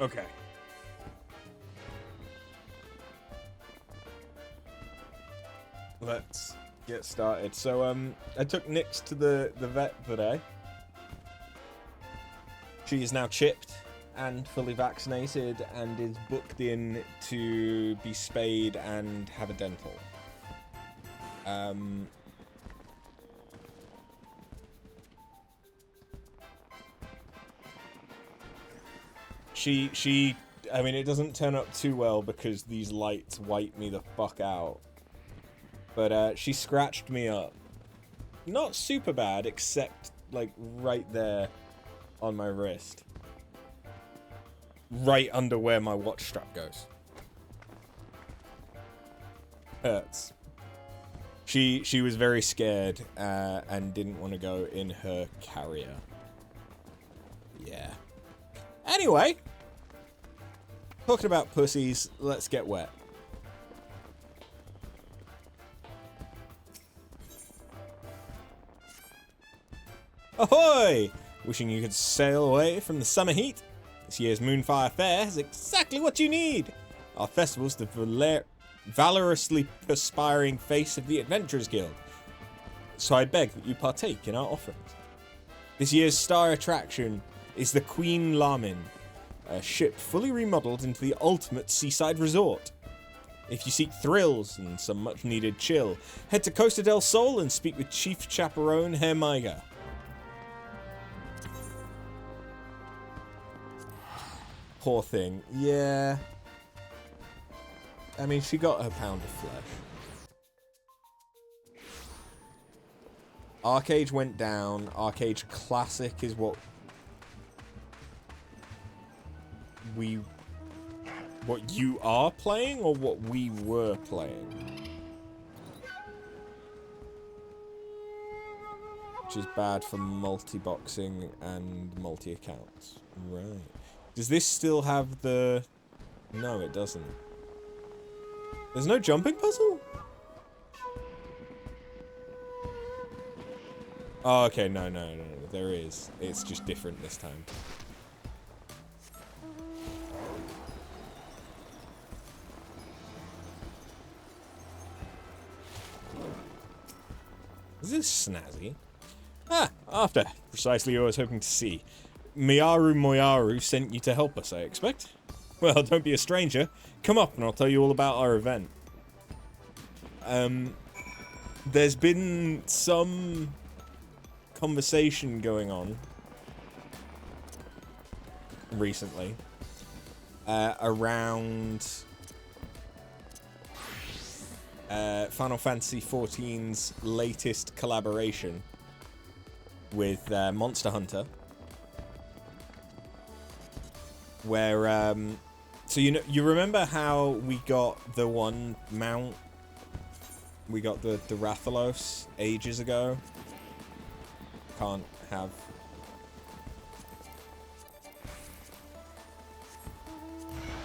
Okay. Let's get started. So, I took Nyx to the vet today. She is now chipped and fully vaccinated and is booked in to be spayed and have a dental. I mean, it doesn't turn up too well because these lights wipe me the fuck out. But, she scratched me up. Not super bad, except, like, right there on my wrist. Right under where my watch strap goes. Hurts. She was very scared, and didn't want to go in her carrier. Yeah. Anyway, talking about pussies, let's get wet. Ahoy! Wishing you could sail away from the summer heat? This year's Moonfire Fair has exactly what you need! Our festival's the valorously perspiring face of the Adventurers Guild, so I beg that you partake in our offerings. This year's star attraction is the Queen Lamin, a ship fully remodeled into the ultimate seaside resort. If you seek thrills and some much-needed chill, head to Costa del Sol and speak with Chief Chaperone Herr Meiger. Poor thing. Yeah. I mean, she got her pound of flesh. Arcade went down. Arcade Classic is what you are playing or what we were playing? Which is bad for multi-boxing and multi-accounts. Right. Does this still have the... No, it doesn't. There's no jumping puzzle? Oh, okay, no, there is. It's just different this time. Is this snazzy? Ah, after. Precisely what I was hoping to see. Miyaru Moyaru sent you to help us, I expect. Well, don't be a stranger. Come up and I'll tell you all about our event. There's been some conversation going on recently around Final Fantasy XIV's latest collaboration with Monster Hunter. Where, so you remember how we got the one mount? We got the Rathalos ages ago. Can't have.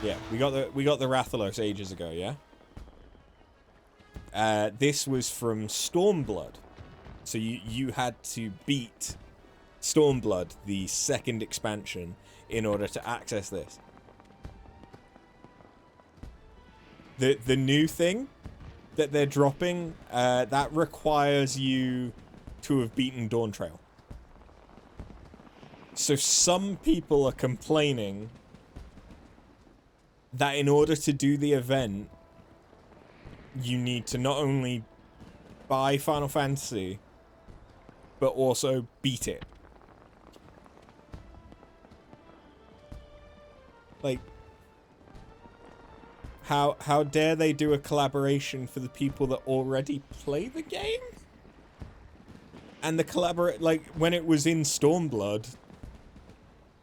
Yeah, we got the Rathalos ages ago. Yeah. This was from Stormblood, so you had to beat Stormblood, the second expansion, in order to access this. The new thing that they're dropping, that requires you to have beaten Dawntrail. So some people are complaining that in order to do the event, you need to not only buy Final Fantasy, but also beat it. Like, how dare they do a collaboration for the people that already play the game? And the like, when it was in Stormblood,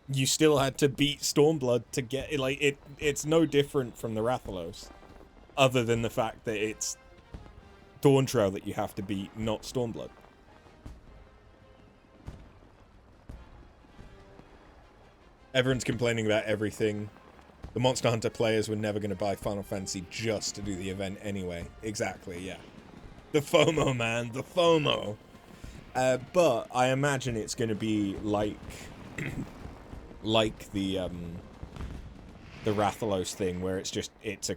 you still had to beat Stormblood to get it. Like, it's no different from the Rathalos, other than the fact that it's Dawntrail that you have to beat, not Stormblood. Everyone's complaining about everything. The Monster Hunter players were never going to buy Final Fantasy just to do the event anyway. Exactly, yeah. The FOMO, man. The FOMO. But I imagine it's going to be like... like the the Rathalos thing, where it's a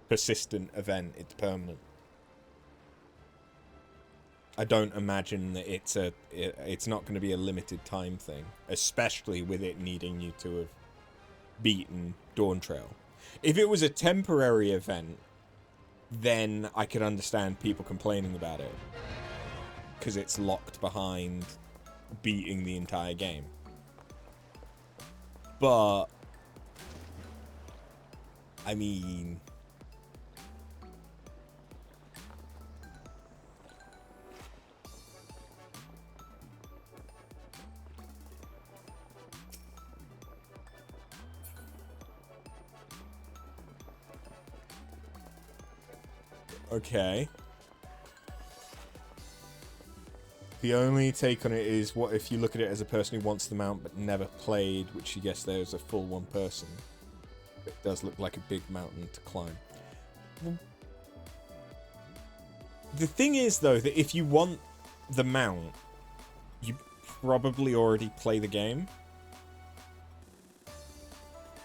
persistent event, it's permanent. I don't imagine that it's not going to be a limited time thing, especially with it needing you to have beaten Dawntrail. If it was a temporary event, then I could understand people complaining about it, because it's locked behind beating the entire game. But I mean, okay. The only take on it is, what if you look at it as a person who wants the mount but never played, which you guess there's a full one person. It does look like a big mountain to climb. The thing is, though, that if you want the mount, you probably already play the game.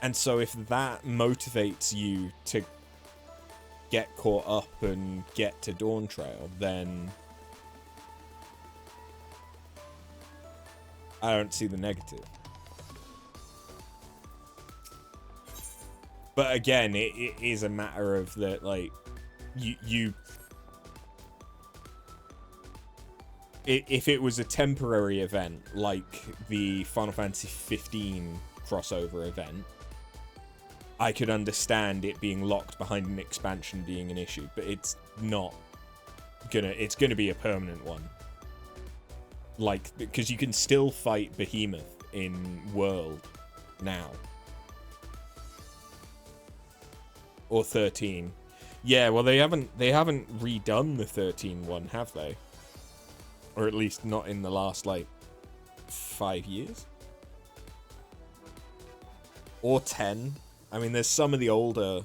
And so if that motivates you to get caught up and get to Dawntrail, then I don't see the negative. But again, it is a matter of that, like, if it was a temporary event, like the Final Fantasy XV crossover event, I could understand it being locked behind an expansion being an issue, but it's not it's gonna be a permanent one. Like, because you can still fight Behemoth in World now. Or 13. Yeah, well, they haven't redone the 13 one, have they? Or at least not in the last, like, 5 years? Or 10. I mean, there's some of the older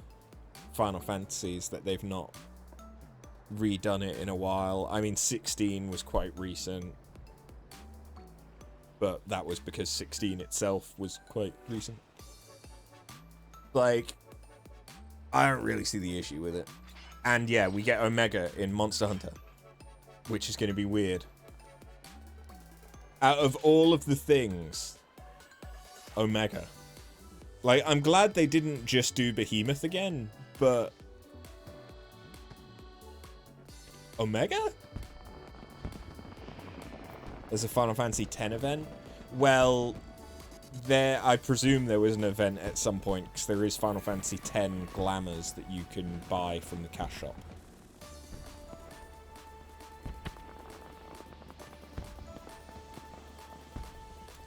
Final Fantasies that they've not redone it in a while. I mean, 16 was quite recent. But that was because 16 itself was quite recent. Like, I don't really see the issue with it. And yeah, we get Omega in Monster Hunter, which is going to be weird. Out of all of the things, Omega. Like, I'm glad they didn't just do Behemoth again, but Omega? As a Final Fantasy X event? Well, I presume there was an event at some point, because there is Final Fantasy X glamours that you can buy from the cash shop.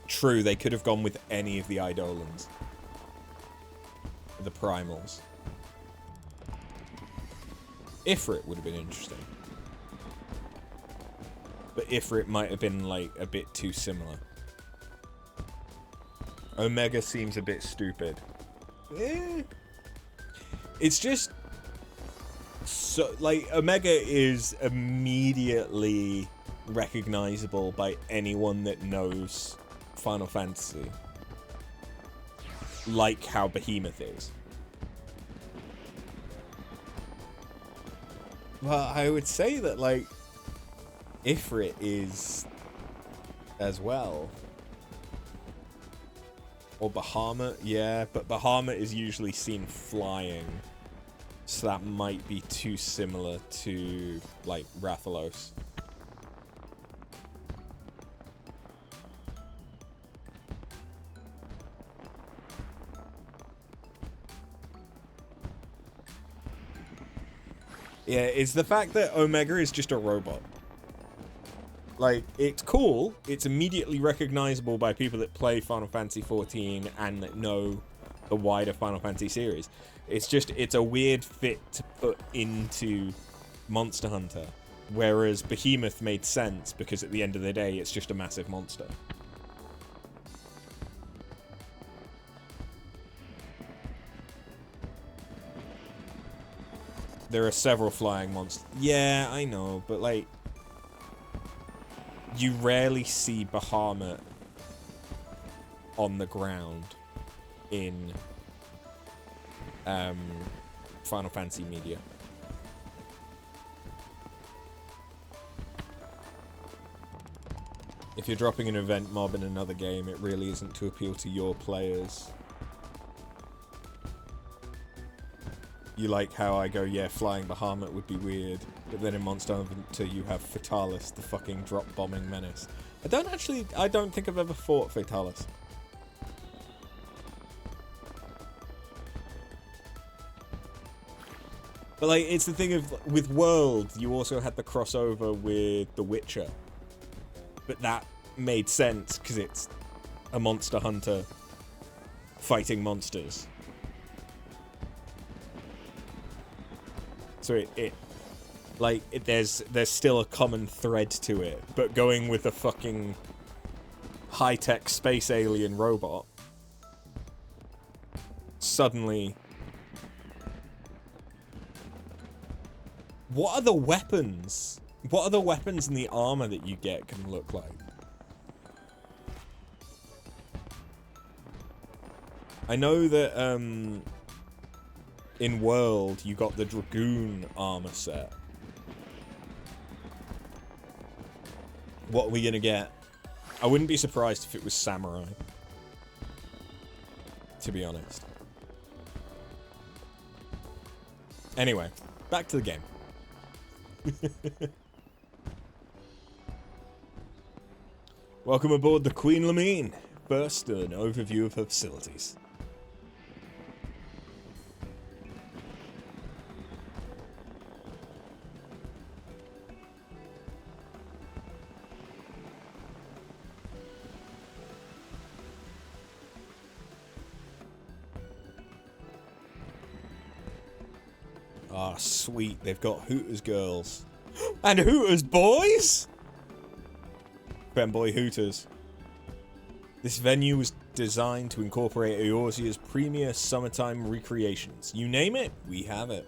True, they could have gone with any of the Eidolons. The Primals. Ifrit would have been interesting. But Ifrit might have been, like, a bit too similar. Omega seems a bit stupid. It's just... so, like, Omega is immediately recognizable by anyone that knows Final Fantasy. Like how Behemoth is. Well, I would say that, like, Ifrit is as well. Or Bahamut, yeah, but Bahamut is usually seen flying. So that might be too similar to, like, Rathalos. Yeah, it's the fact that Omega is just a robot. Like, it's cool. It's immediately recognizable by people that play Final Fantasy XIV and that know the wider Final Fantasy series. It's just, it's a weird fit to put into Monster Hunter. Whereas Behemoth made sense because at the end of the day, it's just a massive monster. There are several flying monsters. Yeah, I know, but like... you rarely see Bahamut on the ground in Final Fantasy media. If you're dropping an event mob in another game, it really isn't to appeal to your players. You like how I go, yeah, flying Bahamut would be weird, but then in Monster Hunter you have Fatalis, the fucking drop-bombing menace. I don't think I've ever fought Fatalis. But, like, it's the thing of, with World, you also had the crossover with The Witcher. But that made sense, because it's a Monster Hunter fighting monsters. So there's still a common thread to it, but going with a fucking high-tech space alien robot, suddenly... What are the weapons? What are the weapons and the armor that you get can look like? I know that, in World, you got the Dragoon armor set. What are we gonna get? I wouldn't be surprised if it was Samurai. To be honest. Anyway, back to the game. Welcome aboard the Queen Lamine. First, an overview of her facilities. Ah, sweet. They've got Hooters girls. And Hooters boys? Femboy Hooters. This venue was designed to incorporate Eorzea's premier summertime recreations. You name it, we have it.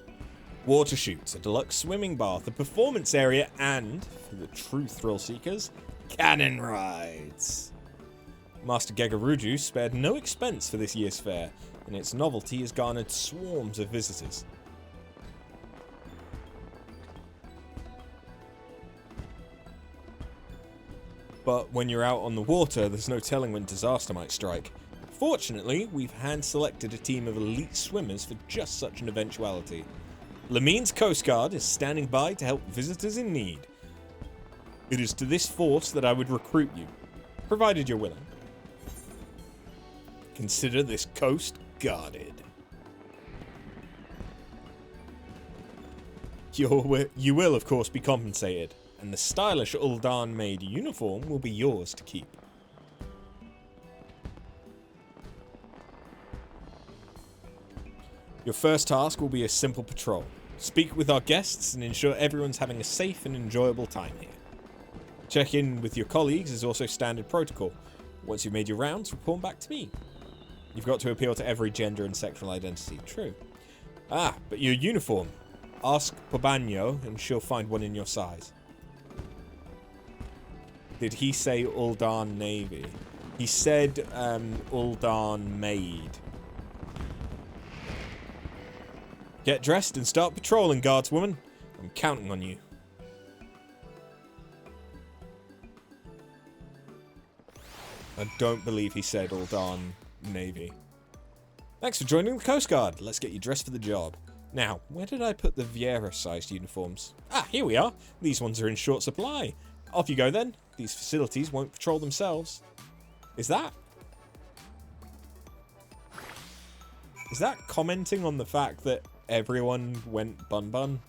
Water shoots, a deluxe swimming bath, a performance area, and, for the true thrill seekers, cannon rides. Master Gegaruju spared no expense for this year's fair, and its novelty has garnered swarms of visitors. But when you're out on the water, there's no telling when disaster might strike. Fortunately, we've hand-selected a team of elite swimmers for just such an eventuality. Lamine's Coast Guard is standing by to help visitors in need. It is to this force that I would recruit you, provided you're willing. Consider this coast guarded. You will, of course, be compensated, and the stylish Ul'Dan-made uniform will be yours to keep. Your first task will be a simple patrol. Speak with our guests and ensure everyone's having a safe and enjoyable time here. Check in with your colleagues is also standard protocol. Once you've made your rounds, report back to me. You've got to appeal to every gender and sexual identity. True. Ah, but your uniform. Ask Pobanyo and she'll find one in your size. Did he say Ul'Dan Navy? He said Ul'Dan Maid. Get dressed and start patrolling, guardswoman. I'm counting on you. I don't believe he said Ul'Dan Navy. Thanks for joining the Coast Guard. Let's get you dressed for the job. Now, where did I put the Viera-sized uniforms? Ah, here we are. These ones are in short supply. Off you go then. These facilities won't patrol themselves. Is that commenting on the fact that everyone went bun-bun?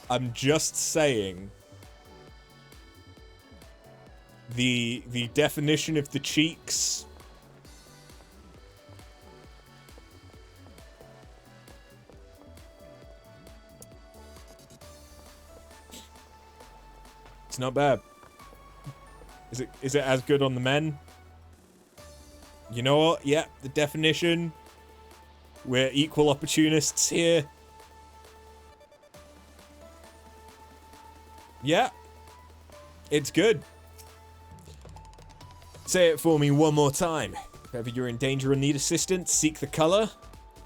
I'm just saying the definition of the cheeks. It's not bad. Is it as good on the men? You know what? Yeah, the definition. We're equal opportunists here. Yeah. It's good. Say it for me one more time. ever you're in danger or need assistance, seek the color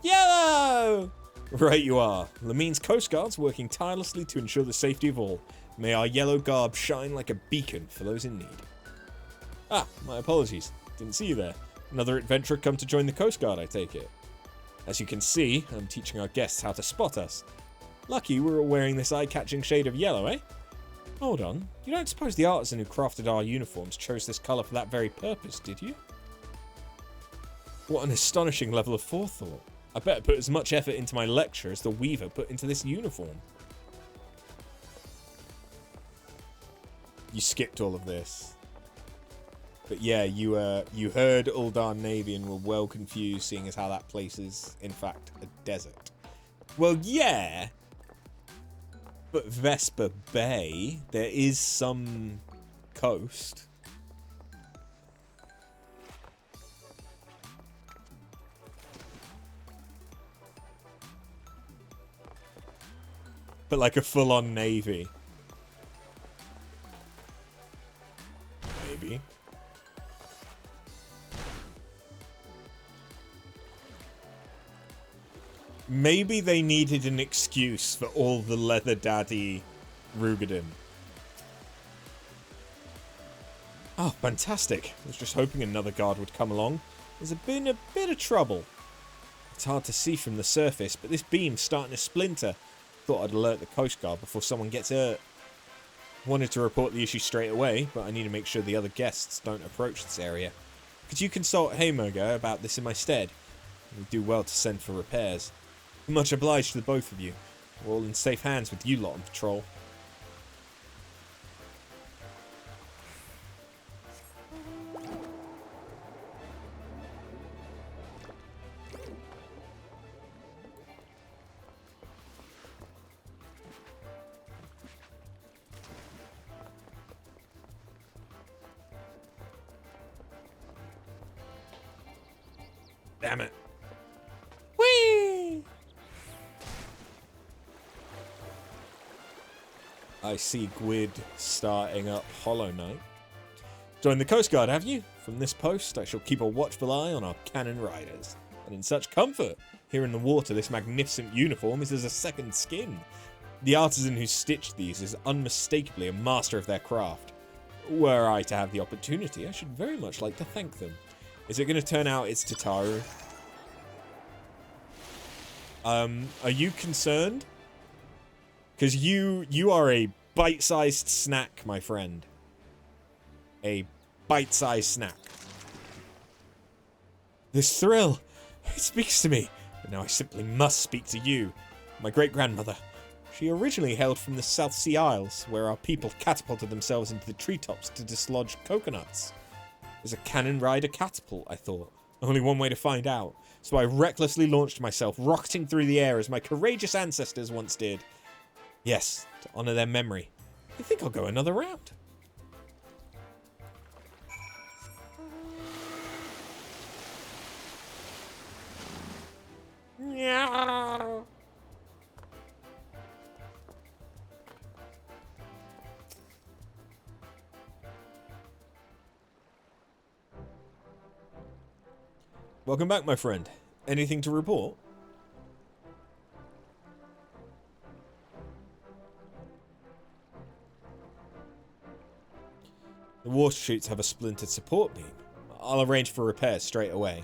yellow! Right you are. Lamine's Coast Guard's working tirelessly to ensure the safety of all. May our yellow garb shine like a beacon for those in need. Ah, my apologies. Didn't see you there. Another adventurer come to join the Coast Guard, I take it. As you can see, I'm teaching our guests how to spot us. Lucky we're all wearing this eye-catching shade of yellow, eh? Hold on. You don't suppose the artisan who crafted our uniforms chose this colour for that very purpose, did you? What an astonishing level of forethought. I better put as much effort into my lecture as the weaver put into this uniform. You skipped all of this. But yeah, you heard Ul'dah Navy and were well confused, seeing as how that place is, in fact, a desert. Well, yeah. But Vesper Bay, there is some coast. But like a full-on navy. Maybe. Maybe they needed an excuse for all the leather daddy Rugadin. Oh, fantastic. I was just hoping another guard would come along. There's been a bit of trouble. It's hard to see from the surface, but this beam's starting to splinter. Thought I'd alert the Coast Guard before someone gets hurt. Wanted to report the issue straight away, but I need to make sure the other guests don't approach this area. Could you consult Heimerga about this in my stead? We'd do well to send for repairs. Much obliged to the both of you. We're all in safe hands with you lot on patrol. Damn it. Whee! I see Gwyd starting up Hollow Knight. Joined the Coast Guard, have you? From this post, I shall keep a watchful eye on our cannon riders. And in such comfort, here in the water, this magnificent uniform is as a second skin. The artisan who stitched these is unmistakably a master of their craft. Were I to have the opportunity, I should very much like to thank them. Is it going to turn out it's Tataru? Are you concerned? Because you are a bite-sized snack, my friend. A bite-sized snack. This thrill, it speaks to me. But now I simply must speak to you. My great-grandmother. She originally hailed from the South Sea Isles, where our people catapulted themselves into the treetops to dislodge coconuts. There's a cannon rider catapult, I thought. Only one way to find out. So I recklessly launched myself, rocketing through the air as my courageous ancestors once did. Yes, to honour their memory. I think I'll go another round. Meow. Welcome back, my friend. Anything to report? The water chutes have a splintered support beam. I'll arrange for repairs straight away.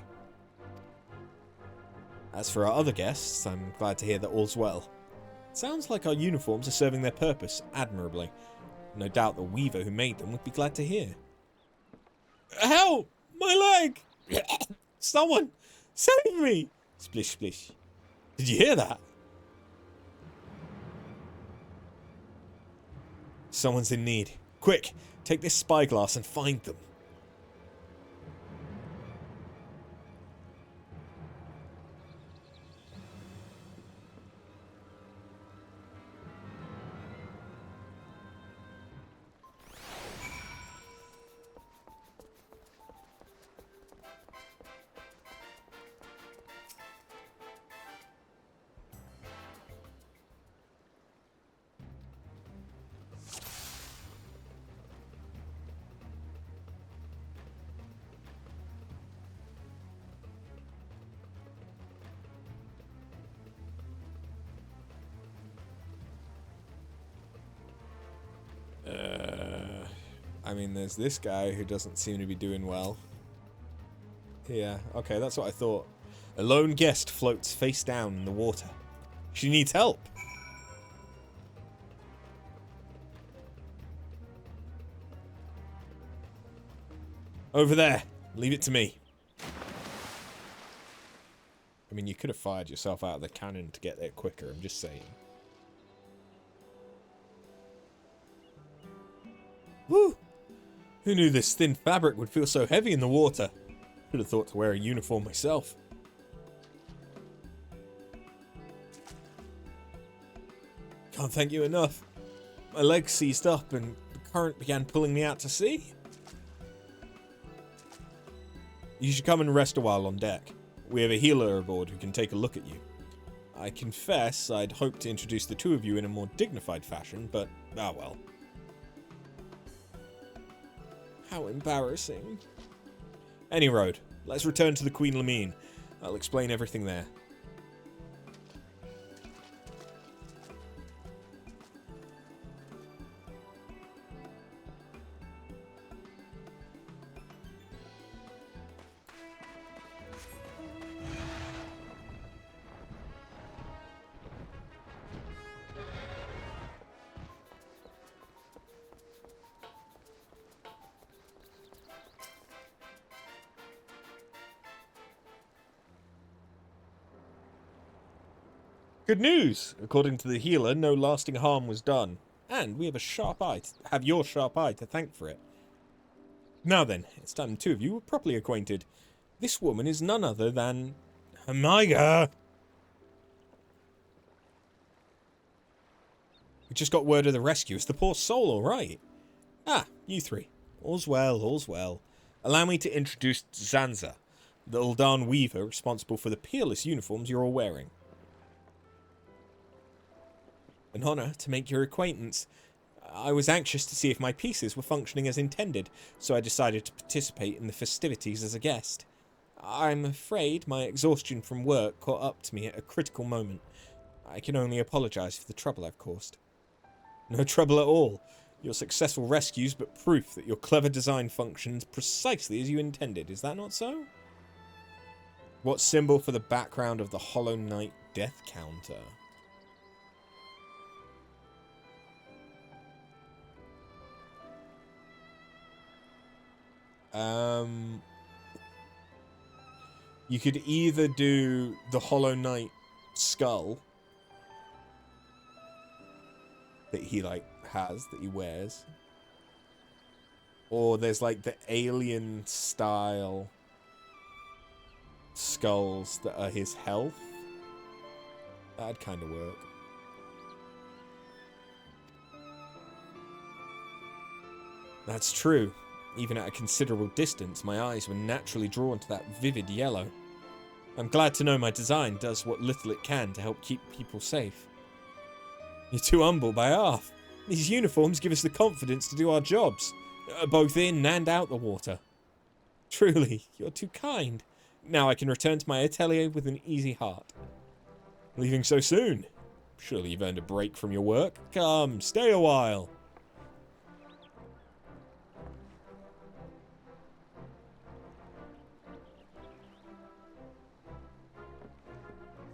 As for our other guests, I'm glad to hear that all's well. It sounds like our uniforms are serving their purpose admirably. No doubt the weaver who made them would be glad to hear. Help! My leg! Someone! Save me! Splish, splish. Did you hear that? Someone's in need. Quick! Take this spyglass and find them. I mean, there's this guy who doesn't seem to be doing well. Yeah, okay, that's what I thought. A lone guest floats face down in the water. She needs help. Over there. Leave it to me. I mean, you could have fired yourself out of the cannon to get there quicker, I'm just saying. Woo! Who knew this thin fabric would feel so heavy in the water? Should have thought to wear a uniform myself. Can't thank you enough. My legs seized up and the current began pulling me out to sea. You should come and rest a while on deck. We have a healer aboard who can take a look at you. I confess I'd hoped to introduce the two of you in a more dignified fashion, but ah well. How embarrassing. Any road. Let's return to the Queen Lamine. I'll explain everything there. Good news! According to the healer, no lasting harm was done. And we have your sharp eye to thank for it. Now then, it's time the two of you were properly acquainted. This woman is none other than... Amiga! We just got word of the rescue. Is the poor soul alright? Ah, you three. All's well, all's well. Allow me to introduce Zanza, the Uldan weaver responsible for the peerless uniforms you're all wearing. An honor to make your acquaintance. I was anxious to see if my pieces were functioning as intended, so I decided to participate in the festivities as a guest. I'm afraid my exhaustion from work caught up to me at a critical moment. I can only apologize for the trouble I've caused. No trouble at all. Your successful rescue's but proof that your clever design functions precisely as you intended. Is that not so? What symbol for the background of the Hollow Knight death counter? You could either do the Hollow Knight skull that he has, that he wears, or there's like the alien style skulls that are his health. That'd kind of work. That's true. Even at a considerable distance, my eyes were naturally drawn to that vivid yellow. I'm glad to know my design does what little it can to help keep people safe. You're too humble by half. These uniforms give us the confidence to do our jobs, both in and out the water. Truly, you're too kind. Now I can return to my atelier with an easy heart. Leaving so soon? Surely you've earned a break from your work. Come, stay a while.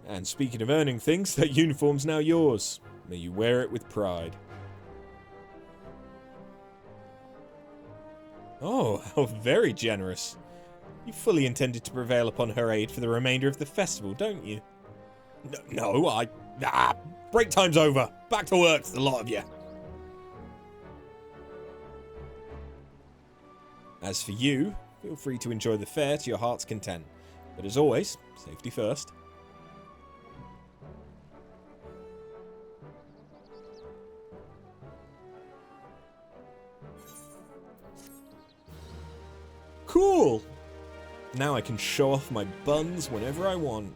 And speaking of earning things, that uniform's now yours. May you wear it with pride. Oh, how very generous. You fully intended to prevail upon her aid for the remainder of the festival, don't you? Break time's over. Back to work, the lot of you. As for you, feel free to enjoy the fair to your heart's content. But as always, safety first. Cool! Now I can show off my buns whenever I want.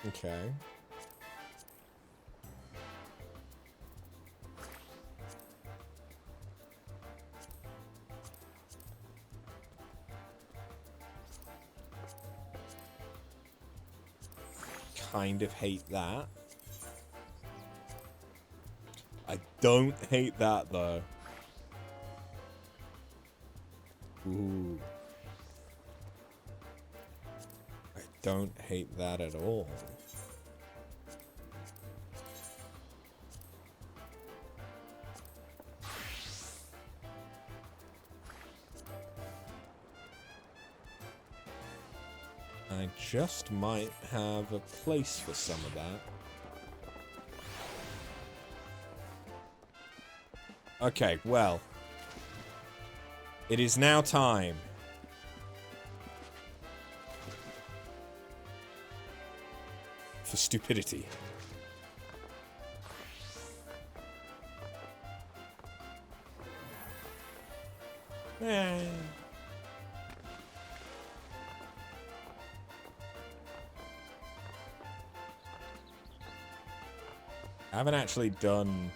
Okay. kind of hate that. I don't hate that, though. Ooh. I don't hate that at all. I just might have a place for some of that. Okay, well. It is now time. For stupidity. I haven't actually done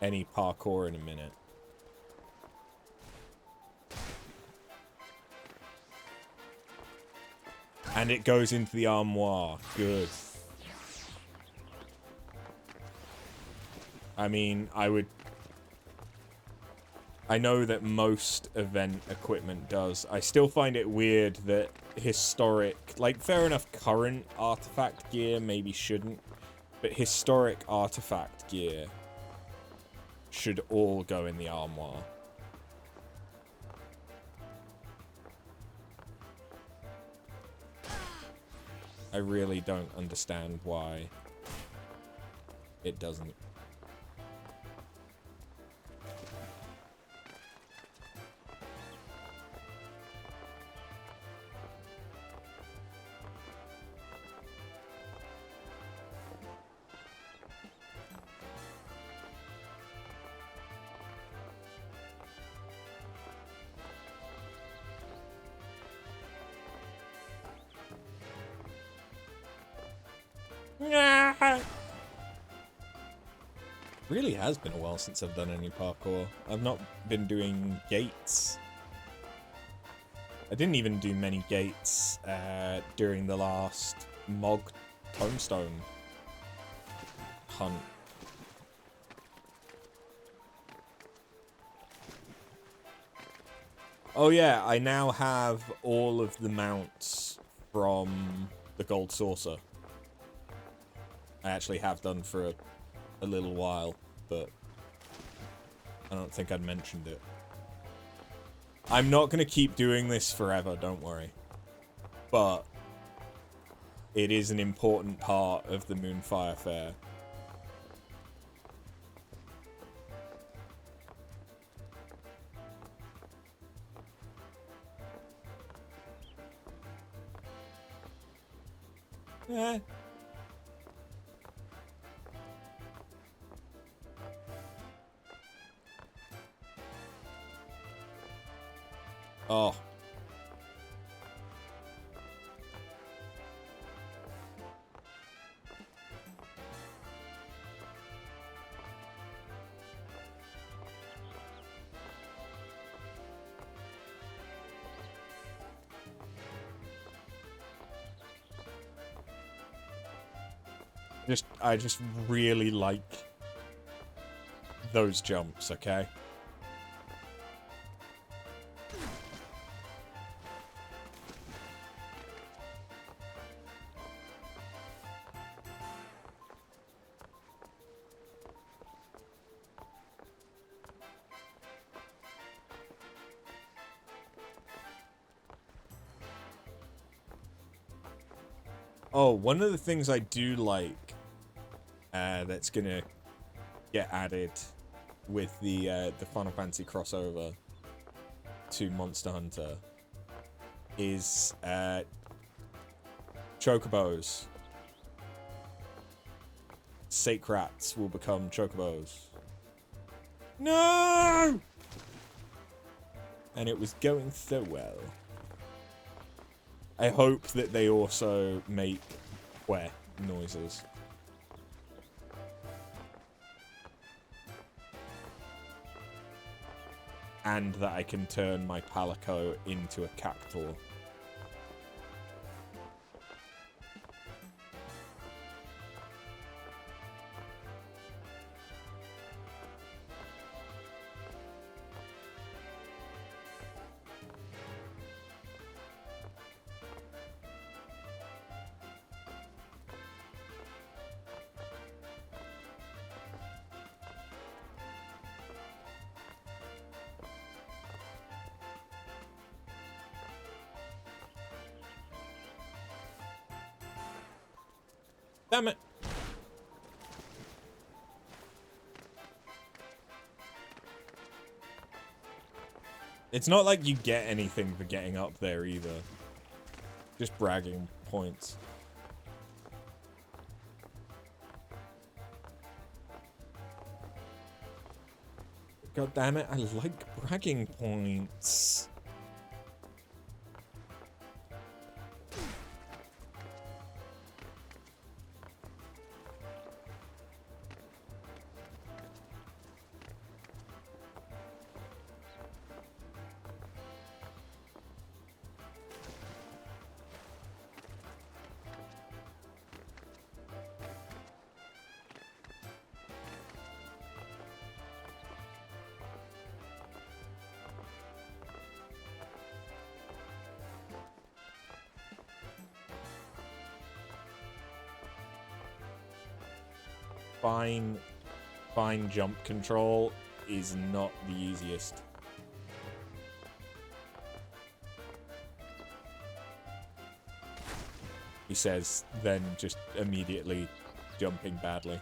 any parkour in a minute. And it goes into the armoire. Good. I mean, I know that most event equipment does. I still find it weird that historic... Like, fair enough, current artifact gear maybe shouldn't. But historic artifact gear should all go in the armoire. I really don't understand why it doesn't. Really has been a while since I've done any parkour. I've not been doing gates. I didn't even do many gates during the last Mog Tombstone hunt. Oh yeah, I now have all of the mounts from the Gold Saucer. I actually have done for a little while, but I don't think I'd mentioned it. I'm not going to keep doing this forever, don't worry. But it is an important part of the Moonfire Faire. Yeah. Oh. I just really like those jumps, okay? Oh, one of the things I do like that's gonna get added with the Final Fantasy crossover to Monster Hunter is chocobos. Sacrats will become chocobos. No! And it was going so well. I hope that they also make queh noises. And that I can turn my Palico into a cactuar. Damn it. It's not like you get anything for getting up there either. Just bragging points. God damn it, I like bragging points. Fine jump control is not the easiest. He says, then just immediately jumping badly.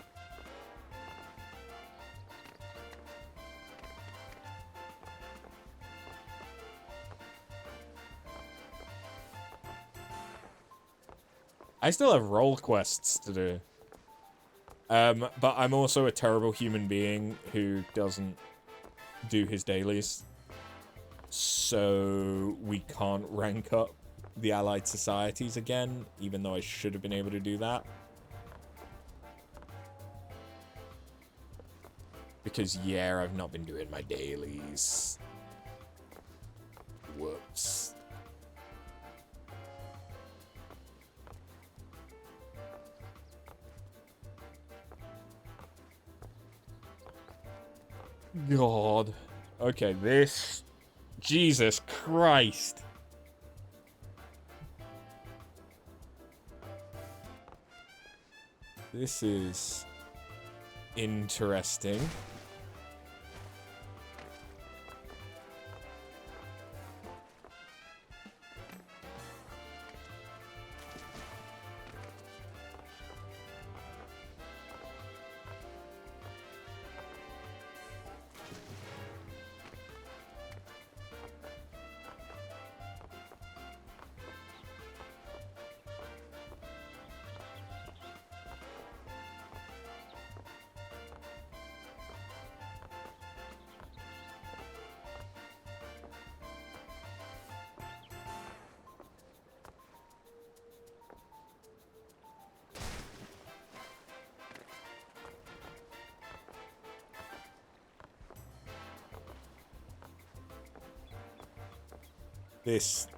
I still have role quests to do. But I'm also a terrible human being who doesn't do his dailies. So we can't rank up the allied societies again, even though I should have been able to do that. Because, yeah, I've not been doing my dailies. Whoops. God. Okay, this... Jesus Christ. This is... interesting.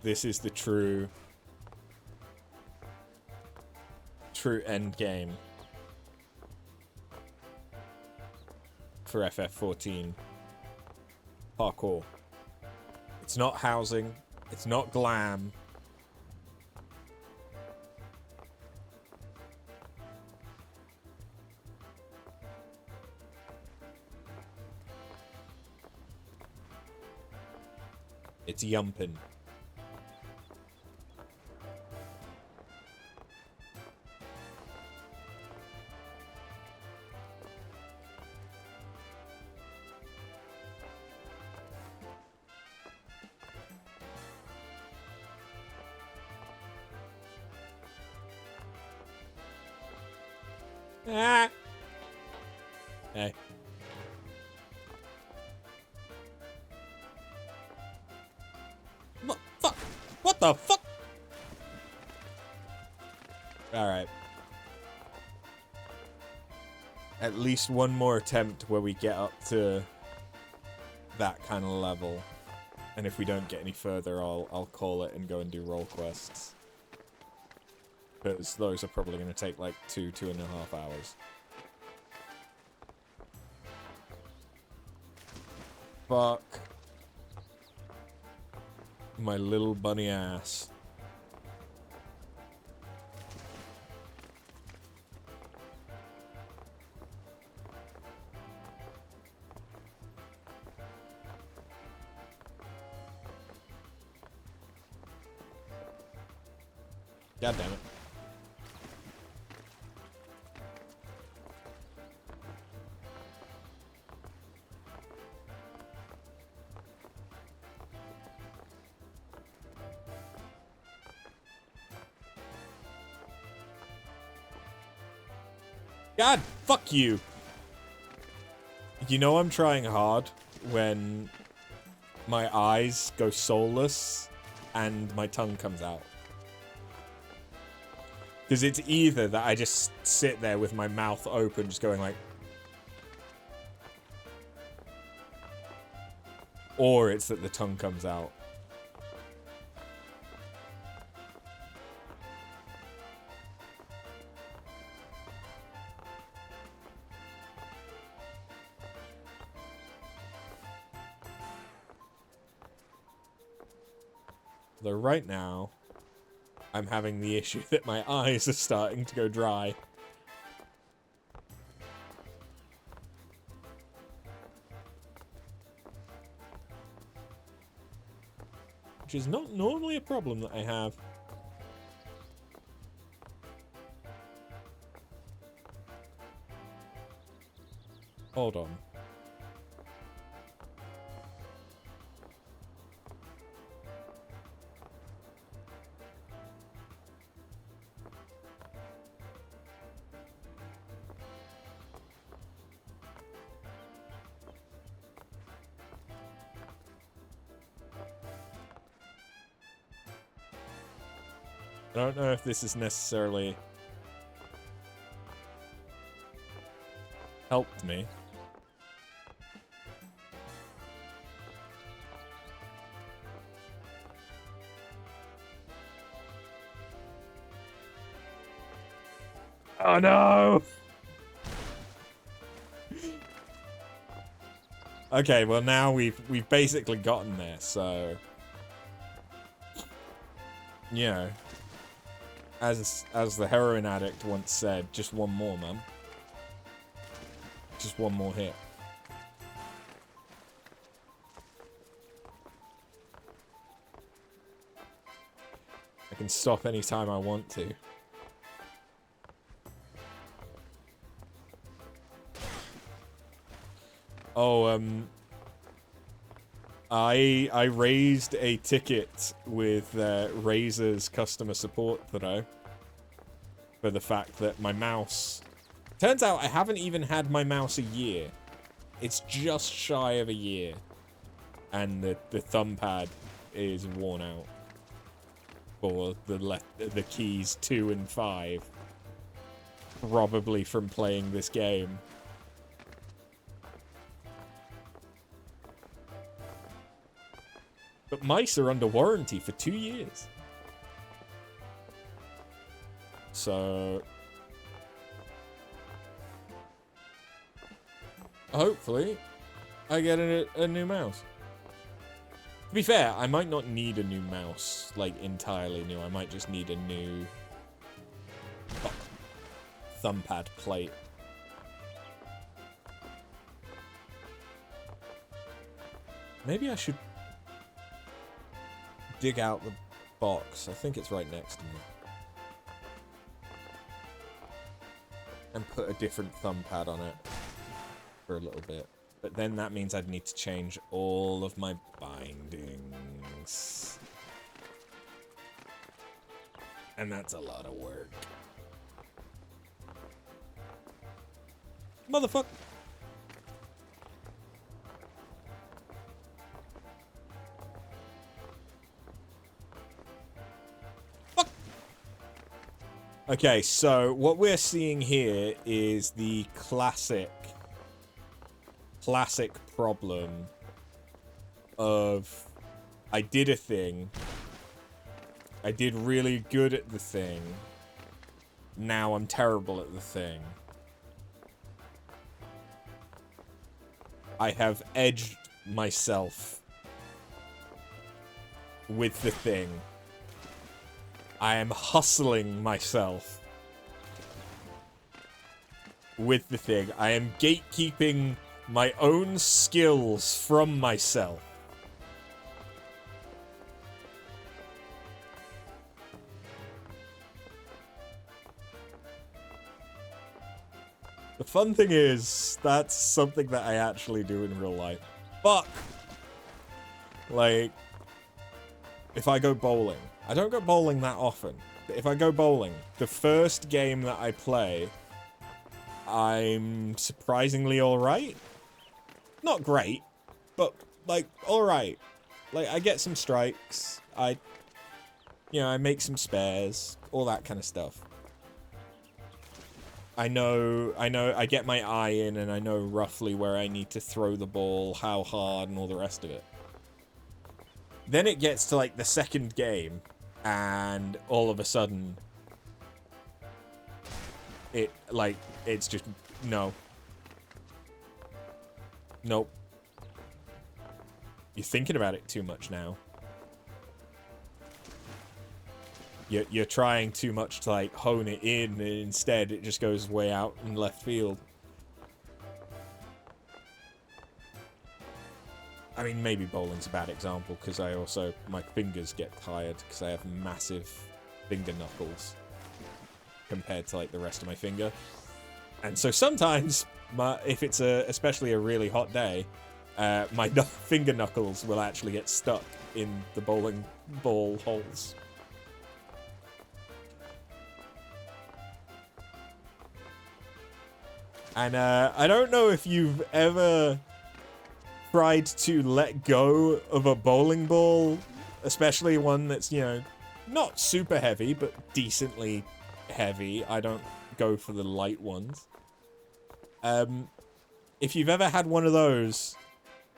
This is the true end game for FF14 parkour. It's not housing, it's not glam. It's yumpin'. Ah. Hey. What fuck? What the fuck? Alright. At least one more attempt where we get up to that kind of level. And if we don't get any further, I'll call it and go and do role quests. Because those are probably going to take like 2.5 hours. Fuck. My little bunny ass. God damn it. God, fuck you. You know I'm trying hard when my eyes go soulless and my tongue comes out. Because it's either that I just sit there with my mouth open, just going like... Or it's that the tongue comes out. Though right now, I'm having the issue that my eyes are starting to go dry. Which is not normally a problem that I have. Hold on. I don't know if this has necessarily helped me. Oh no! Okay, well now we've basically gotten there, so you know. As the heroin addict once said, just one more, man. Just one more hit. I can stop anytime I want to. Oh, I raised a ticket with Razer's customer support today for the fact that my mouse... Turns out I haven't even had my mouse a year. It's just shy of a year. And the thumb pad is worn out. For the keys 2 and 5. Probably from playing this game. But mice are under warranty for 2 years. So... hopefully, I get a new mouse. To be fair, I might not need a new mouse, like, entirely new. I might just need a new... thumb pad plate. Maybe I should... dig out the box. I think it's right next to me. And put a different thumb pad on it for a little bit. But then that means I'd need to change all of my bindings. And that's a lot of work. Motherfucker! Okay, so what we're seeing here is the classic problem of I did a thing, I did really good at the thing, now I'm terrible at the thing. I have edged myself with the thing. I am hustling myself with the thing. I am gatekeeping my own skills from myself. The fun thing is, that's something that I actually do in real life. Fuck! Like, if I go bowling, I don't go bowling that often, but if I go bowling, the first game that I play, I'm surprisingly alright. Not great, but, like, alright. Like, I get some strikes, I make some spares, all that kind of stuff. I know, I get my eye in and I know roughly where I need to throw the ball, how hard, and all the rest of it. Then it gets to, like, the second game, and all of a sudden, it's just, no. Nope. You're thinking about it too much now. You're trying too much to, like, hone it in, and instead it just goes way out in left field. I mean, maybe bowling's a bad example, because my fingers get tired, because I have massive finger knuckles compared to, like, the rest of my finger. And so sometimes, if it's especially a really hot day, my finger knuckles will actually get stuck in the bowling ball holes. And I don't know if you've ever tried to let go of a bowling ball, especially one that's, you know, not super heavy, but decently heavy. I don't go for the light ones. If you've ever had one of those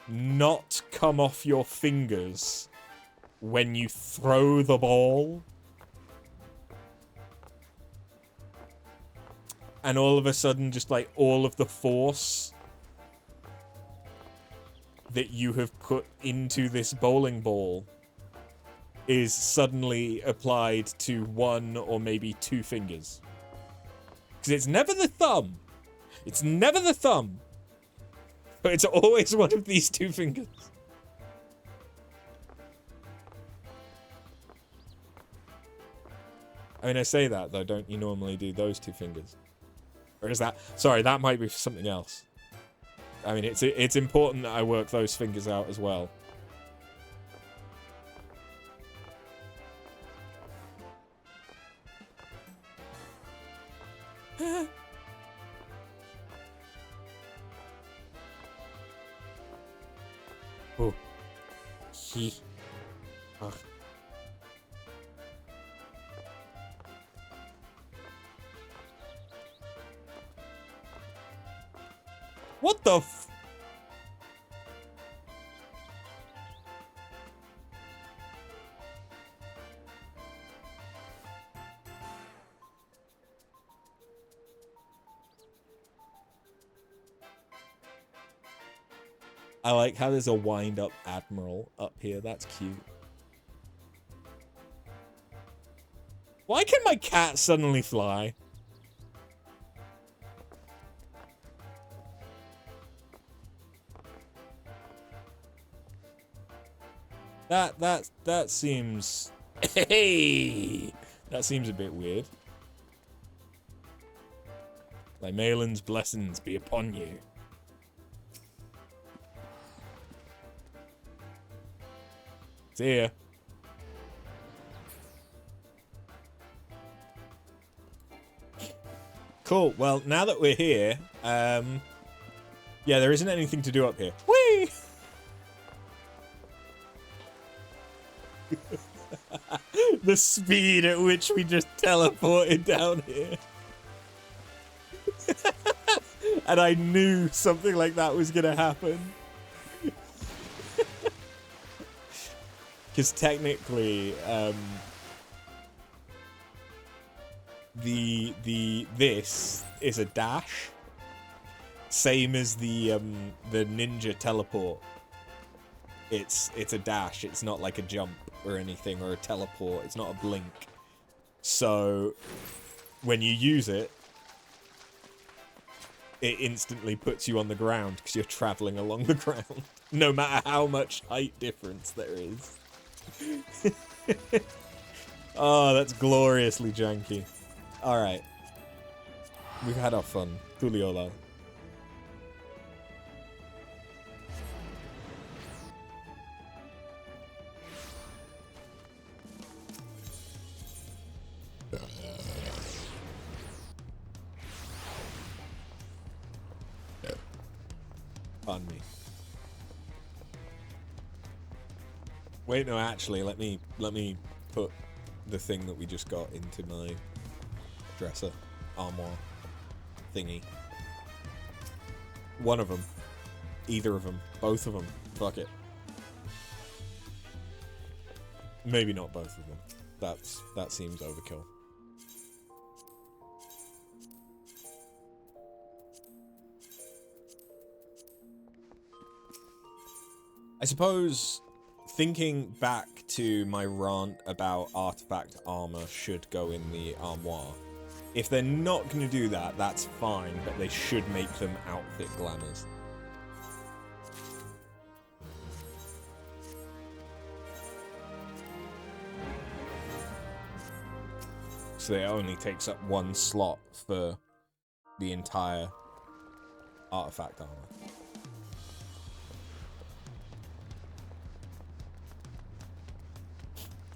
not come off your fingers when you throw the ball, and all of a sudden just, like, all of the force that you have put into this bowling ball is suddenly applied to one or maybe two fingers. Because it's never the thumb. It's never the thumb. But it's always one of these two fingers. I mean, I say that, though. Don't you normally do those two fingers? Or is that... Sorry, that might be for something else. I mean, it's important that I work those fingers out as well. Oh. Ugh. What the f... I like how there's a wind-up admiral up here. That's cute. Why can my cat suddenly fly? That seems... Hey! That seems a bit weird. Like, Malin's blessings be upon you. See ya. Cool. Well, now that we're here, yeah, there isn't anything to do up here. Whee! The speed at which we just teleported down here. And I knew something like that was gonna happen. Because technically, this is a dash, same as the ninja teleport. It's a dash. It's not like a jump or anything, or a teleport. It's not a blink. So when you use it, it instantly puts you on the ground because you're traveling along the ground, no matter how much height difference there is. Oh, that's gloriously janky. Alright. We've had our fun. Tuliola. Pardon me. Wait, no, actually, let me put the thing that we just got into my dresser armoire thingy. One of them. Either of them. Both of them. Fuck it. Maybe not both of them. That seems overkill. I suppose, thinking back to my rant about artifact armor should go in the armoire, if they're not going to do that, that's fine, but they should make them outfit glamours. So it only takes up one slot for the entire artifact armor.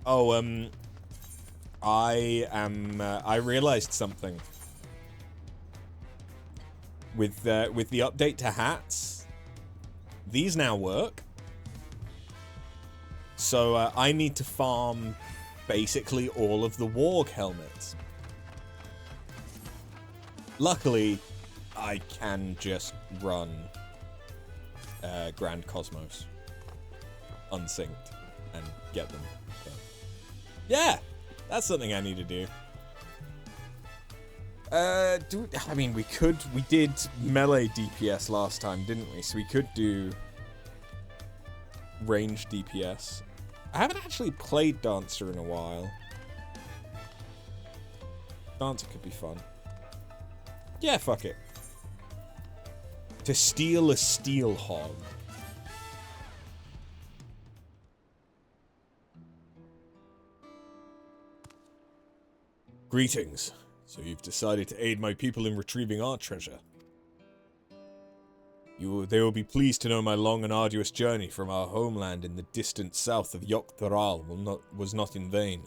Oh, I realized something. With the update to hats, these now work. So I need to farm basically all of the warg helmets. Luckily, I can just run Grand Cosmos unsynced and get them. But yeah, that's something I need to do. I mean, we did melee DPS last time, didn't we? So we could do range DPS. I haven't actually played Dancer in a while. Dancer could be fun. Yeah, fuck it. To steal a steel hog. Greetings. So you've decided to aid my people in retrieving our treasure. They will be pleased to know my long and arduous journey from our homeland in the distant south of Dawntrail was not in vain.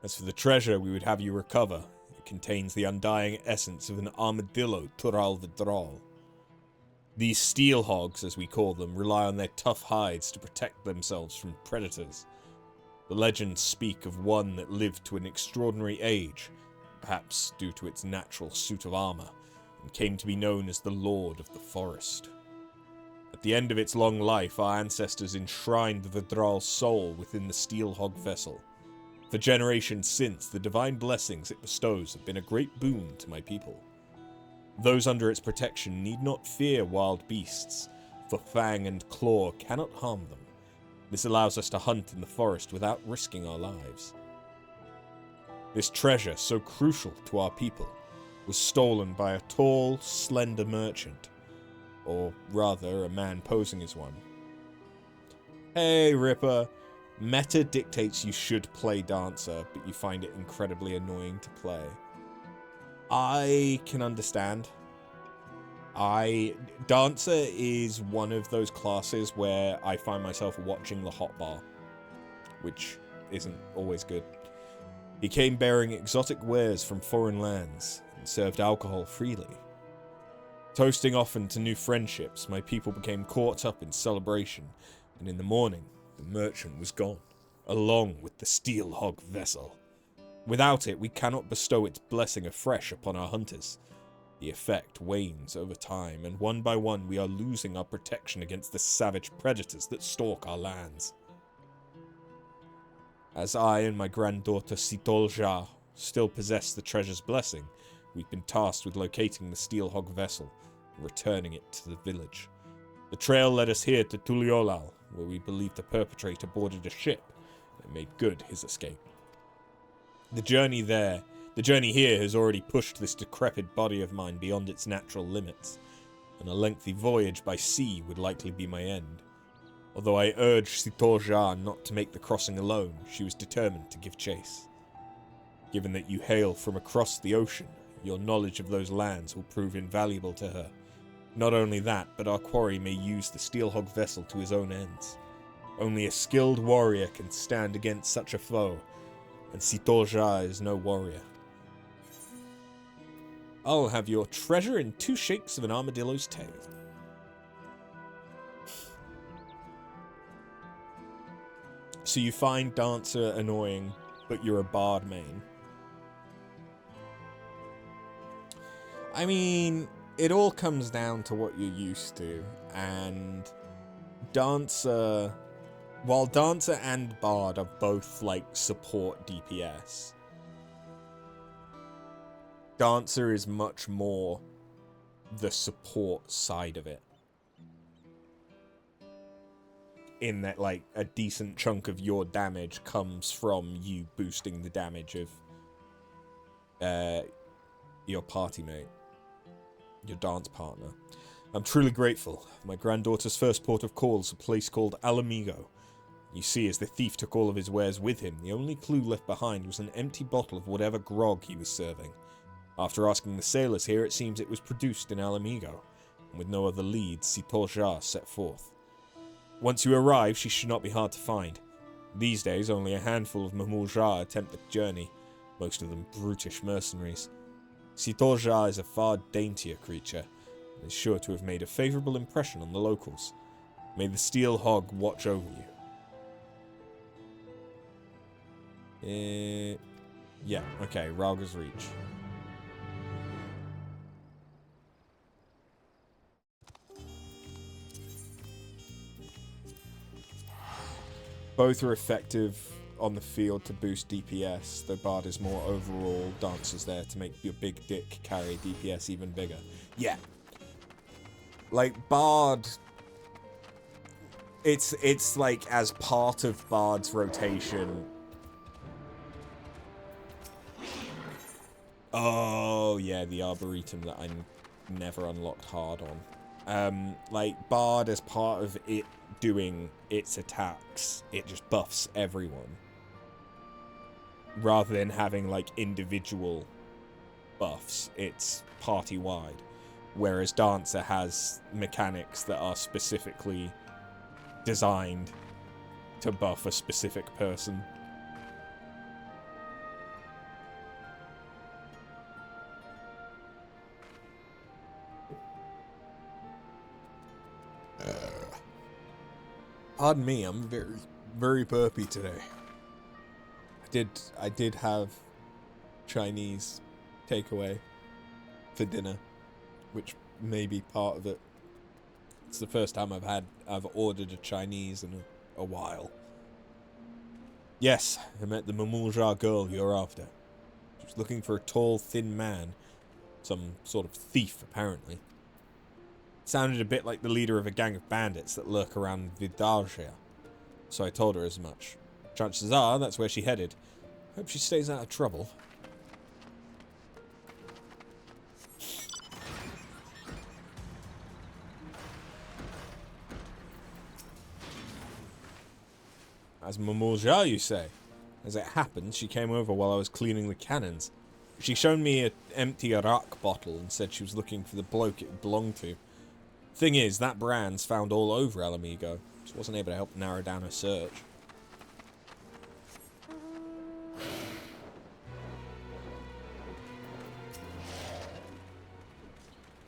As for the treasure we would have you recover, it contains the undying essence of an armadillo Tural Vidral. These steel hogs, as we call them, rely on their tough hides to protect themselves from predators. The legends speak of one that lived to an extraordinary age, perhaps due to its natural suit of armor, and came to be known as the Lord of the Forest. At the end of its long life, our ancestors enshrined the Vidral's soul within the steel hog vessel. For generations since, the divine blessings it bestows have been a great boon to my people. Those under its protection need not fear wild beasts, for fang and claw cannot harm them. This allows us to hunt in the forest without risking our lives. This treasure, so crucial to our people, was stolen by a tall, slender merchant. Or rather, a man posing as one. Hey, Ripper. Meta dictates you should play Dancer, but you find it incredibly annoying to play. I can understand. Dancer is one of those classes where I find myself watching the hotbar, which isn't always good. He came bearing exotic wares from foreign lands and served alcohol freely. Toasting often to new friendships, my people became caught up in celebration, and in the morning, the merchant was gone, along with the steel hog vessel. Without it, we cannot bestow its blessing afresh upon our hunters. The effect wanes over time, and one by one we are losing our protection against the savage predators that stalk our lands. As I and my granddaughter Sitolja still possess the treasure's blessing, we've been tasked with locating the steel hog vessel and returning it to the village. The trail led us here to Tuliolal, where we believe the perpetrator boarded a ship and made good his escape. The journey here has already pushed this decrepit body of mine beyond its natural limits, and a lengthy voyage by sea would likely be my end. Although I urged Sitolja not to make the crossing alone, she was determined to give chase. Given that you hail from across the ocean, your knowledge of those lands will prove invaluable to her. Not only that, but our quarry may use the steelhog vessel to his own ends. Only a skilled warrior can stand against such a foe, and Sitolja is no warrior. I'll have your treasure in 2 shakes of an armadillo's tail. So you find Dancer annoying, but you're a Bard main. I mean, it all comes down to what you're used to, and Dancer... While Dancer and Bard are both, like, support DPS, Dancer is much more the support side of it. In that, like, a decent chunk of your damage comes from you boosting the damage of your party mate, your dance partner. I'm truly grateful. My granddaughter's first port of call is a place called Alamigo. You see, as the thief took all of his wares with him, the only clue left behind was an empty bottle of whatever grog he was serving. After asking the sailors here, it seems it was produced in Alamigo, and with no other leads, Sitoja set forth. Once you arrive, she should not be hard to find. These days, only a handful of Mamulja attempt the journey, most of them brutish mercenaries. Sitoja is a far daintier creature, and is sure to have made a favourable impression on the locals. May the steel hog watch over you. Yeah, okay, Ralga's Reach. Both are effective on the field to boost DPS, though Bard is more overall. Dancer's there to make your big dick carry DPS even bigger. Yeah. Like, Bard... It's like, as part of Bard's rotation... Oh, yeah, the Arboretum that I never unlocked hard on. Like, Bard, as part of it doing its attacks, it just buffs everyone. Rather than having, like, individual buffs, it's party-wide. Whereas Dancer has mechanics that are specifically designed to buff a specific person. Pardon me, I'm very, very burpy today. I did have Chinese takeaway for dinner, which may be part of it. It's the first time I've ordered a Chinese in a while. Yes, I met the Mamulja girl you're after. She was looking for a tall, thin man. Some sort of thief, apparently. Sounded a bit like the leader of a gang of bandits that lurk around Dawntrail. So I told her as much. Chances are that's where she headed. Hope she stays out of trouble. As Mamulja, you say? As it happens, she came over while I was cleaning the cannons. She showed me an empty Arak bottle and said she was looking for the bloke it belonged to. Thing is, that brand's found all over Alamigo. Just wasn't able to help narrow down her search.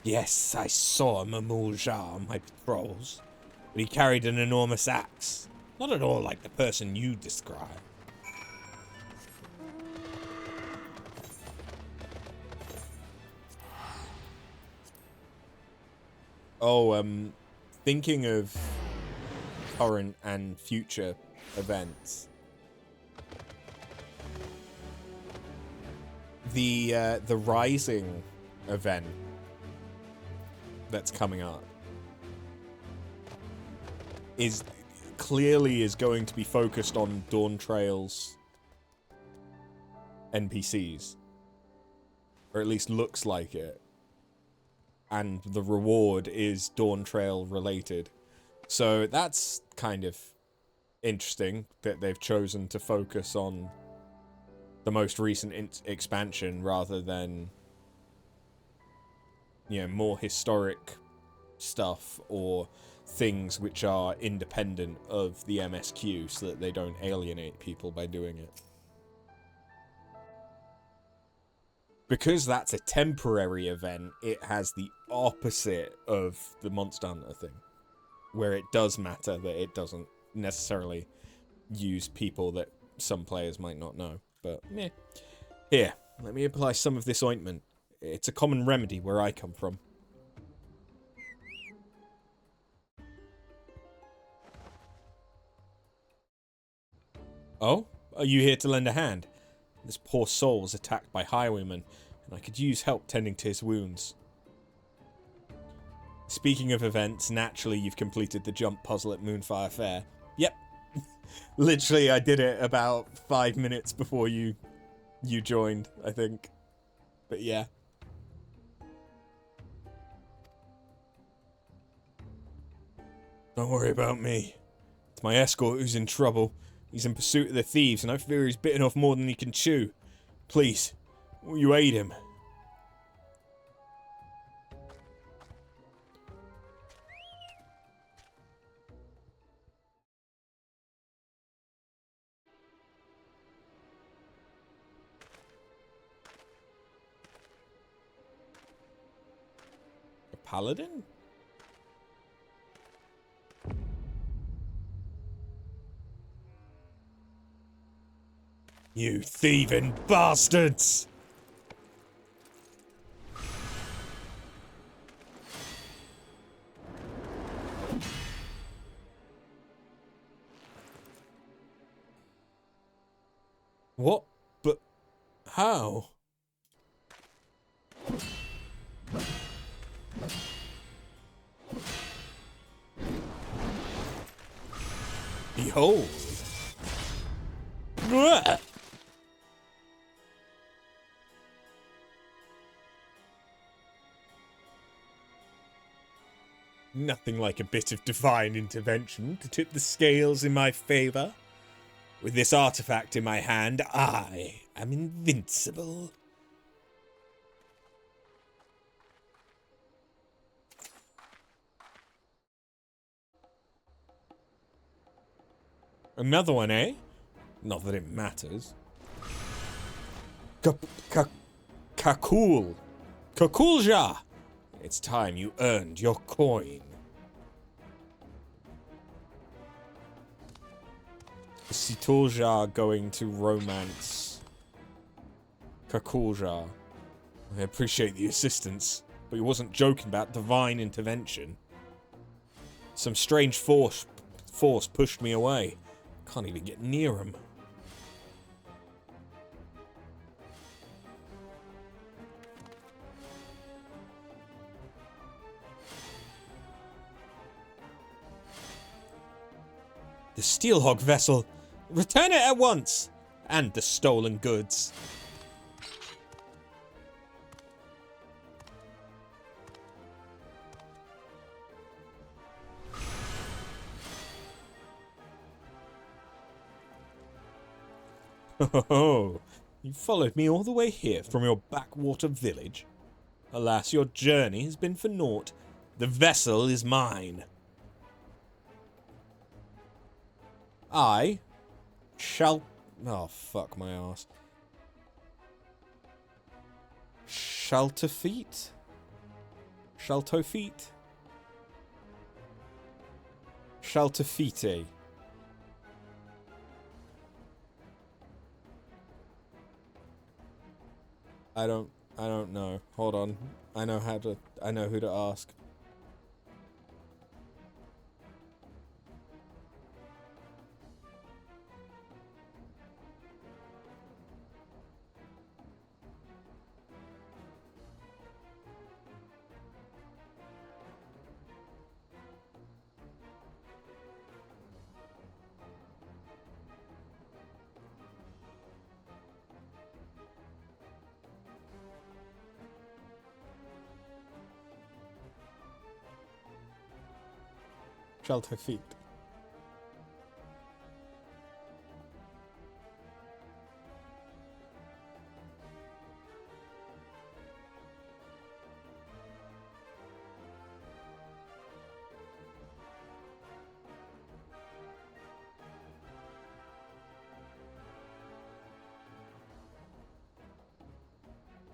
Yes, I saw Mamulja on my patrols, but he carried an enormous axe. Not at all like the person you describe. Oh, thinking of current and future events. The Rising event that's coming up is going to be focused on Dawntrail's NPCs. Or at least looks like it. And the reward is Dawntrail related. So that's kind of interesting that they've chosen to focus on the most recent expansion rather than, you know, more historic stuff or things which are independent of the MSQ so that they don't alienate people by doing it. Because that's a temporary event, it has the opposite of the Monster Hunter thing. Where it does matter that it doesn't necessarily use people that some players might not know. But, meh. Here, let me apply some of this ointment. It's a common remedy where I come from. Oh? Are you here to lend a hand? This poor soul was attacked by highwaymen, and I could use help tending to his wounds. Speaking of events, naturally you've completed the jump puzzle at Moonfire Faire. Yep. Literally, I did it about 5 minutes before you joined, I think. But yeah. Don't worry about me. It's my escort who's in trouble. He's in pursuit of the thieves, and I fear he's bitten off more than he can chew. Please, will you aid him? A paladin? You thieving bastards! What? But how? Behold. Blah! Nothing like a bit of divine intervention to tip the scales in my favor. With this artifact in my hand, I am invincible. Another one, eh? Not that it matters. Kakul. Kakulja! It's time you earned your coin. Sitolja going to romance Kakulja. I appreciate the assistance, but he wasn't joking about divine intervention. Some strange force pushed me away. Can't even get near him. The Steelhog vessel! Return it at once! And the stolen goods. Oh, you followed me all the way here from your backwater village. Alas, your journey has been for naught. The vessel is mine. I shall... Oh, fuck my ass. Shaltofeet? Shaltofeet? Shaltofete. I don't know. Hold on. I know who to ask. Shaltofeet.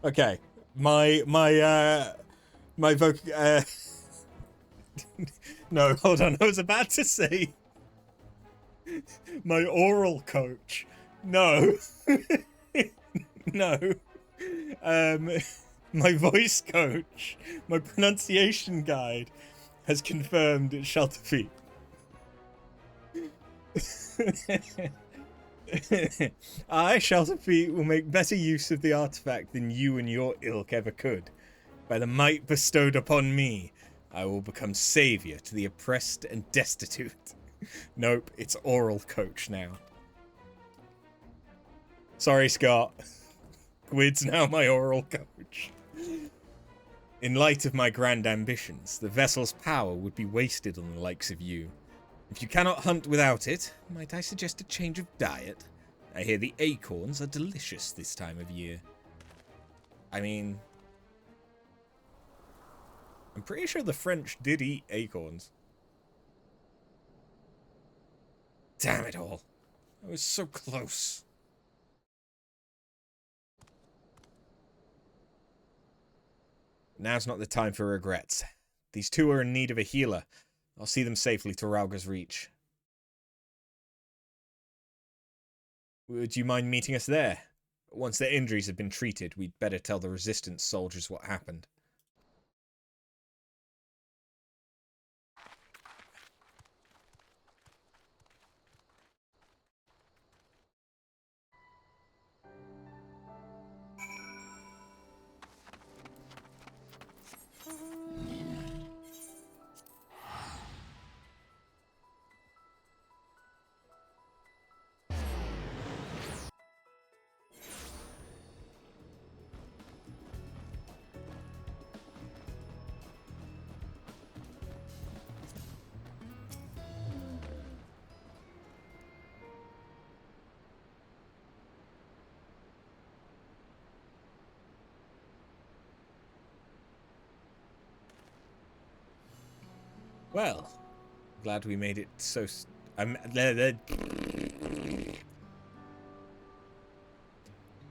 Okay, my no, hold on. I was about to say My oral coach. No. No. My voice coach, my pronunciation guide, has confirmed it's Shelterfeet. I, Shelterfeet, will make better use of the artifact than you and your ilk ever could. By the might bestowed upon me, I will become savior to the oppressed and destitute. Nope, it's oral coach now. Sorry, Scott. Gwyd's now my oral coach. In light of my grand ambitions, the vessel's power would be wasted on the likes of you. If you cannot hunt without it, might I suggest a change of diet? I hear the acorns are delicious this time of year. I mean, I'm pretty sure the French did eat acorns. Damn it all. I was so close. Now's not the time for regrets. These two are in need of a healer. I'll see them safely to Rauga's Reach. Would you mind meeting us there? Once their injuries have been treated, we'd better tell the Resistance soldiers what happened. Well, glad we made it so...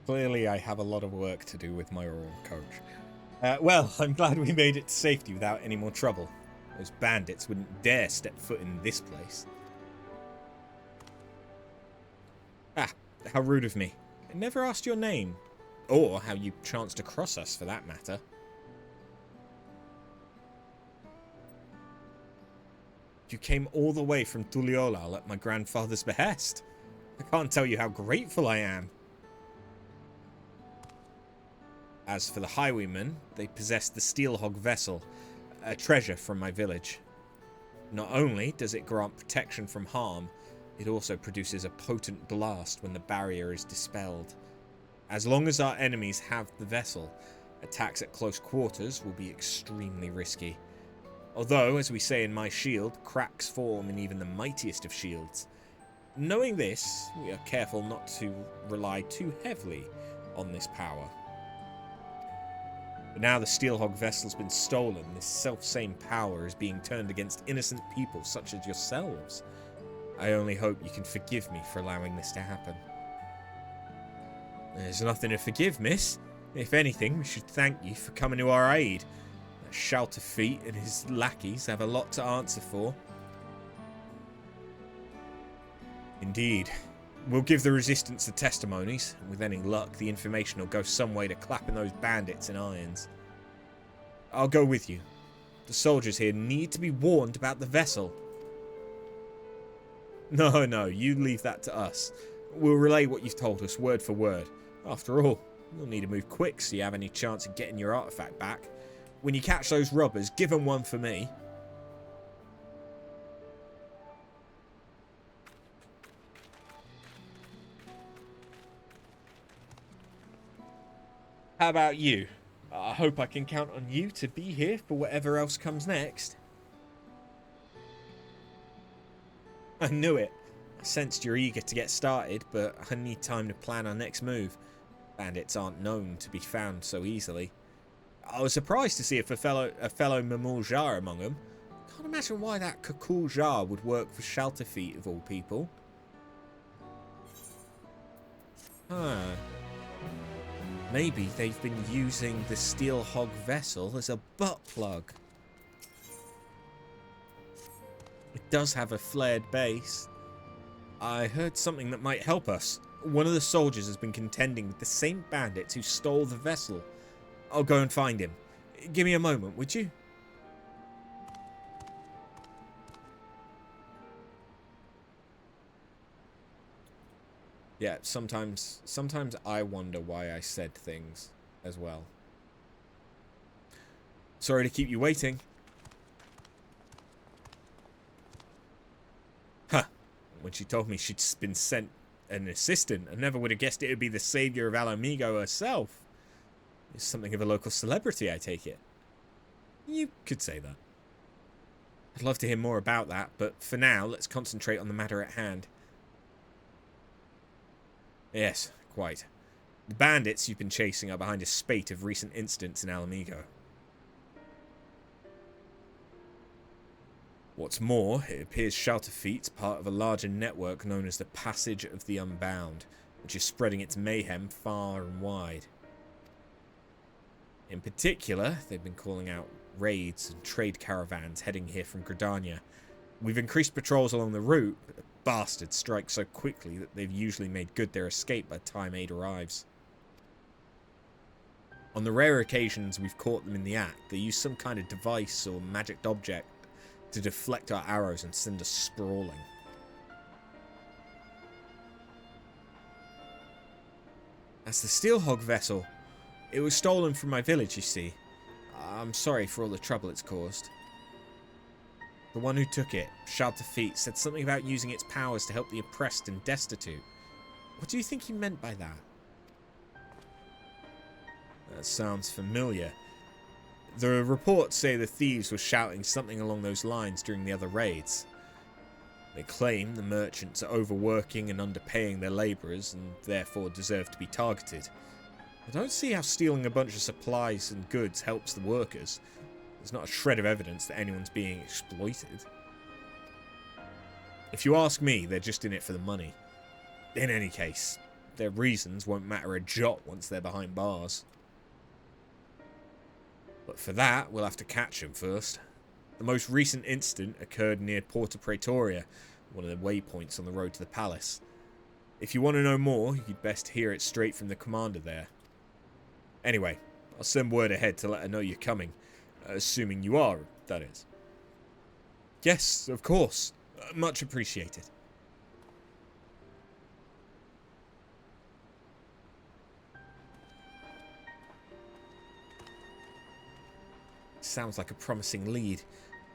Clearly I have a lot of work to do with my oral coach. Well, I'm glad we made it to safety without any more trouble. Those bandits wouldn't dare step foot in this place. Ah, how rude of me. I never asked your name. Or how you chanced to cross us, for that matter. You came all the way from Tuliolal at my grandfather's behest. I can't tell you how grateful I am. As for the highwaymen, they possessed the Steelhog vessel, a treasure from my village. Not only does it grant protection from harm, it also produces a potent blast when the barrier is dispelled. As long as our enemies have the vessel, attacks at close quarters will be extremely risky. Although, as we say in my shield, cracks form in even the mightiest of shields. Knowing this, we are careful not to rely too heavily on this power. But now the Steelhog vessel's been stolen, this self-same power is being turned against innocent people such as yourselves. I only hope you can forgive me for allowing this to happen. There's nothing to forgive, miss. If anything, we should thank you for coming to our aid. Shelterfeet and his lackeys have a lot to answer for. Indeed. We'll give the Resistance the testimonies, and with any luck, the information will go some way to clapping those bandits in irons. I'll go with you. The soldiers here need to be warned about the vessel. No, you leave that to us. We'll relay what you've told us, word for word. After all, you'll need to move quick so you have any chance of getting your artifact back. When you catch those robbers, give them one for me. How about you? I hope I can count on you to be here for whatever else comes next. I knew it. I sensed you're eager to get started, but I need time to plan our next move. Bandits aren't known to be found so easily. I was surprised to see a fellow Mamul Jar among them. Can't imagine why that Kakul Jar would work for Shelterfeet of all people. Huh. Maybe they've been using the Steelhog vessel as a butt plug. It does have a flared base. I heard something that might help us. One of the soldiers has been contending with the same bandits who stole the vessel. I'll go and find him. Give me a moment, would you? Yeah, sometimes I wonder why I said things as well. Sorry to keep you waiting. Huh. When she told me she'd been sent an assistant, I never would have guessed it would be the savior of Alamigo herself. It's something of a local celebrity, I take it. You could say that. I'd love to hear more about that, but for now, let's concentrate on the matter at hand. Yes, quite. The bandits you've been chasing are behind a spate of recent incidents in Alamigo. What's more, it appears Shelterfeet's part of a larger network known as the Passage of the Unbound, which is spreading its mayhem far and wide. In particular, they've been calling out raids and trade caravans heading here from Gridania. We've increased patrols along the route, but the bastards strike so quickly that they've usually made good their escape by the time aid arrives. On the rare occasions we've caught them in the act, they use some kind of device or magic object to deflect our arrows and send us sprawling. That's the Steelhog vessel. It was stolen from my village, you see. I'm sorry for all the trouble it's caused. The one who took it, Shelterfeet, said something about using its powers to help the oppressed and destitute. What do you think he meant by that? That sounds familiar. The reports say the thieves were shouting something along those lines during the other raids. They claim the merchants are overworking and underpaying their labourers and therefore deserve to be targeted. I don't see how stealing a bunch of supplies and goods helps the workers. There's not a shred of evidence that anyone's being exploited. If you ask me, they're just in it for the money. In any case, their reasons won't matter a jot once they're behind bars. But for that, we'll have to catch them first. The most recent incident occurred near Porta Praetoria, one of the waypoints on the road to the palace. If you want to know more, you'd best hear it straight from the commander there. Anyway, I'll send word ahead to let her know you're coming. Assuming you are, that is. Yes, of course. Much appreciated. Sounds like a promising lead.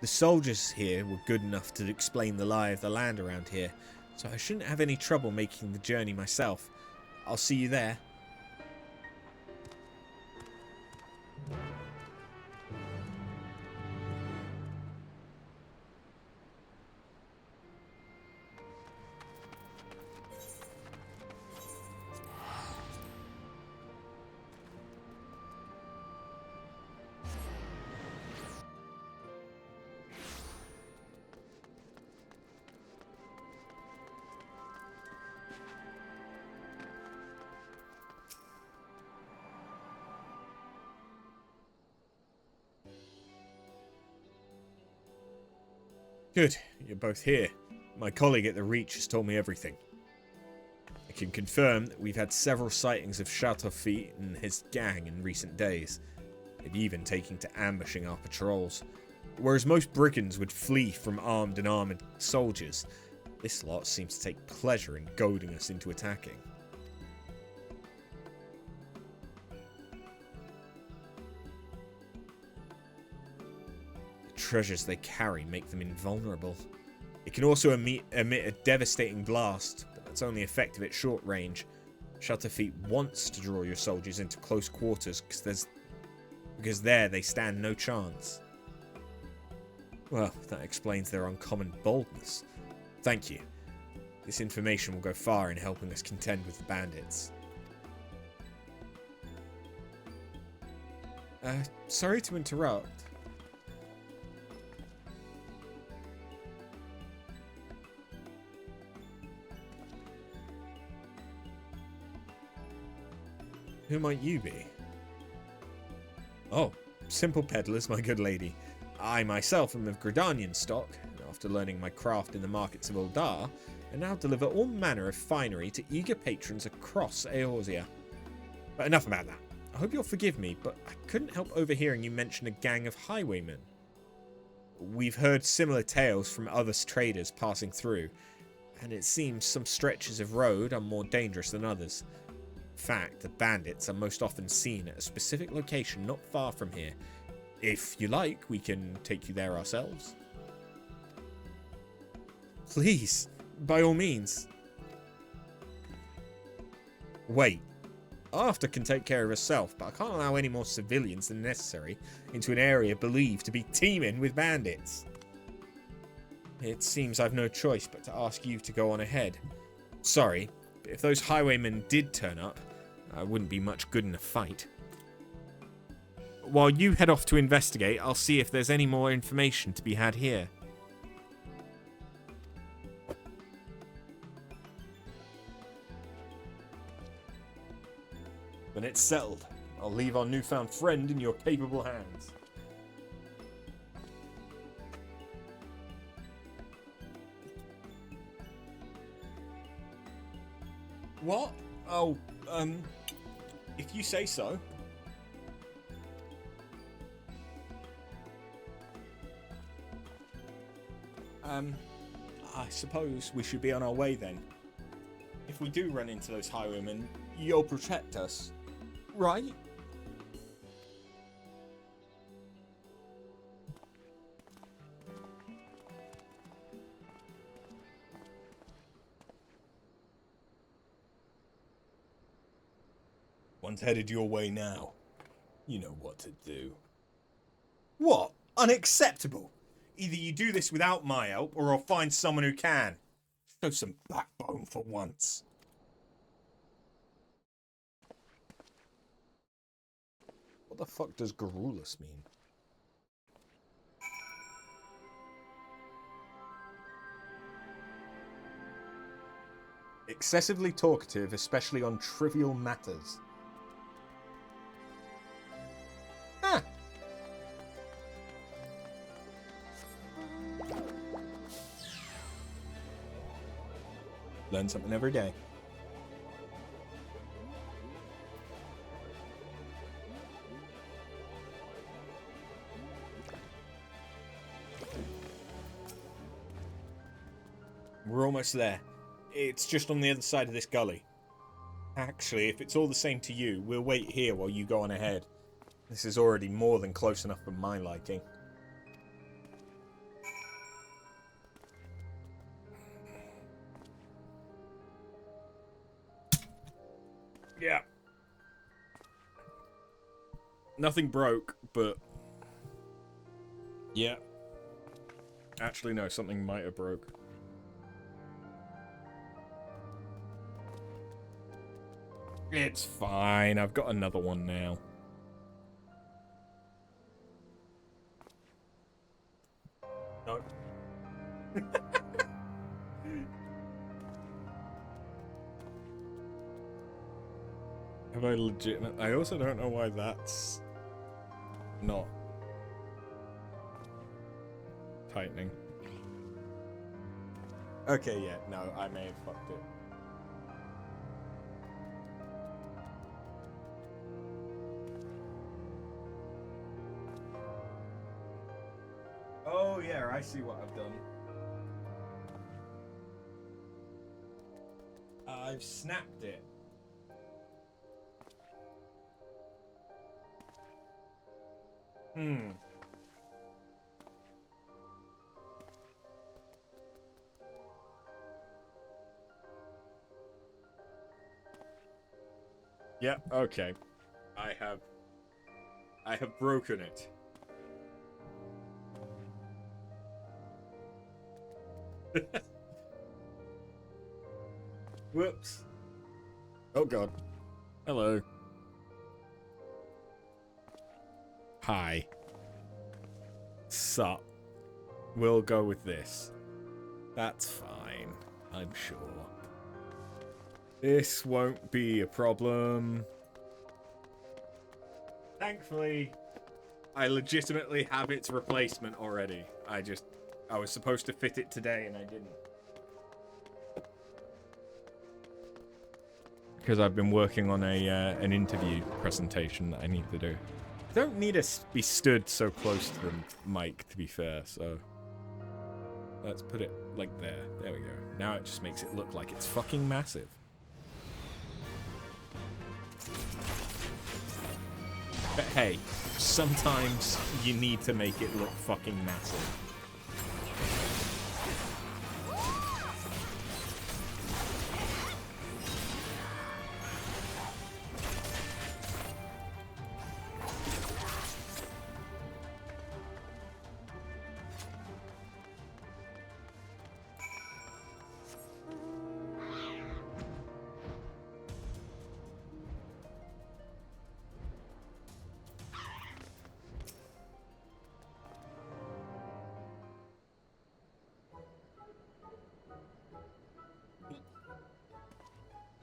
The soldiers here were good enough to explain the lie of the land around here, so I shouldn't have any trouble making the journey myself. I'll see you there. Good, you're both here. My colleague at the Reach has told me everything. I can confirm that we've had several sightings of Shelterfeet and his gang in recent days. They've even taken to ambushing our patrols. Whereas most brigands would flee from armed and armoured soldiers, this lot seems to take pleasure in goading us into attacking. Treasures they carry make them invulnerable. It can also emit a devastating blast, but that's only effective at short range. Shelterfeet wants to draw your soldiers into close quarters because there they stand no chance. Well, that explains their uncommon boldness. Thank you. This information will go far in helping us contend with the bandits. Sorry to interrupt. Who might you be? Oh, simple peddlers, my good lady. I myself am of Gridanian stock, and after learning my craft in the markets of Uldar, and now deliver all manner of finery to eager patrons across Eorzea. But enough about that. I hope you'll forgive me, but I couldn't help overhearing you mention a gang of highwaymen. We've heard similar tales from other traders passing through, and it seems some stretches of road are more dangerous than others. In fact, the bandits are most often seen at a specific location not far from here. If you like, we can take you there ourselves. Please, by all means. Wait. Arthur can take care of herself, but I can't allow any more civilians than necessary into an area believed to be teeming with bandits. It seems I've no choice but to ask you to go on ahead. Sorry, but if those highwaymen did turn up, I wouldn't be much good in a fight. While you head off to investigate, I'll see if there's any more information to be had here. When it's settled, I'll leave our newfound friend in your capable hands. What? Oh, if you say so. I suppose we should be on our way then. If we do run into those highwaymen, you'll protect us, right? One's headed your way now. You know what to do. What? Unacceptable! Either you do this without my help, or I'll find someone who can. Show some backbone for once. What the fuck does garrulous mean? Excessively talkative, especially on trivial matters. Ah! Learn something every day. We're almost there. It's just on the other side of this gully. Actually, if it's all the same to you, we'll wait here while you go on ahead. This is already more than close enough for my liking. Yeah. Nothing broke, but... yeah. Actually, no, something might have broke. It's fine, I've got another one now. No. Have I legitimate? I also don't know why that's not tightening. Okay, yeah, no, I may have fucked it. Oh yeah, I see what I've done. I've snapped it. Yep, okay. I have broken it. Whoops. Oh god. Hello. Hi. Sup. We'll go with this. That's fine, I'm sure. This won't be a problem. Thankfully, I legitimately have its replacement already. I was supposed to fit it today and I didn't. because I've been working on an interview presentation that I need to do. Don't need to be stood so close to the mic, to be fair, so let's put it like there. There we go. Now it just makes it look like it's fucking massive. But hey, sometimes you need to make it look fucking massive.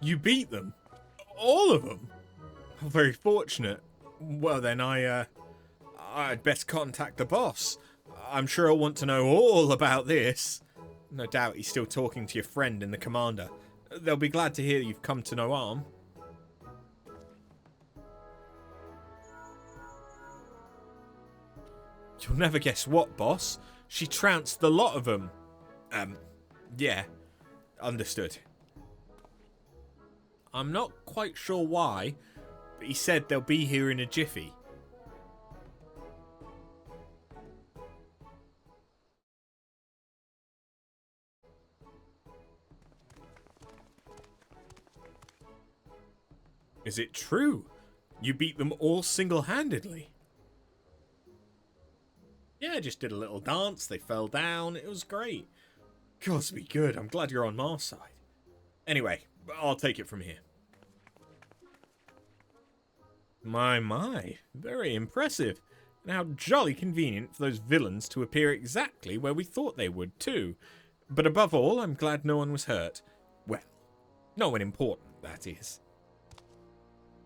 You beat them? All of them? Very fortunate. Well then, I'd best contact the boss. I'm sure he'll want to know all about this. No doubt he's still talking to your friend and the commander. They'll be glad to hear you've come to no harm. You'll never guess what, boss. She trounced the lot of them. Yeah. Understood. I'm not quite sure why, but he said they'll be here in a jiffy. Is it true? You beat them all single-handedly? Yeah, I just did a little dance, they fell down, it was great. Gods be good, I'm glad you're on my side. Anyway, I'll take it from here. My, very impressive. And how jolly convenient for those villains to appear exactly where we thought they would too. But above all, I'm glad no one was hurt. Well, no one important, that is.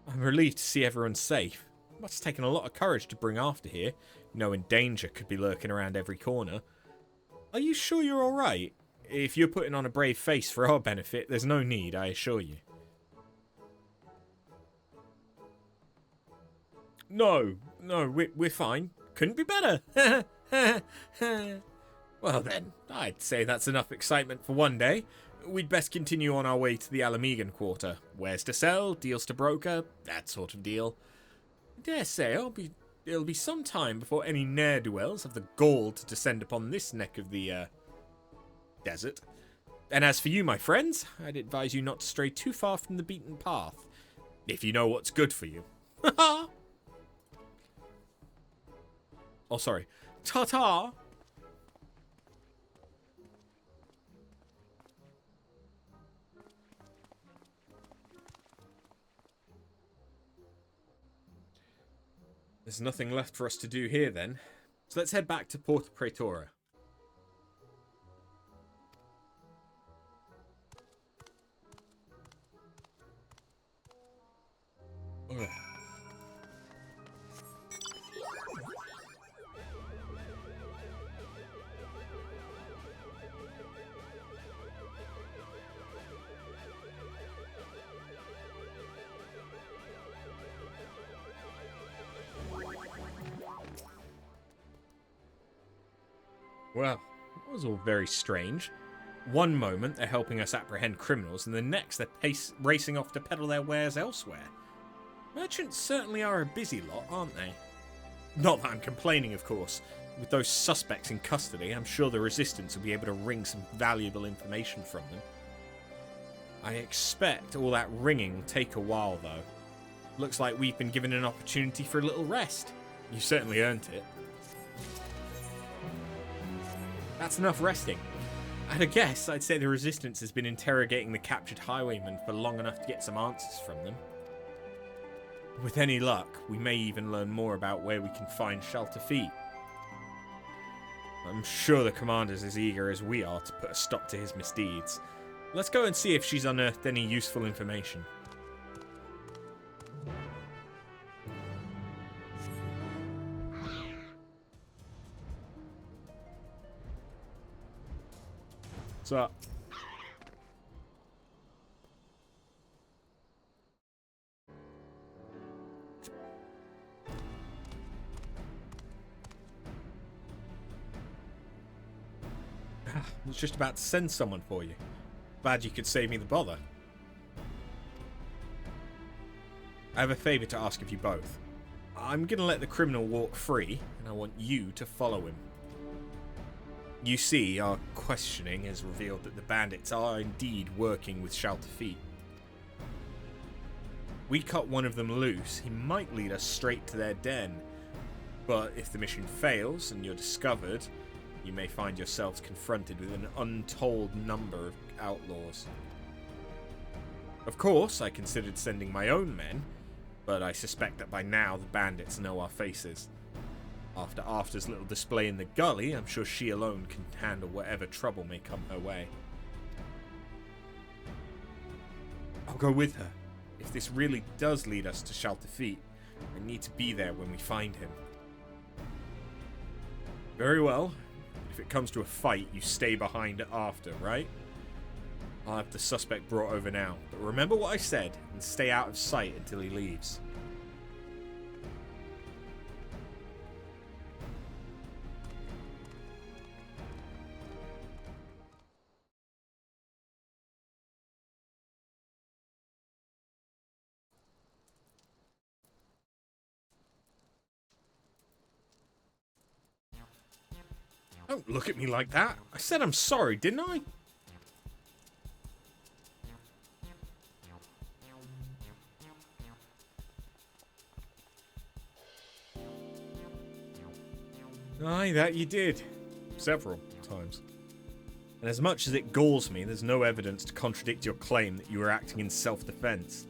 I'm relieved to see everyone safe. It must have taken a lot of courage to bring after here, knowing danger could be lurking around every corner. Are you sure you're alright? If you're putting on a brave face for our benefit, there's no need, I assure you. No, we're fine. Couldn't be better. Well then, I'd say that's enough excitement for one day. We'd best continue on our way to the Alamegan quarter. Wares to sell, deals to broker, that sort of deal. I dare say it'll be some time before any ne'er-do-wells have the gall to descend upon this neck of the desert. And as for you, my friends, I'd advise you not to stray too far from the beaten path, if you know what's good for you. Oh, sorry. Ta-ta! There's nothing left for us to do here then. So let's head back to Porta Praetora. Ugh. Well, that was all very strange. One moment they're helping us apprehend criminals, and the next they're racing off to peddle their wares elsewhere. Merchants certainly are a busy lot, aren't they? Not that I'm complaining, of course. With those suspects in custody, I'm sure the Resistance will be able to wring some valuable information from them. I expect all that wringing will take a while, though. Looks like we've been given an opportunity for a little rest. You certainly earned it. That's enough resting. At a guess, I'd say the Resistance has been interrogating the captured highwaymen for long enough to get some answers from them. With any luck, we may even learn more about where we can find shelter feet. I'm sure the commander's as eager as we are to put a stop to his misdeeds. Let's go and see if she's unearthed any useful information. What's up? I was just about to send someone for you. Glad you could save me the bother. I have a favour to ask of you both. I'm going to let the criminal walk free, and I want you to follow him. You see, our questioning has revealed that the bandits are indeed working with Shaltafit. We cut one of them loose, he might lead us straight to their den. But if the mission fails and you're discovered, you may find yourselves confronted with an untold number of outlaws. Of course, I considered sending my own men, but I suspect that by now the bandits know our faces. After After's little display in the gully, I'm sure she alone can handle whatever trouble may come her way. I'll go with her. If this really does lead us to Shaltafit, I need to be there when we find him. Very well. If it comes to a fight, you stay behind After, right? I'll have the suspect brought over now, but remember what I said and stay out of sight until he leaves. Don't look at me like that. I said I'm sorry, didn't I? Aye, that you did. Several times. And as much as it galls me, there's no evidence to contradict your claim that you were acting in self-defense.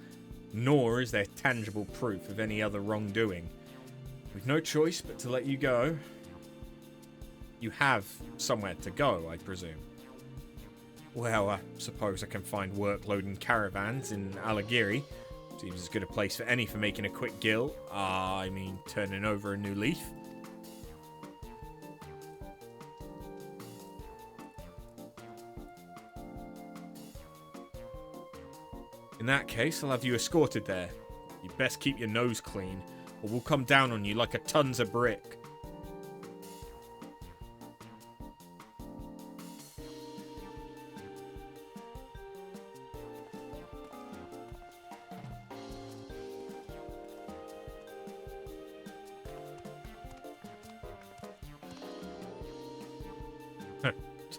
Nor is there tangible proof of any other wrongdoing. We've no choice but to let you go. You have somewhere to go, I presume. Well, I suppose I can find work loading caravans in Alagiri. Seems as good a place for any for making a quick gill. I mean, turning over a new leaf. In that case, I'll have you escorted there. You'd best keep your nose clean, or we'll come down on you like a tons of brick.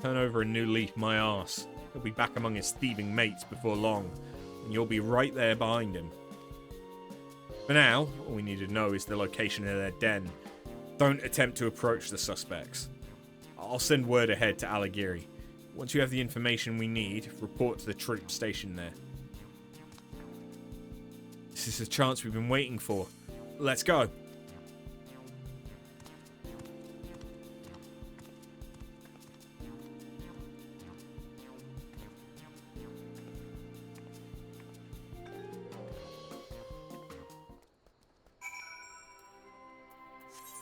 Turn over a new leaf, my arse. He'll be back among his thieving mates before long, and you'll be right there behind him. For now, all we need to know is the location of their den. Don't attempt to approach the suspects. I'll send word ahead to Alagiri. Once you have the information we need, report to the troop stationed there. This is the chance we've been waiting for. Let's go.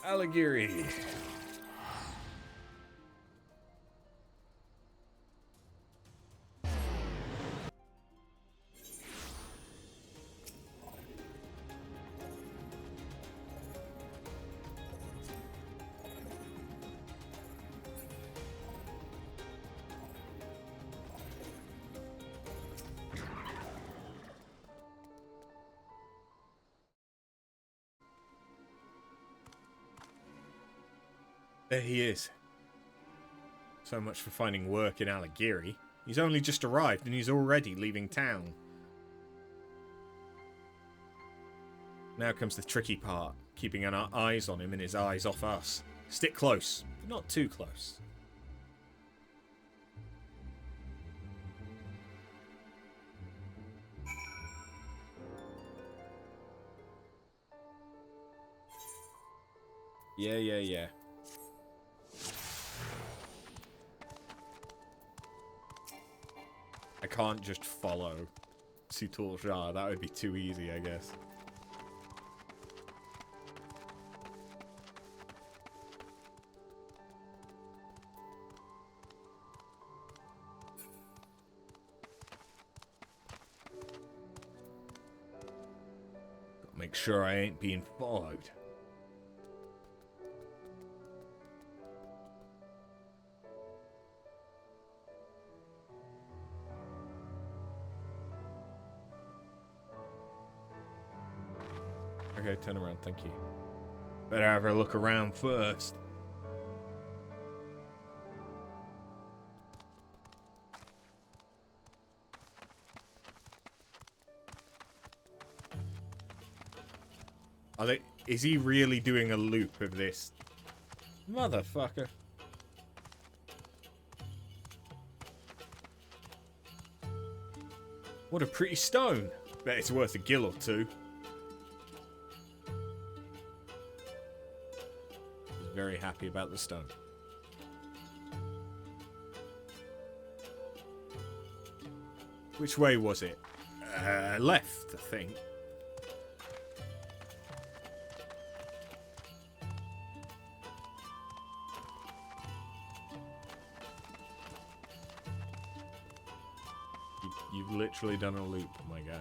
Alagiri. There he is. So much for finding work in Alagiri. He's only just arrived and he's already leaving town. Now comes the tricky part, keeping our eyes on him and his eyes off us. Stick close, but not too close. Yeah. I can't just follow Sutorja. That would be too easy, I guess. Gotta make sure I ain't being followed. Okay, turn around, thank you. Better have a look around first. Is he really doing a loop of this? Motherfucker. What a pretty stone. Bet it's worth a gill or two. He's very happy about the stone. Which way was it? Left, I think. You've literally done a loop, my guy.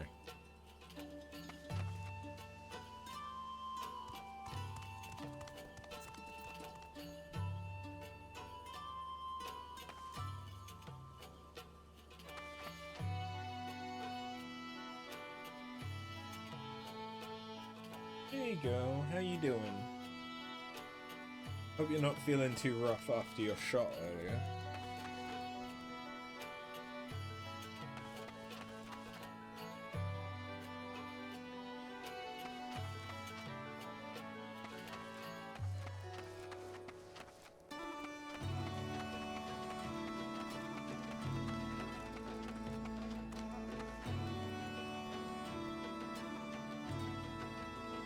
There you go. How you doing? Hope you're not feeling too rough after your shot earlier.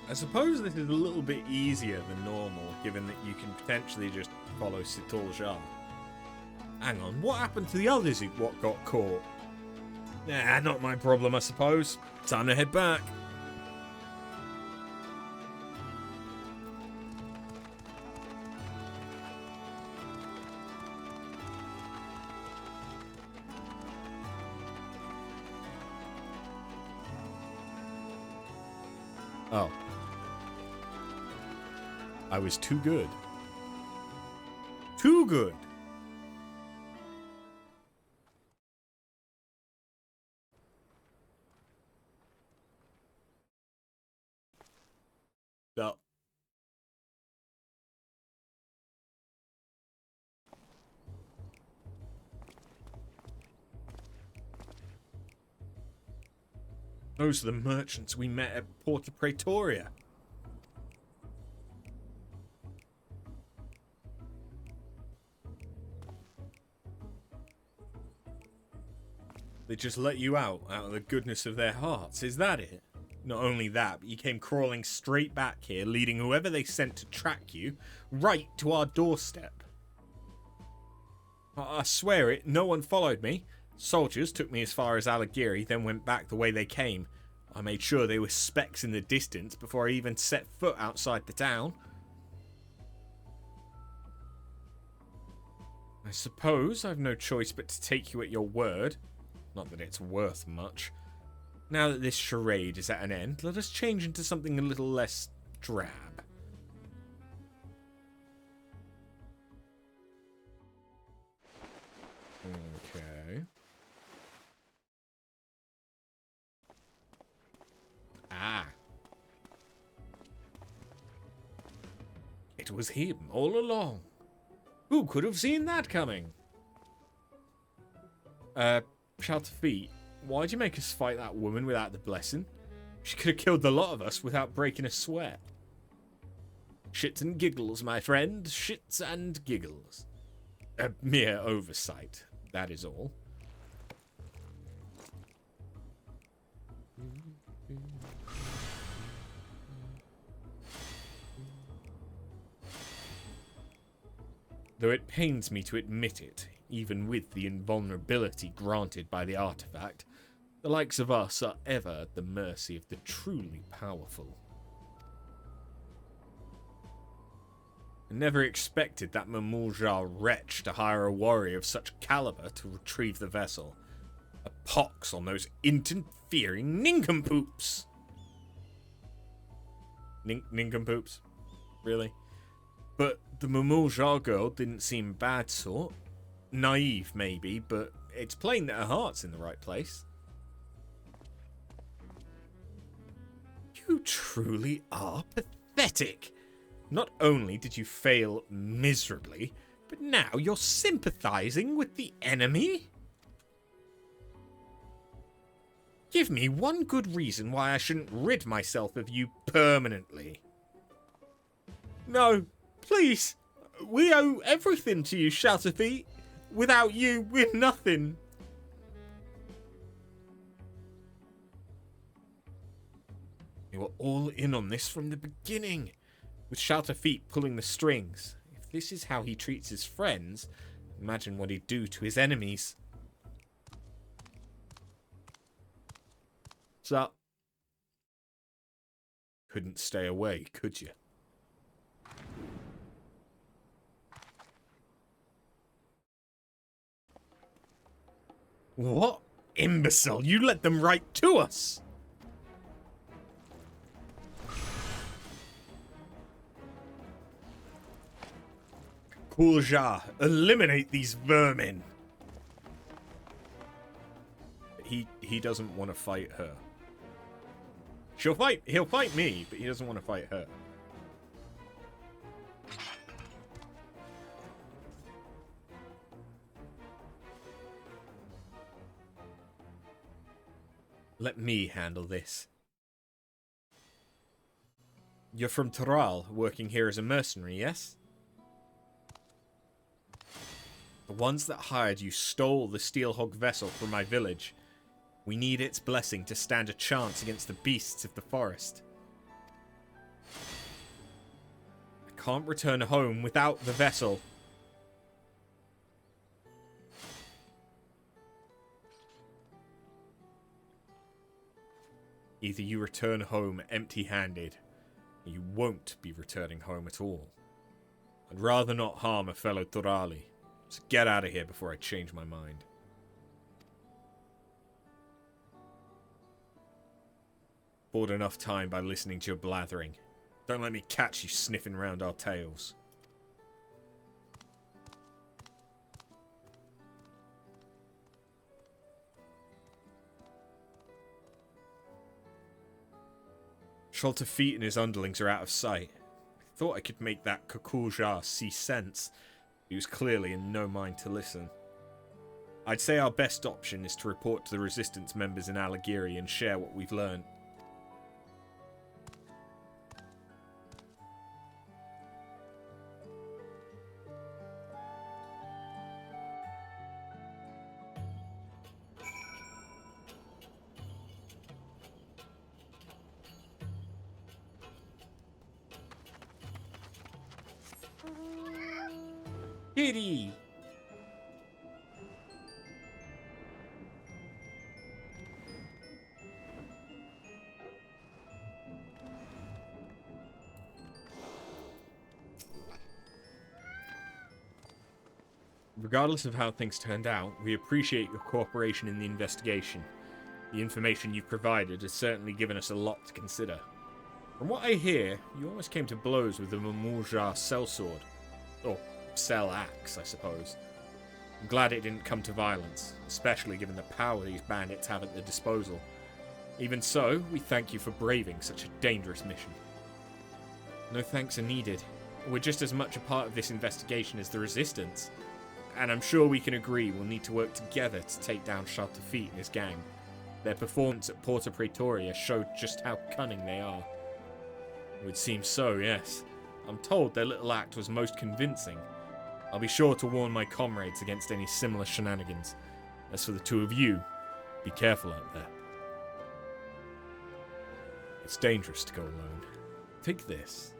I suppose this is a little bit easier than normal, given that you can potentially just follow Situl-Jar. Hang on, what happened to the others who got caught? Nah, not my problem, I suppose. Time to head back. Oh. I was too good. Too good! No. Those are the merchants we met at Porta Praetoria. They just let you out of the goodness of their hearts, is that it? Not only that, but you came crawling straight back here, leading whoever they sent to track you right to our doorstep. I swear it, no one followed me. Soldiers took me as far as Alighieri, then went back the way they came. I made sure they were specks in the distance before I even set foot outside the town. I suppose I've no choice but to take you at your word. Not that it's worth much. Now that this charade is at an end, let us change into something a little less drab. Okay. Ah. It was him all along. Who could have seen that coming? Shaltafi, why'd you make us fight that woman without the blessing? She could have killed the lot of us without breaking a sweat. Shits and giggles, my friend. Shits and giggles. A mere oversight, that is all. Though it pains me to admit it, even with the invulnerability granted by the artifact, the likes of us are ever at the mercy of the truly powerful. I never expected that Mamuljar wretch to hire a warrior of such caliber to retrieve the vessel. A pox on those interfering nincompoops! Nincompoops? Really? But the Mamuljar girl didn't seem bad sort. Naive, maybe, but it's plain that her heart's in the right place. You You truly are pathetic. Not only did you fail miserably, but now you're sympathizing with the enemy? Give me one good reason why I shouldn't rid myself of you permanently. No, please. We owe everything to you, Shaltafeet. Without you, we're nothing. You were all in on this from the beginning, with Shaltafeet pulling the strings. If this is how he treats his friends, imagine what he'd do to his enemies. So, couldn't stay away, could you? What imbecile? You let them write to us! Kulja, eliminate these vermin! He doesn't want to fight her. He'll fight me, but he doesn't want to fight her. Let me handle this. You're from Taral, working here as a mercenary, yes? The ones that hired you stole the Steelhog vessel from my village. We need its blessing to stand a chance against the beasts of the forest. I can't return home without the vessel. Either you return home empty-handed, or you won't be returning home at all. I'd rather not harm a fellow Turali, so get out of here before I change my mind. Bought enough time by listening to your blathering. Don't let me catch you sniffing round our tails. Shaltafeet and his underlings are out of sight. I thought I could make that Kukulja see sense. He was clearly in no mind to listen. I'd say our best option is to report to the Resistance members in Alagiri and share what we've learned. Kitty! Regardless of how things turned out, we appreciate your cooperation in the investigation. The information you've provided has certainly given us a lot to consider. From what I hear, you almost came to blows with the Mamurja sellsword. Or cell axe, I suppose. I'm glad it didn't come to violence, especially given the power these bandits have at their disposal. Even so, we thank you for braving such a dangerous mission. No thanks are needed. We're just as much a part of this investigation as the Resistance. And I'm sure we can agree we'll need to work together to take down Shaltafeet and his gang. Their performance at Porta Praetoria showed just how cunning they are. It would seem so, yes. I'm told their little act was most convincing. I'll be sure to warn my comrades against any similar shenanigans. As for the two of you, be careful out there. It's dangerous to go alone. Take this.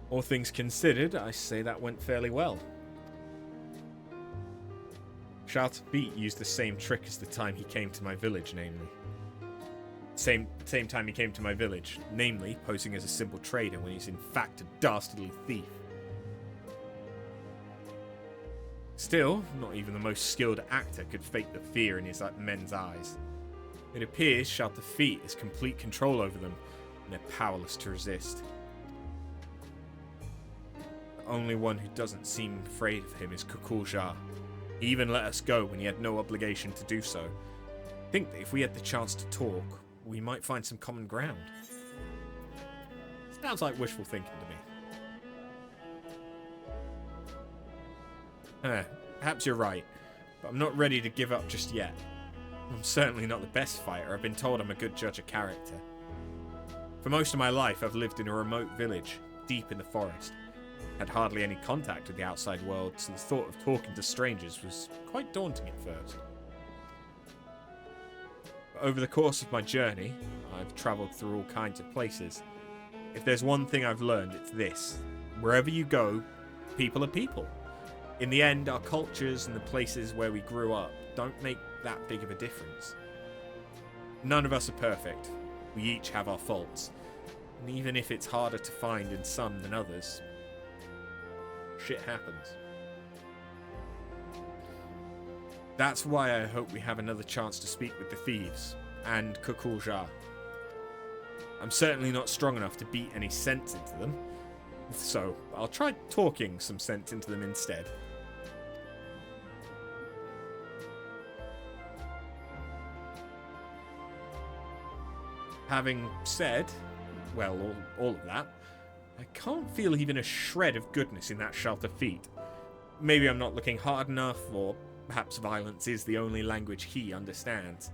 All things considered, I say that went fairly well. Shaltafeet used the same trick as the time he came to my village, namely. Same time he came to my village, namely posing as a simple trader when he's in fact a dastardly thief. Still, not even the most skilled actor could fake the fear in his men's eyes. It appears Shaltafeet has complete control over them, and they're powerless to resist. only one who doesn't seem afraid of him is Kukulja. He even let us go when he had no obligation to do so. I think that if we had the chance to talk, we might find some common ground. Sounds like wishful thinking to me. Perhaps you're right, but I'm not ready to give up just yet. I'm certainly not the best fighter. I've been told I'm a good judge of character. For most of my life, I've lived in a remote village, deep in the forest. Had hardly any contact with the outside world, so the thought of talking to strangers was quite daunting at first. But over the course of my journey, I've travelled through all kinds of places. If there's one thing I've learned, it's this. Wherever you go, people are people. In the end, our cultures and the places where we grew up don't make that big of a difference. None of us are perfect. We each have our faults. And even if it's harder to find in some than others, shit happens. That's why I hope we have another chance to speak with the thieves and Kukulja. I'm certainly not strong enough to beat any sense into them, so I'll try talking some sense into them instead. Having said, well, all of that, I can't feel even a shred of goodness in that shelter feet. Maybe I'm not looking hard enough, or perhaps violence is the only language he understands.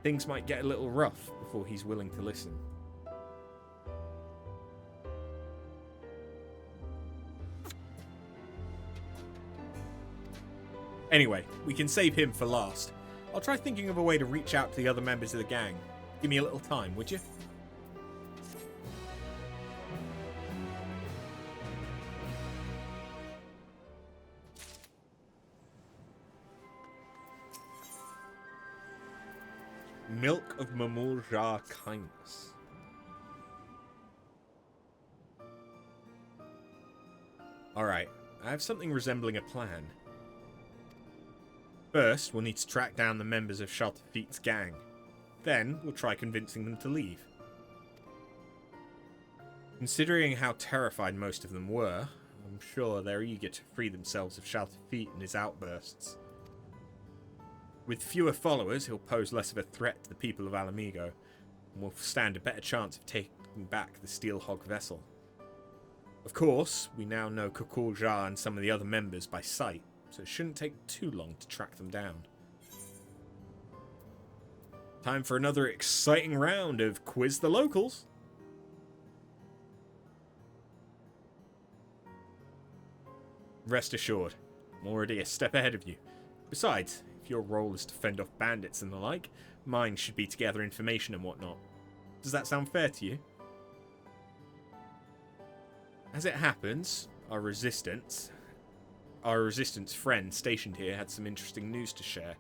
Things might get a little rough before he's willing to listen. Anyway, we can save him for last. I'll try thinking of a way to reach out to the other members of the gang. Give me a little time, would you? Milk of Mamurja kindness. Alright, I have something resembling a plan. First, we'll need to track down the members of Shelter Feet's gang. Then, we'll try convincing them to leave. Considering how terrified most of them were, I'm sure they're eager to free themselves of Shelter Feet and his outbursts. With fewer followers, he'll pose less of a threat to the people of Alamigo, and will stand a better chance of taking back the Steel Hog vessel. Of course, we now know Kukulja and some of the other members by sight, so it shouldn't take too long to track them down. Time for another exciting round of Quiz the Locals. Rest assured, I'm already a step ahead of you. Besides, if your role is to fend off bandits and the like, mine should be to gather information and whatnot. Does that sound fair to you? As it happens, our resistance friend stationed here had some interesting news to share.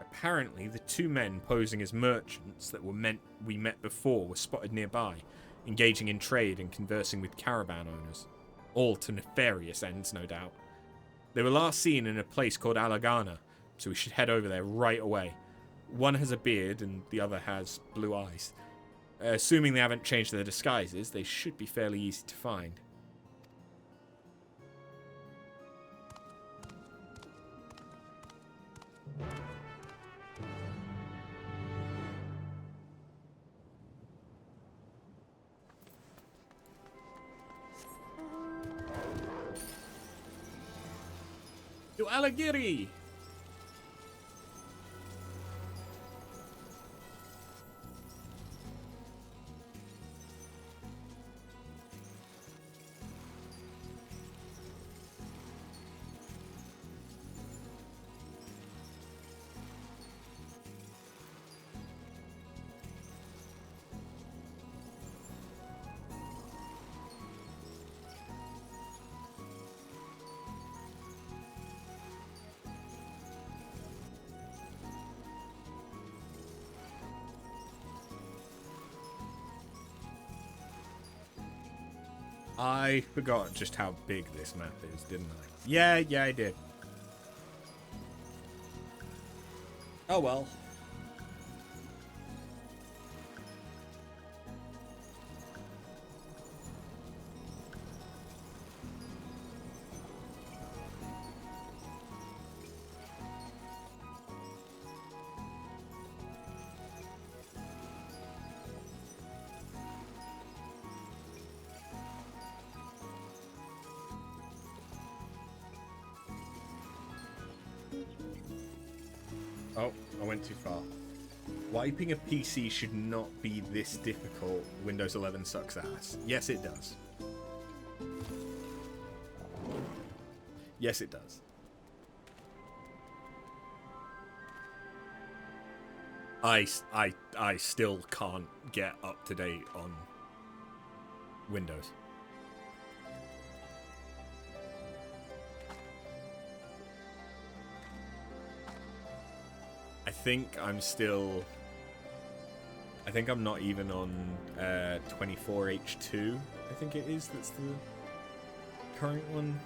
Apparently, the two men posing as merchants that we met before were spotted nearby, engaging in trade and conversing with caravan owners. All to nefarious ends, no doubt. They were last seen in a place called Alagana, so we should head over there right away. One has a beard and the other has blue eyes. Assuming they haven't changed their disguises, they should be fairly easy to find. To Alagiri! I forgot just how big this map is, didn't I? Yeah, I did. Oh well. Oh, I went too far. Wiping a PC should not be this difficult. Windows 11 sucks ass. Yes, it does. Yes, it does. I still can't get up to date on Windows. I think I'm not even on 24H2. I think it is. That's the current one.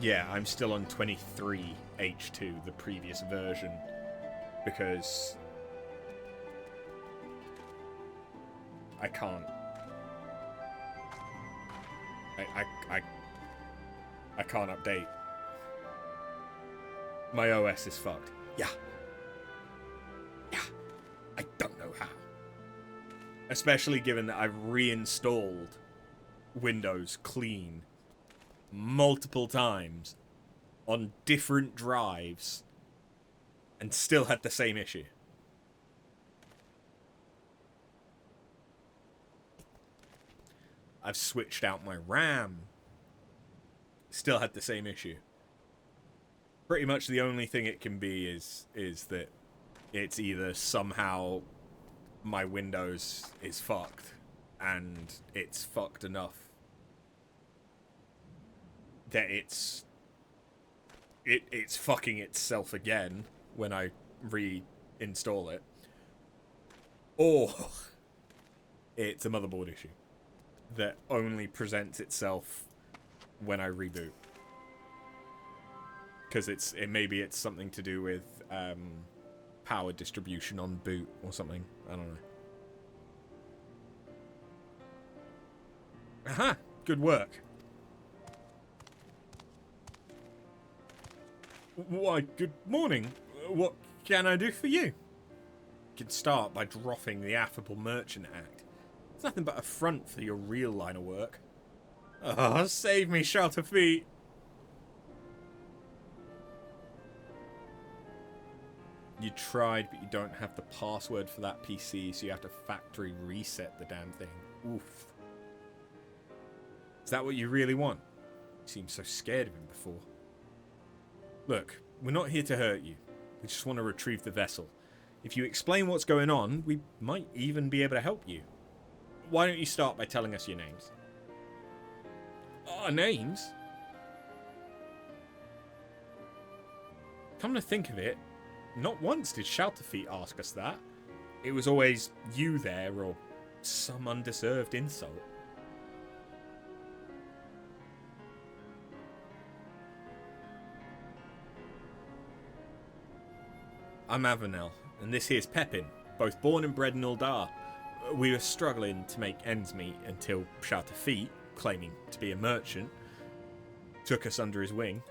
Yeah, I'm still on 23H2, the previous version, because I can't. I can't update. My OS is fucked. Yeah. I don't know how. Especially given that I've reinstalled Windows clean multiple times on different drives and still had the same issue. I've switched out my RAM. Still had the same issue. Pretty much the only thing it can be is that it's either somehow my Windows is fucked and it's fucked enough that it's fucking itself again when I reinstall it, or it's a motherboard issue that only presents itself when I reboot. Because maybe it's something to do with power distribution on boot or something. I don't know. Aha! Good work. Why, good morning. What can I do for you? You can start by dropping the affable merchant act. It's nothing but a front for your real line of work. Oh, save me, Shelter Feet. You tried, but you don't have the password for that PC, so you have to factory reset the damn thing. Oof. Is that what you really want? You seemed so scared of him before. Look, we're not here to hurt you. We just want to retrieve the vessel. If you explain what's going on, we might even be able to help you. Why don't you start by telling us your names? Our names? Come to think of it, not once did Shelterfeet ask us that. It was always you there, or some undeserved insult. I'm Avenel, and this here's Pepin, both born and bred in Uldar. We were struggling to make ends meet until Shelterfeet, claiming to be a merchant, took us under his wing.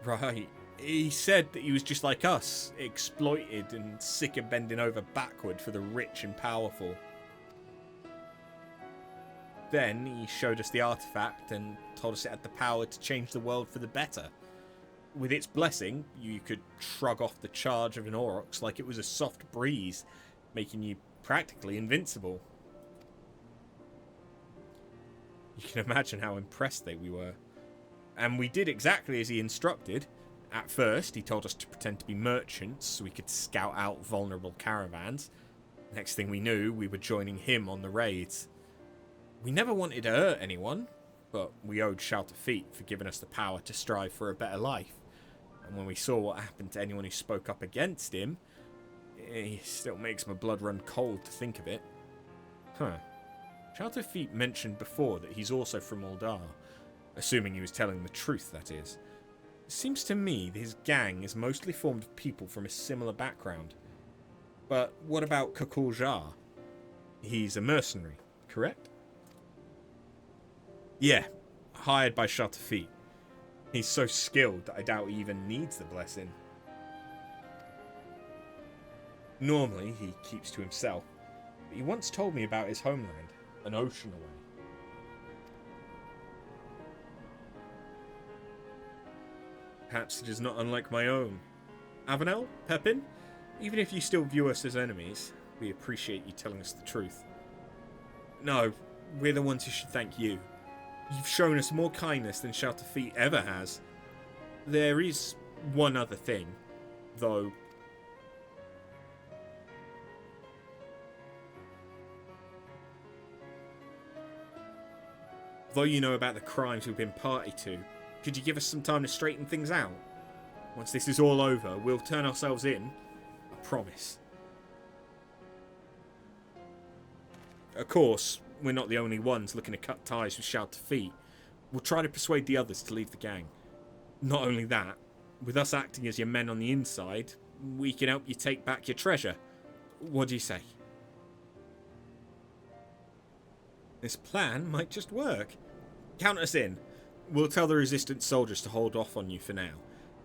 Right. He said that he was just like us, exploited and sick of bending over backward for the rich and powerful. Then he showed us the artifact and told us it had the power to change the world for the better. With its blessing, you could shrug off the charge of an Aurochs like it was a soft breeze, making you practically invincible. You can imagine how impressed we were. And we did exactly as he instructed. At first, he told us to pretend to be merchants so we could scout out vulnerable caravans. Next thing we knew, we were joining him on the raids. We never wanted to hurt anyone, but we owed Shelterfeet for giving us the power to strive for a better life. And when we saw what happened to anyone who spoke up against him, it still makes my blood run cold to think of it. Huh. Shelterfeet mentioned before that he's also from Uldar, assuming he was telling the truth, that is. It seems to me that his gang is mostly formed of people from a similar background. But what about Kakuljar? He's a mercenary, correct? Yeah, hired by Shelterfeet. He's so skilled that I doubt he even needs the blessing. Normally, he keeps to himself, but he once told me about his homeland, an ocean away. Perhaps it is not unlike my own. Avenel, Pepin, even if you still view us as enemies, we appreciate you telling us the truth. No, we're the ones who should thank you. You've shown us more kindness than Shelter Feet ever has. There is one other thing, though. Though you know about the crimes we've been party to, could you give us some time to straighten things out? Once this is all over, we'll turn ourselves in. I promise. Of course, we're not the only ones looking to cut ties with Shelter Feet. We'll try to persuade the others to leave the gang. Not only that, with us acting as your men on the inside, we can help you take back your treasure. What do you say? This plan might just work. Count us in. We'll tell the resistance soldiers to hold off on you for now,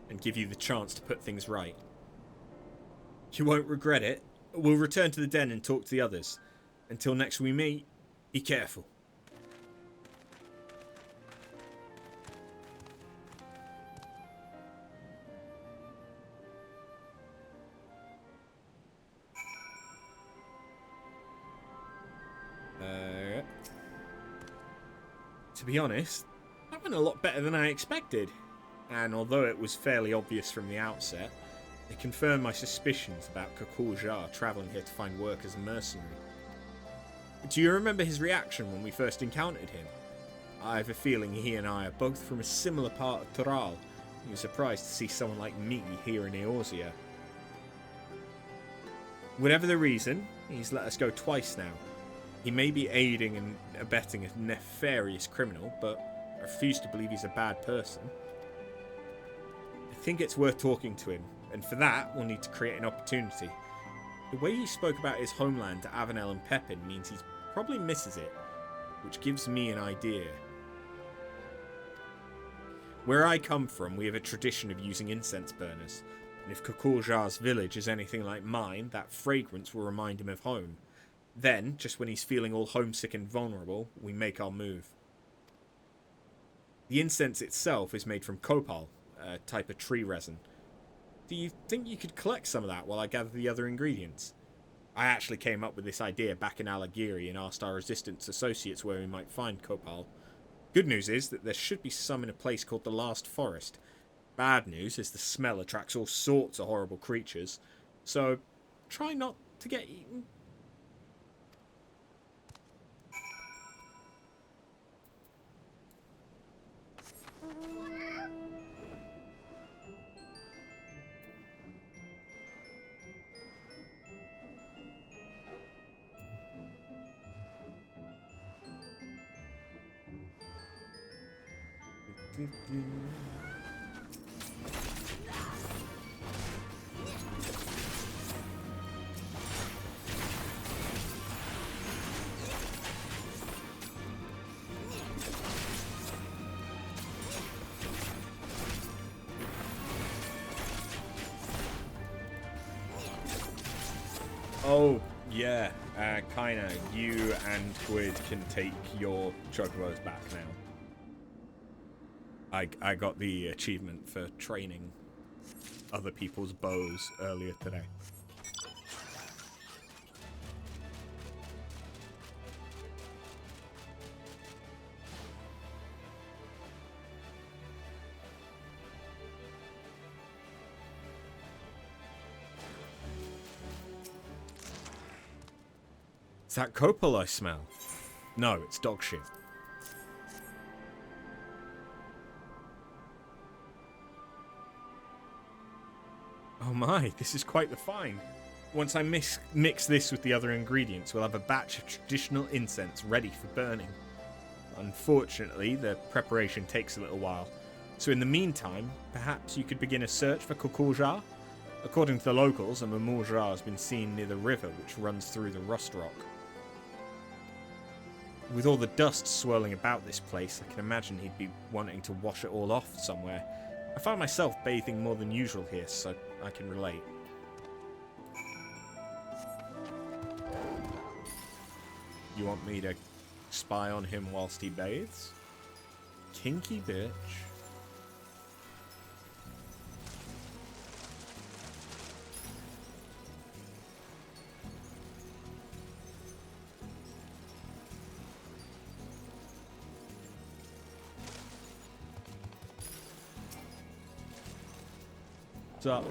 and give you the chance to put things right. You won't regret it. We'll return to the den and talk to the others. Until next we meet, be careful. To be honest, that went a lot better than I expected. And although it was fairly obvious from the outset, it confirmed my suspicions about Kakuljar travelling here to find work as a mercenary. Do you remember his reaction when we first encountered him? I have a feeling he and I are both from a similar part of Toral. He was surprised to see someone like me here in Eorzea. Whatever the reason, he's let us go twice now. He may be aiding and abetting a nefarious criminal, but I refuse to believe he's a bad person. I think it's worth talking to him, and for that, we'll need to create an opportunity. The way he spoke about his homeland to Avenel and Pepin means he probably misses it, which gives me an idea. Where I come from, we have a tradition of using incense burners, and if Kakuljar's village is anything like mine, that fragrance will remind him of home. Then, just when he's feeling all homesick and vulnerable, we make our move. The incense itself is made from copal, a type of tree resin. Do you think you could collect some of that while I gather the other ingredients? I actually came up with this idea back in Alagiri and asked our resistance associates where we might find copal. Good news is that there should be some in a place called the Last Forest. Bad news is the smell attracts all sorts of horrible creatures, so try not to get eaten. Oh, yeah, kinda. You and Gwyd can take your chocobos back now. I got the achievement for training other people's bows earlier today. Is that copal I smell? No, it's dog shit. Oh my, this is quite the find. Once I mix this with the other ingredients, we'll have a batch of traditional incense ready for burning. Unfortunately, the preparation takes a little while, so in the meantime, perhaps you could begin a search for Kakuljar? According to the locals, a Mamuljar has been seen near the river which runs through the rust rock. With all the dust swirling about this place, I can imagine he'd be wanting to wash it all off somewhere. I find myself bathing more than usual here, so I can relate. You want me to spy on him whilst he bathes? Kinky bitch. What's up?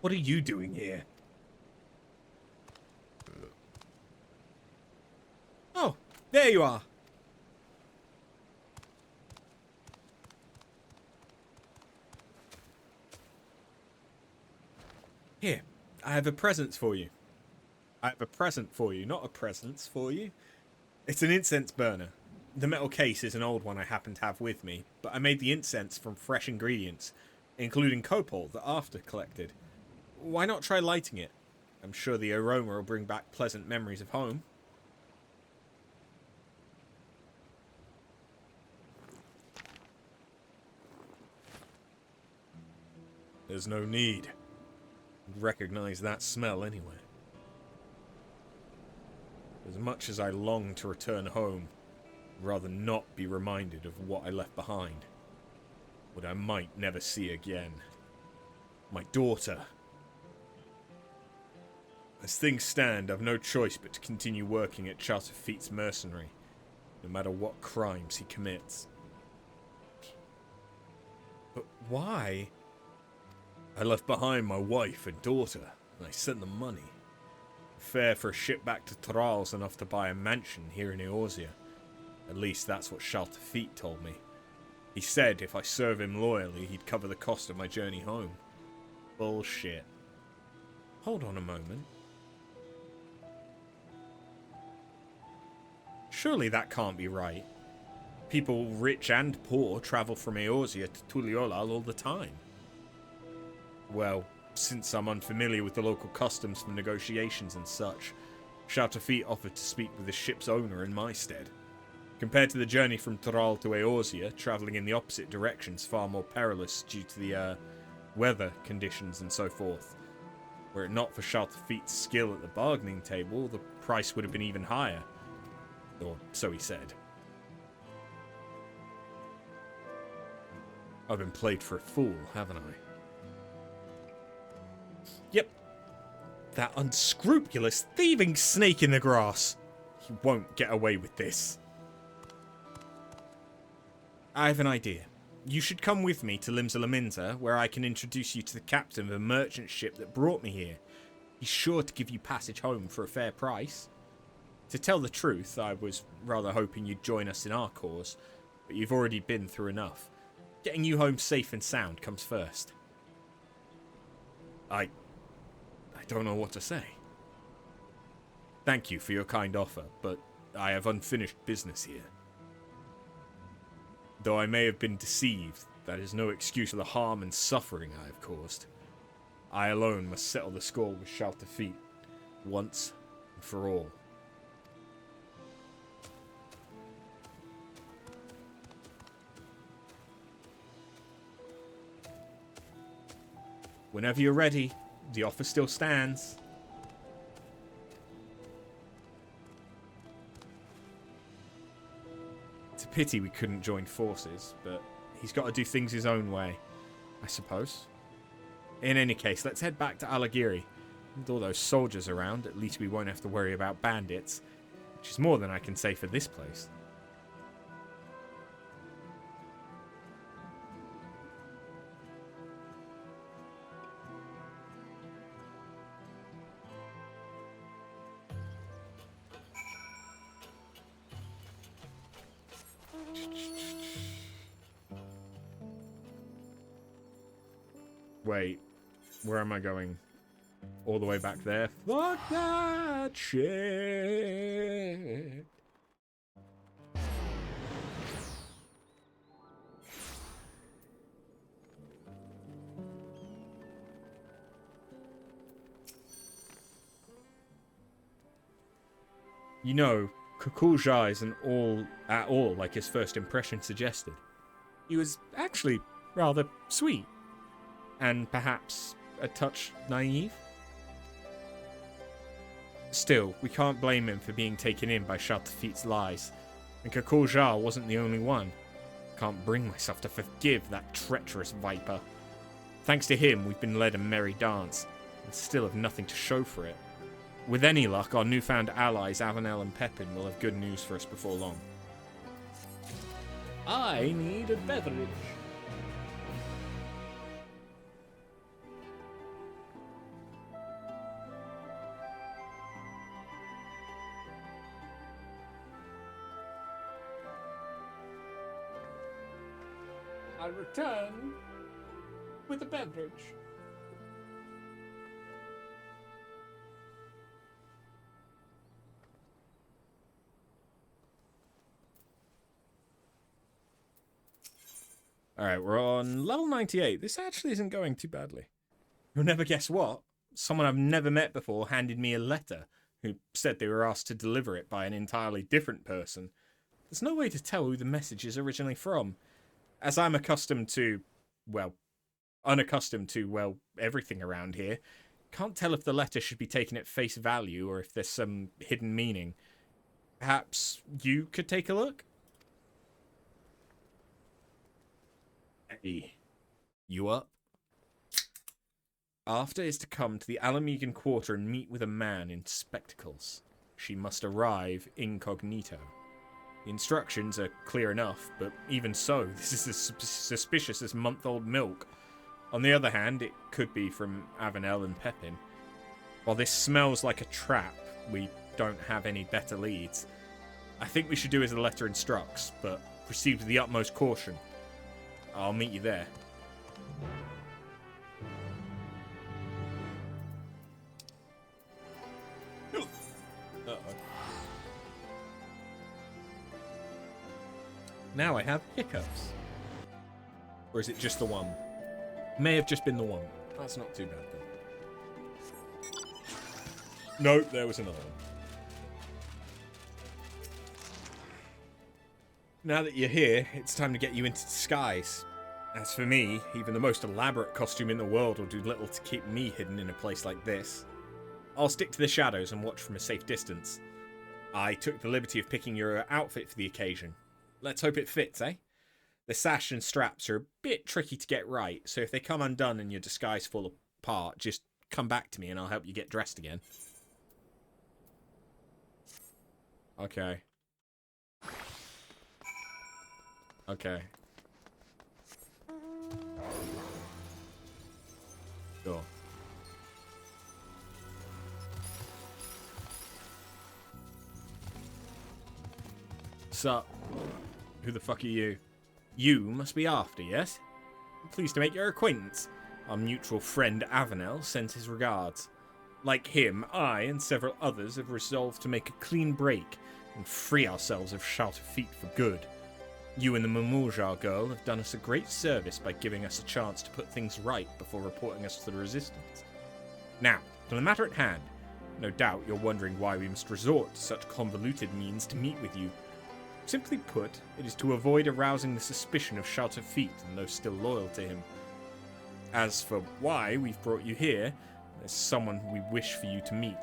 What are you doing here? Oh, there you are. Here, I have a present for you. I have a present for you, not a presence for you. It's an incense burner. The metal case is an old one I happen to have with me, but I made the incense from fresh ingredients, including copal that After collected. Why not try lighting it? I'm sure the aroma will bring back pleasant memories of home. There's no need. You'd recognize that smell anyway. As much as I long to return home, I'd rather not be reminded of what I left behind. What I might never see again. My daughter. As things stand, I've no choice but to continue working at Charterfeet's mercenary, no matter what crimes he commits. But why? I left behind my wife and daughter, and I sent them money. Fare for a ship back to Thrall's enough to buy a mansion here in Eorzea. At least that's what Charterfeet told me. He said if I serve him loyally, he'd cover the cost of my journey home. Bullshit. Hold on a moment. Surely that can't be right. People rich and poor travel from Eorzea to Tuliolal all the time. Well, since I'm unfamiliar with the local customs for negotiations and such, Charterfeet offered to speak with the ship's owner in my stead. Compared to the journey from Thrall to Eorzea, travelling in the opposite direction's far more perilous due to the weather conditions and so forth. Were it not for Charterfeet's skill at the bargaining table, the price would have been even higher. Or so he said. I've been played for a fool, haven't I? Yep. That unscrupulous, thieving snake in the grass. He won't get away with this. I have an idea. You should come with me to Limsa, where I can introduce you to the captain of a merchant ship that brought me here. He's sure to give you passage home for a fair price. To tell the truth, I was rather hoping you'd join us in our cause, but you've already been through enough. Getting you home safe and sound comes first. I don't know what to say. Thank you for your kind offer, but I have unfinished business here. Though I may have been deceived, that is no excuse for the harm and suffering I have caused. I alone must settle the score with Charterfeet, once and for all. Whenever you're ready, the offer still stands. It's a pity we couldn't join forces, but he's got to do things his own way, I suppose. In any case, let's head back to Alagiri. With all those soldiers around, at least we won't have to worry about bandits, which is more than I can say for this place. Wait, where am I going? All the way back there? Fuck that shit! You know, Kukulja isn't at all like his first impression suggested. He was actually rather sweet. And perhaps a touch naive? Still, we can't blame him for being taken in by Charterfeet's lies. And Kukulja wasn't the only one. Can't bring myself to forgive that treacherous viper. Thanks to him, we've been led a merry dance. and still have nothing to show for it. With any luck, our newfound allies Avenel and Pepin will have good news for us before long. I need a beverage. I return with a beverage. Alright, we're on level 98. This actually isn't going too badly. You'll never guess what? Someone I've never met before handed me a letter who said they were asked to deliver it by an entirely different person. There's no way to tell who the message is originally from. As I'm unaccustomed to, everything around here, can't tell if the letter should be taken at face value or if there's some hidden meaning. Perhaps you could take a look? Hey, you up? After is to come to the Alamegan Quarter and meet with a man in spectacles. She must arrive incognito. The instructions are clear enough, but even so, this is as suspicious as month-old milk. On the other hand, it could be from Avenel and Pepin. While this smells like a trap, we don't have any better leads. I think we should do as the letter instructs, but proceed with the utmost caution. I'll meet you there. Uh-oh. Now I have hiccups. Or is it just the one? May have just been the one. That's not too bad then. Nope, there was another one. Now that you're here, it's time to get you into disguise. As for me, even the most elaborate costume in the world will do little to keep me hidden in a place like this. I'll stick to the shadows and watch from a safe distance. I took the liberty of picking your outfit for the occasion. Let's hope it fits, eh? The sash and straps are a bit tricky to get right, so if they come undone and your disguise fall apart, just come back to me and I'll help you get dressed again. Okay. Okay. Sure. Sup? Who the fuck are you? You must be after, yes? Pleased to make your acquaintance. Our mutual friend Avenel sends his regards. Like him, I and several others have resolved to make a clean break and free ourselves of Shout of Feet for good. You and the Mamuja girl have done us a great service by giving us a chance to put things right before reporting us to the Resistance. Now, to the matter at hand. No doubt you're wondering why we must resort to such convoluted means to meet with you. Simply put, it is to avoid arousing the suspicion of Shout of Feet and those still loyal to him. As for why we've brought you here, there's someone we wish for you to meet.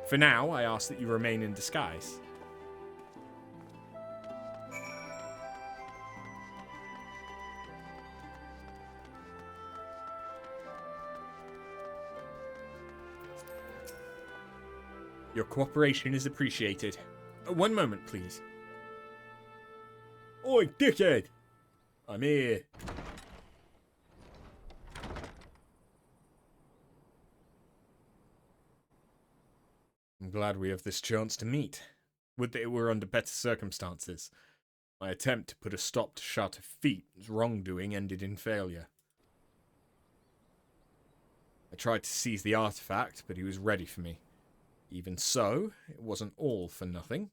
For now, I ask that you remain in disguise. Your cooperation is appreciated. One moment, please. Oi, dickhead! I'm here. I'm glad we have this chance to meet. Would that it were under better circumstances. My attempt to put a stop to Shout of Feet's wrongdoing ended in failure. I tried to seize the artifact, but he was ready for me. Even so, it wasn't all for nothing.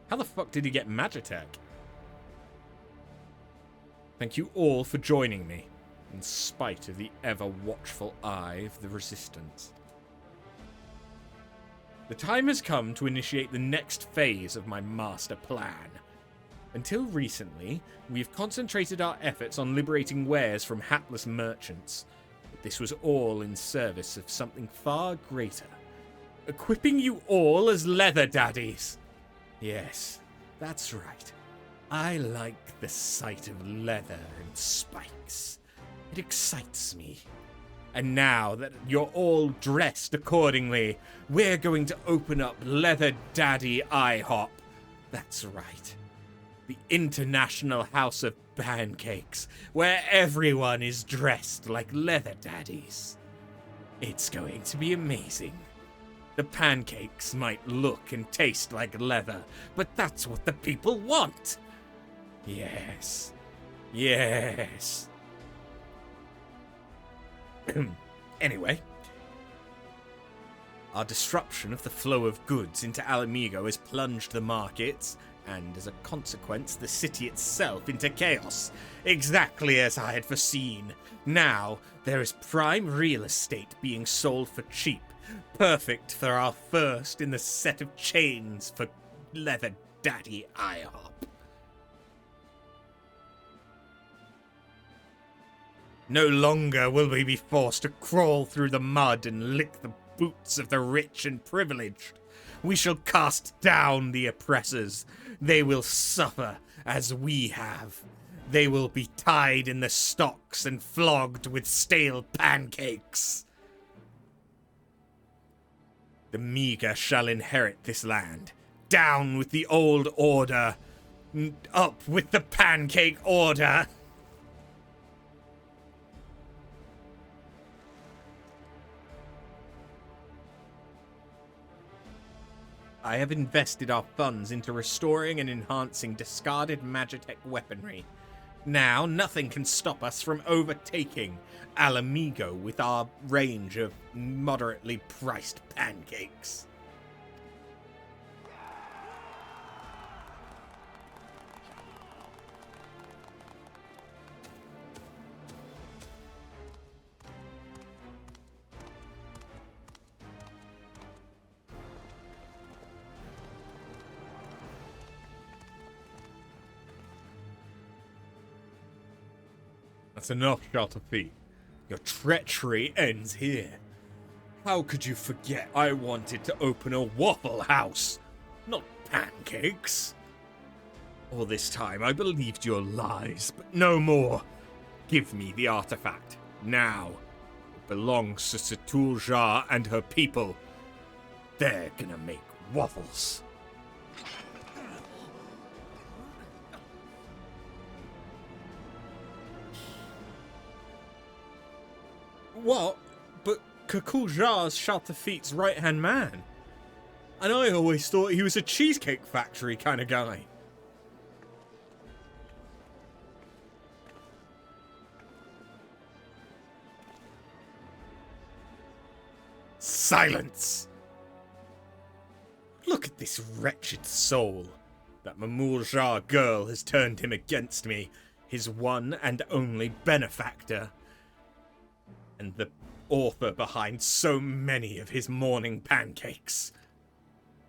How the fuck did he get Magitech? Thank you all for joining me, in spite of the ever-watchful eye of the Resistance. The time has come to initiate the next phase of my master plan. Until recently, we've concentrated our efforts on liberating wares from hapless merchants. But this was all in service of something far greater. Equipping you all as leather daddies. Yes, that's right. I like the sight of leather and spikes. It excites me. And now that you're all dressed accordingly, we're going to open up Leather Daddy IHOP. That's right. The International House of Pancakes, where everyone is dressed like leather daddies. It's going to be amazing. The pancakes might look and taste like leather, but that's what the people want. Yes. Yes. Anyway, our disruption of the flow of goods into Alamigo has plunged the markets, and as a consequence, the city itself into chaos, exactly as I had foreseen. Now, there is prime real estate being sold for cheap, perfect for our first in the set of chains for Leather Daddy IHOP. No longer will we be forced to crawl through the mud and lick the boots of the rich and privileged. We shall cast down the oppressors. They will suffer as we have. They will be tied in the stocks and flogged with stale pancakes. The meager shall inherit this land. Down with the old order. Up with the pancake order. I have invested our funds into restoring and enhancing discarded Magitech weaponry. Now, nothing can stop us from overtaking Alamigo with our range of moderately priced pancakes. That's enough, Shelterfeet. Your treachery ends here. How could you forget I wanted to open a Waffle House, not pancakes? All this time I believed your lies, but no more. Give me the artifact, now. It belongs to Satulja and her people. They're gonna make waffles. What? But Kakulja's Shelterfeet's right-hand man. And I always thought he was a Cheesecake Factory kind of guy. Silence! Look at this wretched soul. That Mamulja girl has turned him against me, his one and only benefactor. And the author behind so many of his morning pancakes.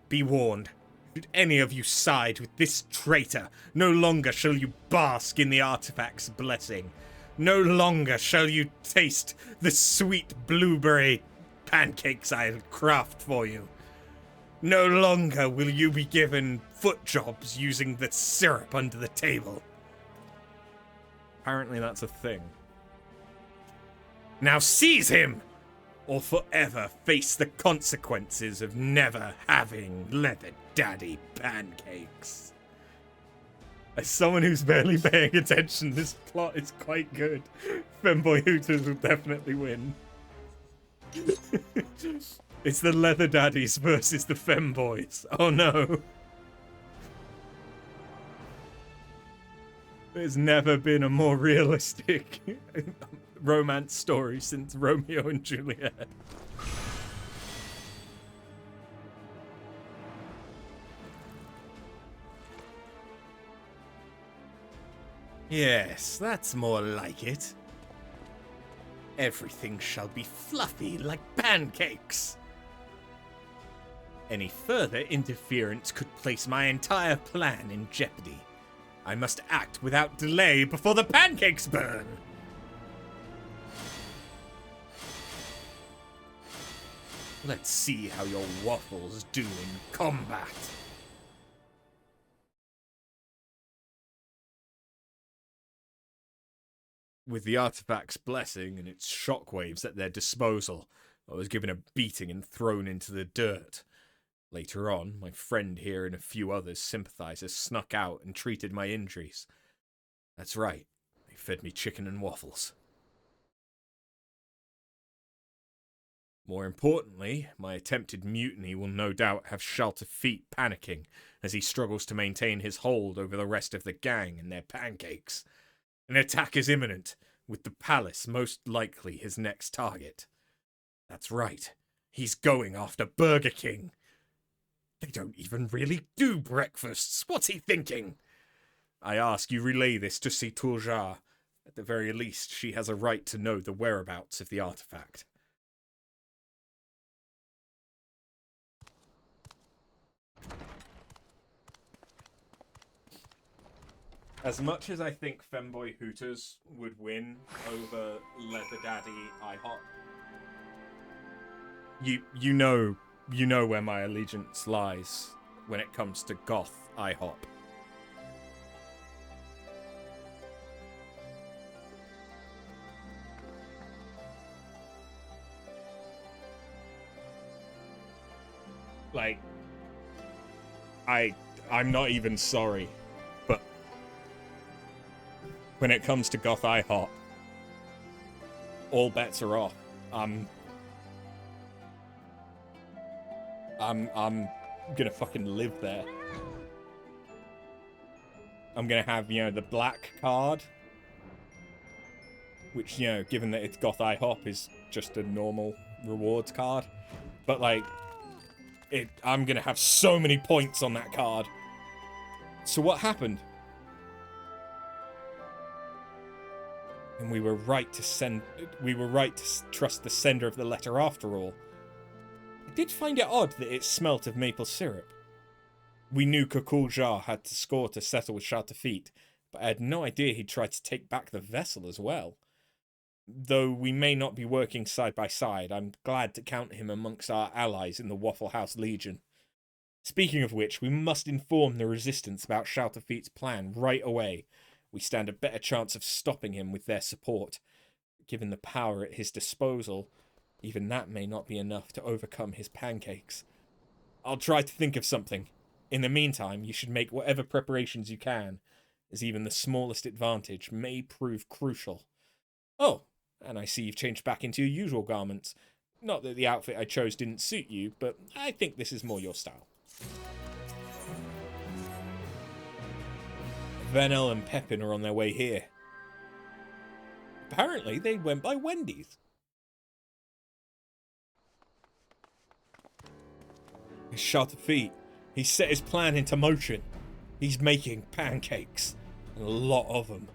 Be warned, should any of you side with this traitor, no longer shall you bask in the artifact's blessing. No longer shall you taste the sweet blueberry pancakes I'll craft for you. No longer will you be given foot jobs using the syrup under the table. Apparently that's a thing. Now seize him, or forever face the consequences of never having Leather Daddy pancakes. As someone who's barely paying attention, this plot is quite good. Femboy Hooters will definitely win. It's the Leather Daddies versus the Femboys. Oh no. There's never been a more realistic romance story since Romeo and Juliet. Yes, that's more like it. Everything shall be fluffy like pancakes. Any further interference could place my entire plan in jeopardy. I must act without delay before the pancakes burn. Let's see how your waffles do in combat. With the artifact's blessing and its shockwaves at their disposal, I was given a beating and thrown into the dirt. Later on, my friend here and a few others sympathizers snuck out and treated my injuries. That's right, they fed me chicken and waffles. More importantly, my attempted mutiny will no doubt have Shaltafeet panicking as he struggles to maintain his hold over the rest of the gang and their pancakes. An attack is imminent, with the palace most likely his next target. That's right, he's going after Burger King. They don't even really do breakfasts. What's he thinking? I ask you relay this to Citourja. At the very least, she has a right to know the whereabouts of the artifact. As much as I think Femboy Hooters would win over Leather Daddy IHOP, you know where my allegiance lies when it comes to goth IHOP. Like, I'm not even sorry, but when it comes to goth IHOP, all bets are off. I'm gonna fucking live there. I'm gonna have, the black card, which, given that it's goth IHOP, is just a normal rewards card. But, like, I'm gonna have so many points on that card. So what happened? And we were right to trust the sender of the letter after all. I did find it odd that it smelt of maple syrup. We knew Kukulja had to score to settle with Shaltafeet, but I had no idea he'd tried to take back the vessel as well. Though we may not be working side by side, I'm glad to count him amongst our allies in the Waffle House Legion. Speaking of which, we must inform the resistance about Shaltafeet's plan right away. We stand a better chance of stopping him with their support. Given the power at his disposal, even that may not be enough to overcome his pancakes. I'll try to think of something. In the meantime, you should make whatever preparations you can, as even the smallest advantage may prove crucial. Oh, and I see you've changed back into your usual garments. Not that the outfit I chose didn't suit you, but I think this is more your style. Venel and Pepin are on their way here. Apparently, they went by Wendy's. It's Shaltafeet. He's set his plan into motion. He's making pancakes. And a lot of them.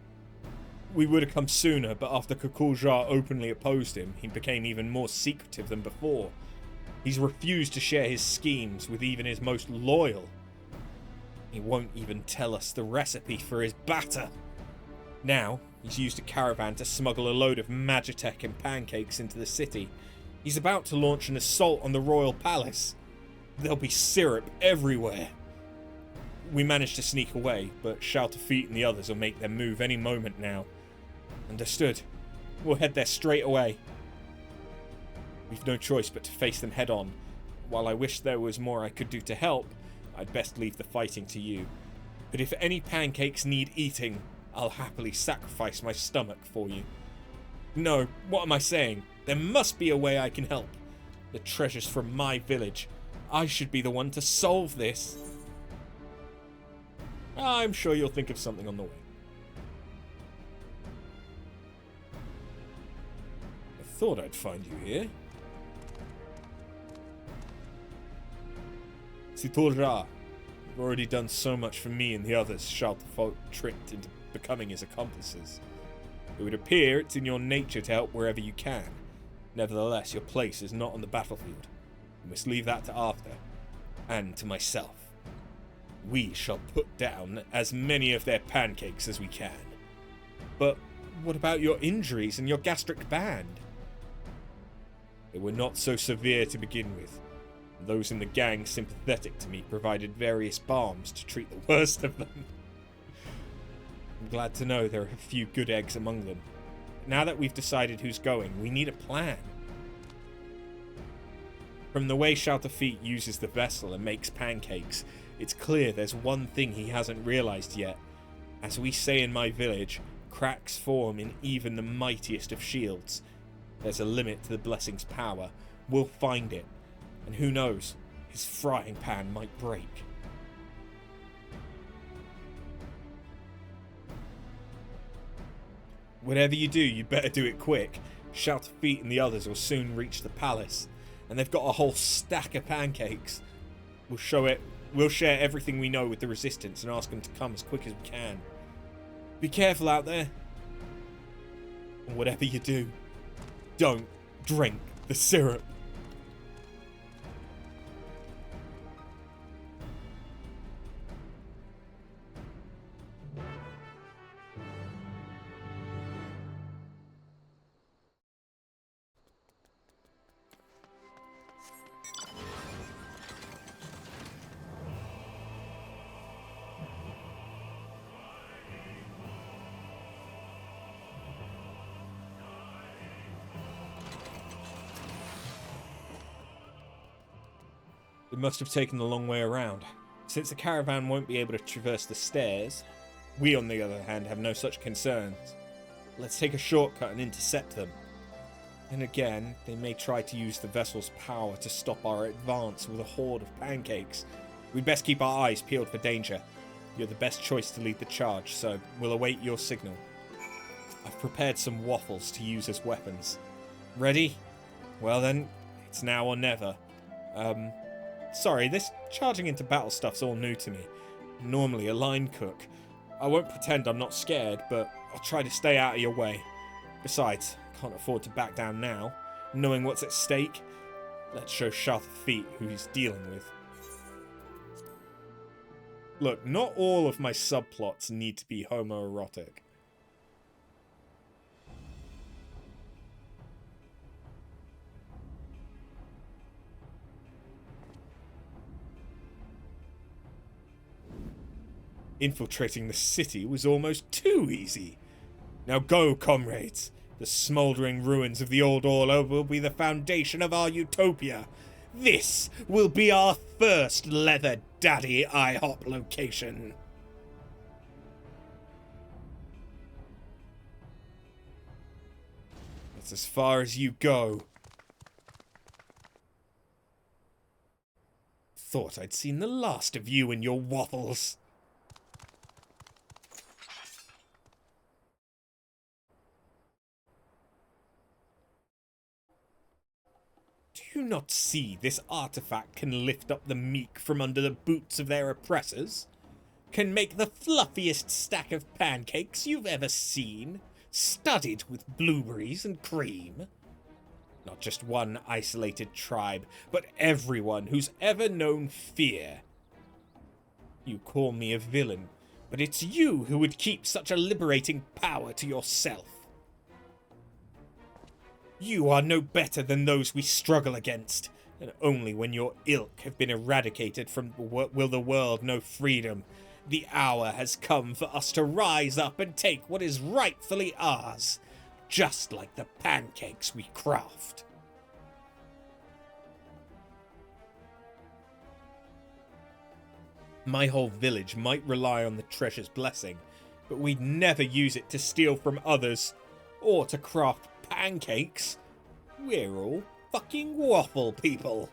We would have come sooner, but after Kukulja openly opposed him, he became even more secretive than before. He's refused to share his schemes with even his most loyal. He won't even tell us the recipe for his batter. Now, he's used a caravan to smuggle a load of Magitech and pancakes into the city. He's about to launch an assault on the royal palace. There'll be syrup everywhere. We managed to sneak away, but Shaltafeet and the others will make their move any moment now. Understood. We'll head there straight away. We've no choice but to face them head on. While I wish there was more I could do to help, I'd best leave the fighting to you. But if any pancakes need eating, I'll happily sacrifice my stomach for you. No, what am I saying? There must be a way I can help. The treasure's from my village. I should be the one to solve this. I'm sure you'll think of something on the way. I thought I'd find you here. Citourja, you've already done so much for me and the others Shaltafeet tricked into becoming his accomplices. It would appear it's in your nature to help wherever you can. Nevertheless, your place is not on the battlefield. You must leave that to Arthur, and to myself. We shall put down as many of their pancakes as we can. But what about your injuries and your gastric band? They were not so severe to begin with. Those in the gang sympathetic to me provided various balms to treat the worst of them. I'm glad to know there are a few good eggs among them. now that we've decided who's going, we need a plan. From the way Feet uses the vessel and makes pancakes, it's clear there's one thing he hasn't realized yet. As we say in my village, cracks form in even the mightiest of shields. There's a limit to the blessing's power. We'll find it. And who knows, his frying pan might break. Whatever you do, you better do it quick. Feet and the others will soon reach the palace. And they've got a whole stack of pancakes. We'll share everything we know with the resistance and ask them to come as quick as we can. Be careful out there. And whatever you do, don't drink the syrup. We must have taken the long way around. Since the caravan won't be able to traverse the stairs, we on the other hand have no such concerns. Let's take a shortcut and intercept them. And again, they may try to use the vessel's power to stop our advance with a horde of pancakes. We'd best keep our eyes peeled for danger. You're the best choice to lead the charge, so we'll await your signal. I've prepared some waffles to use as weapons. Ready? Well then, it's now or never. Sorry, this charging into battle stuff's all new to me. Normally a line cook. I won't pretend I'm not scared, but I'll try to stay out of your way. Besides, I can't afford to back down now. Knowing what's at stake, let's show Feet who he's dealing with. Look, not all of my subplots need to be homoerotic. Infiltrating the city was almost too easy. Now go, comrades. The smouldering ruins of the old Orlo will be the foundation of our utopia. This will be our first leather daddy IHOP location. That's as far as you go. Thought I'd seen the last of you and your waffles. Do you not see this artifact can lift up the meek from under the boots of their oppressors? Can make the fluffiest stack of pancakes you've ever seen, studded with blueberries and cream? Not just one isolated tribe, but everyone who's ever known fear. You call me a villain, but it's you who would keep such a liberating power to yourself. You are no better than those we struggle against, and only when your ilk have been eradicated from will the world know freedom. The hour has come for us to rise up and take what is rightfully ours, just like the pancakes we craft. My whole village might rely on the treasure's blessing, but we'd never use it to steal from others, or to craft pancakes. We're all fucking waffle people.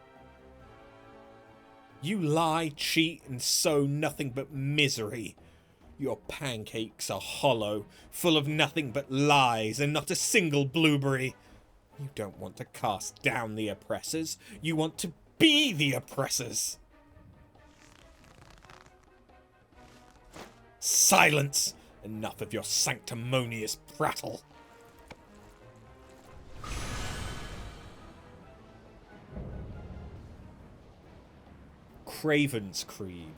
You lie, cheat, and sow nothing but misery. Your pancakes are hollow, full of nothing but lies and not a single blueberry. You don't want to cast down the oppressors. You want to be the oppressors. Silence! Enough of your sanctimonious prattle. Craven's Creed.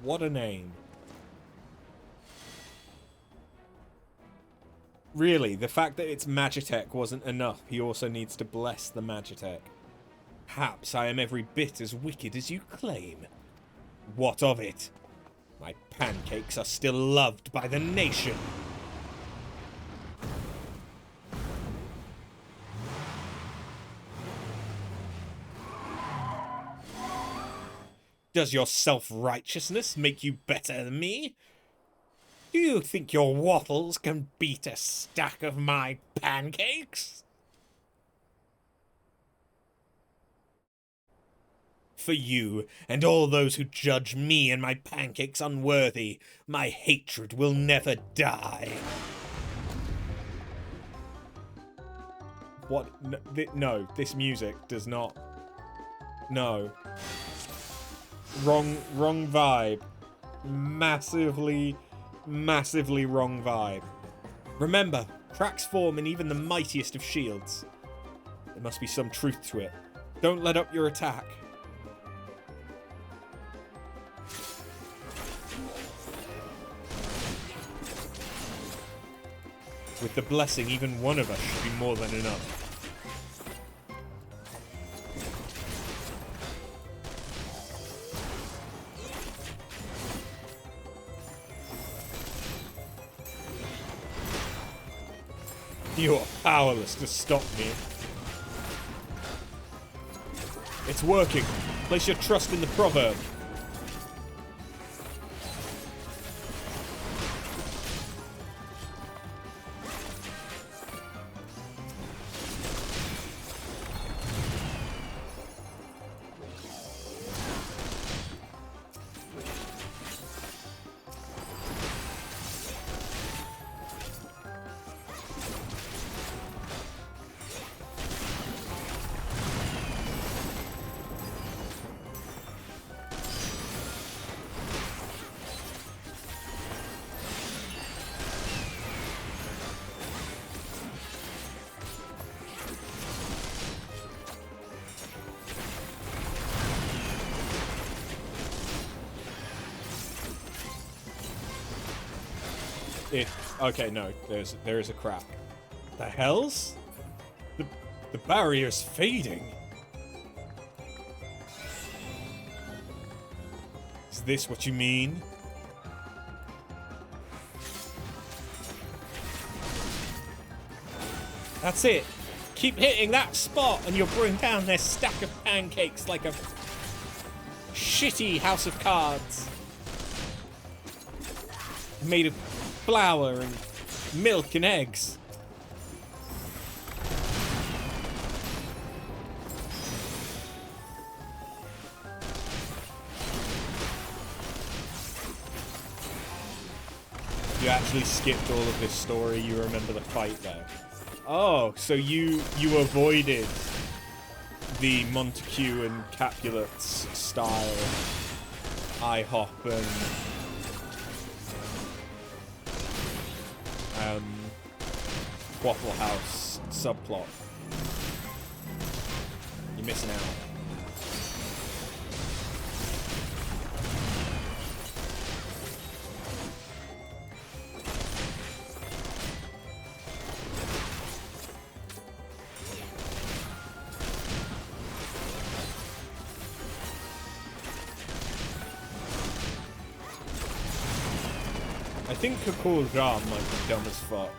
What a name. Really, the fact that it's Magitech wasn't enough. He also needs to bless the Magitech. Perhaps I am every bit as wicked as you claim. What of it? My pancakes are still loved by the nation. Does your self-righteousness make you better than me? Do you think your waffles can beat a stack of my pancakes? For you and all those who judge me and my pancakes unworthy, my hatred will never die. What? No, this music does not. No. Wrong vibe. Massively wrong vibe. Remember, cracks form in even the mightiest of shields. There must be some truth to it. Don't let up your attack. With the blessing, even one of us should be more than enough. You are powerless to stop me. It's working. Place your trust in the proverb. Okay, no, there is a crack. The hells? The barrier's fading. Is this what you mean? That's it. Keep hitting that spot and you'll bring down their stack of pancakes like a shitty house of cards. Made of flour and milk and eggs. You actually skipped all of this story. You remember the fight though. Oh, so you avoided the Montague and Capulets style IHOP and Waffle House subplot. You're missing out. I think Kakur's arm might be dumb as fuck.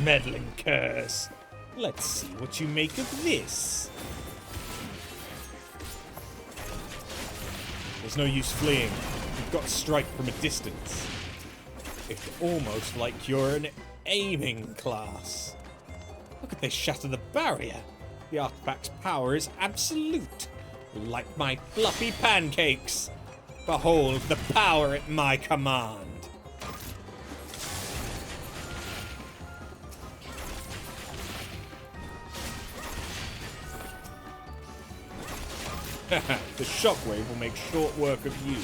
Meddling curs. Let's see what you make of this. There's no use fleeing. You've got to strike from a distance. It's almost like you're an aiming class. Look at this shatter the barrier. The artifact's power is absolute. Like my fluffy pancakes. Behold the power at my command. The shockwave will make short work of you.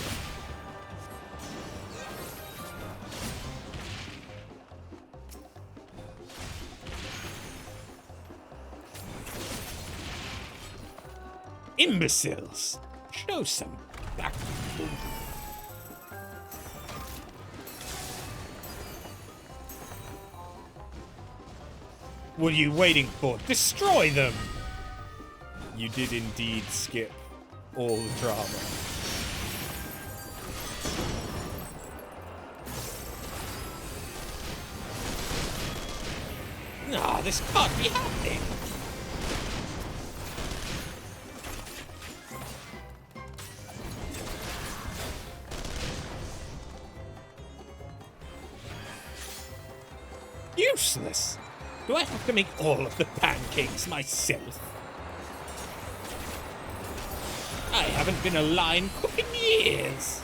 Imbeciles! Show some back. What are you waiting for? Destroy them! You did indeed skip all the drama. Nah, this can't be happening! Useless! Do I have to make all of the pancakes myself? I haven't been a line cook in years!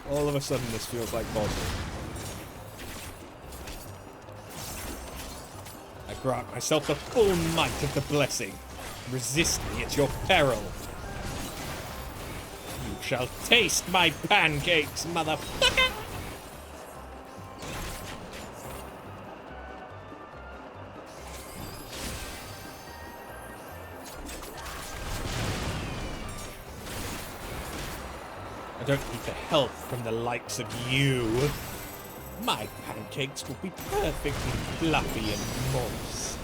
All of a sudden, this feels like Bosnia. I grant myself the full might of the blessing. Resist me at your peril. You shall taste my pancakes, motherfucker! I don't need the help from the likes of you. My pancakes will be perfectly fluffy and moist.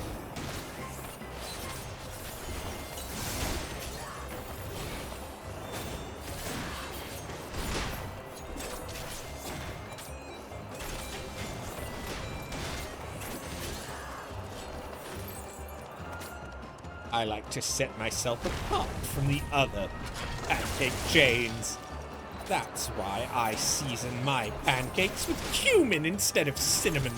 I like to set myself apart from the other pancake chains. That's why I season my pancakes with cumin instead of cinnamon.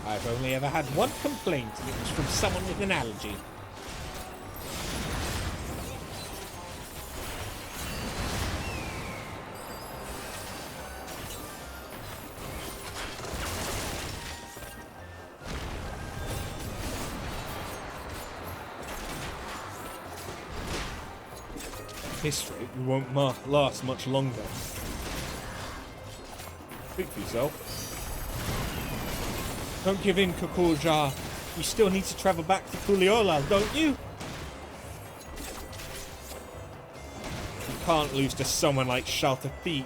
I've only ever had one complaint, and it was from someone with an allergy. At this rate, we won't last much longer. Speak for yourself. Don't give in, Kokoja. You still need to travel back to Kuliola, don't you? You can't lose to someone like Shalta Feet.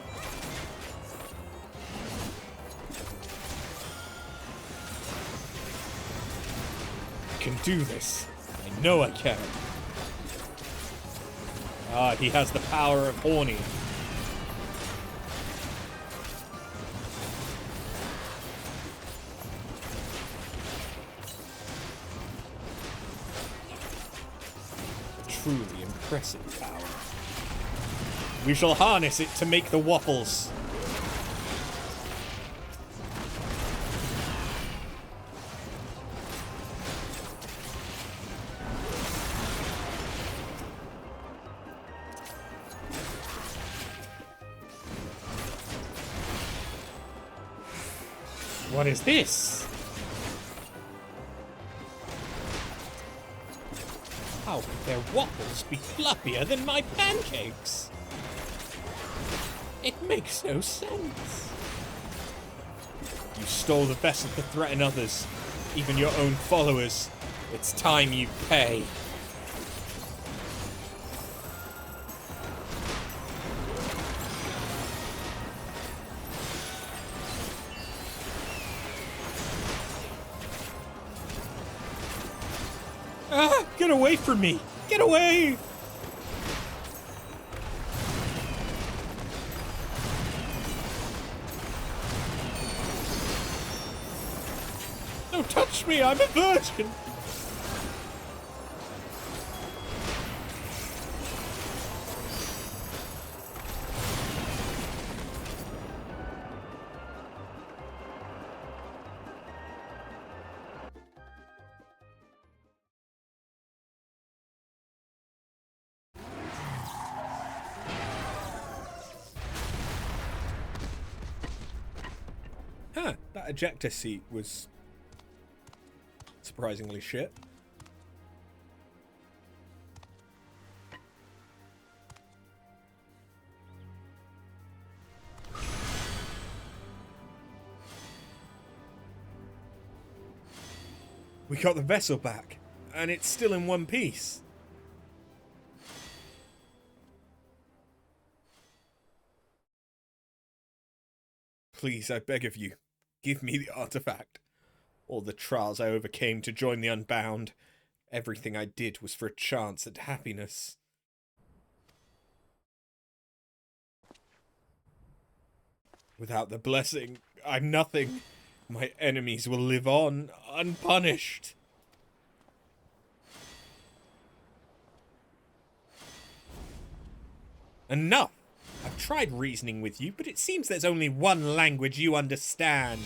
I can do this. I know I can. Ah, he has the power of Horny. Truly impressive power. We shall harness it to make the waffles. What is this? How could their waffles be fluffier than my pancakes? It makes no sense. You stole the vessel to threaten others, even your own followers. It's time you pay. Ah! Get away from me! Get away! Don't touch me! I'm a virgin! Huh, that ejector seat was surprisingly shit. We got the vessel back, and it's still in one piece. Please, I beg of you, give me the artifact. All the trials I overcame to join the Unbound, everything I did was for a chance at happiness. Without the blessing, I'm nothing. My enemies will live on, unpunished. Enough! I've tried reasoning with you, but it seems there's only one language you understand.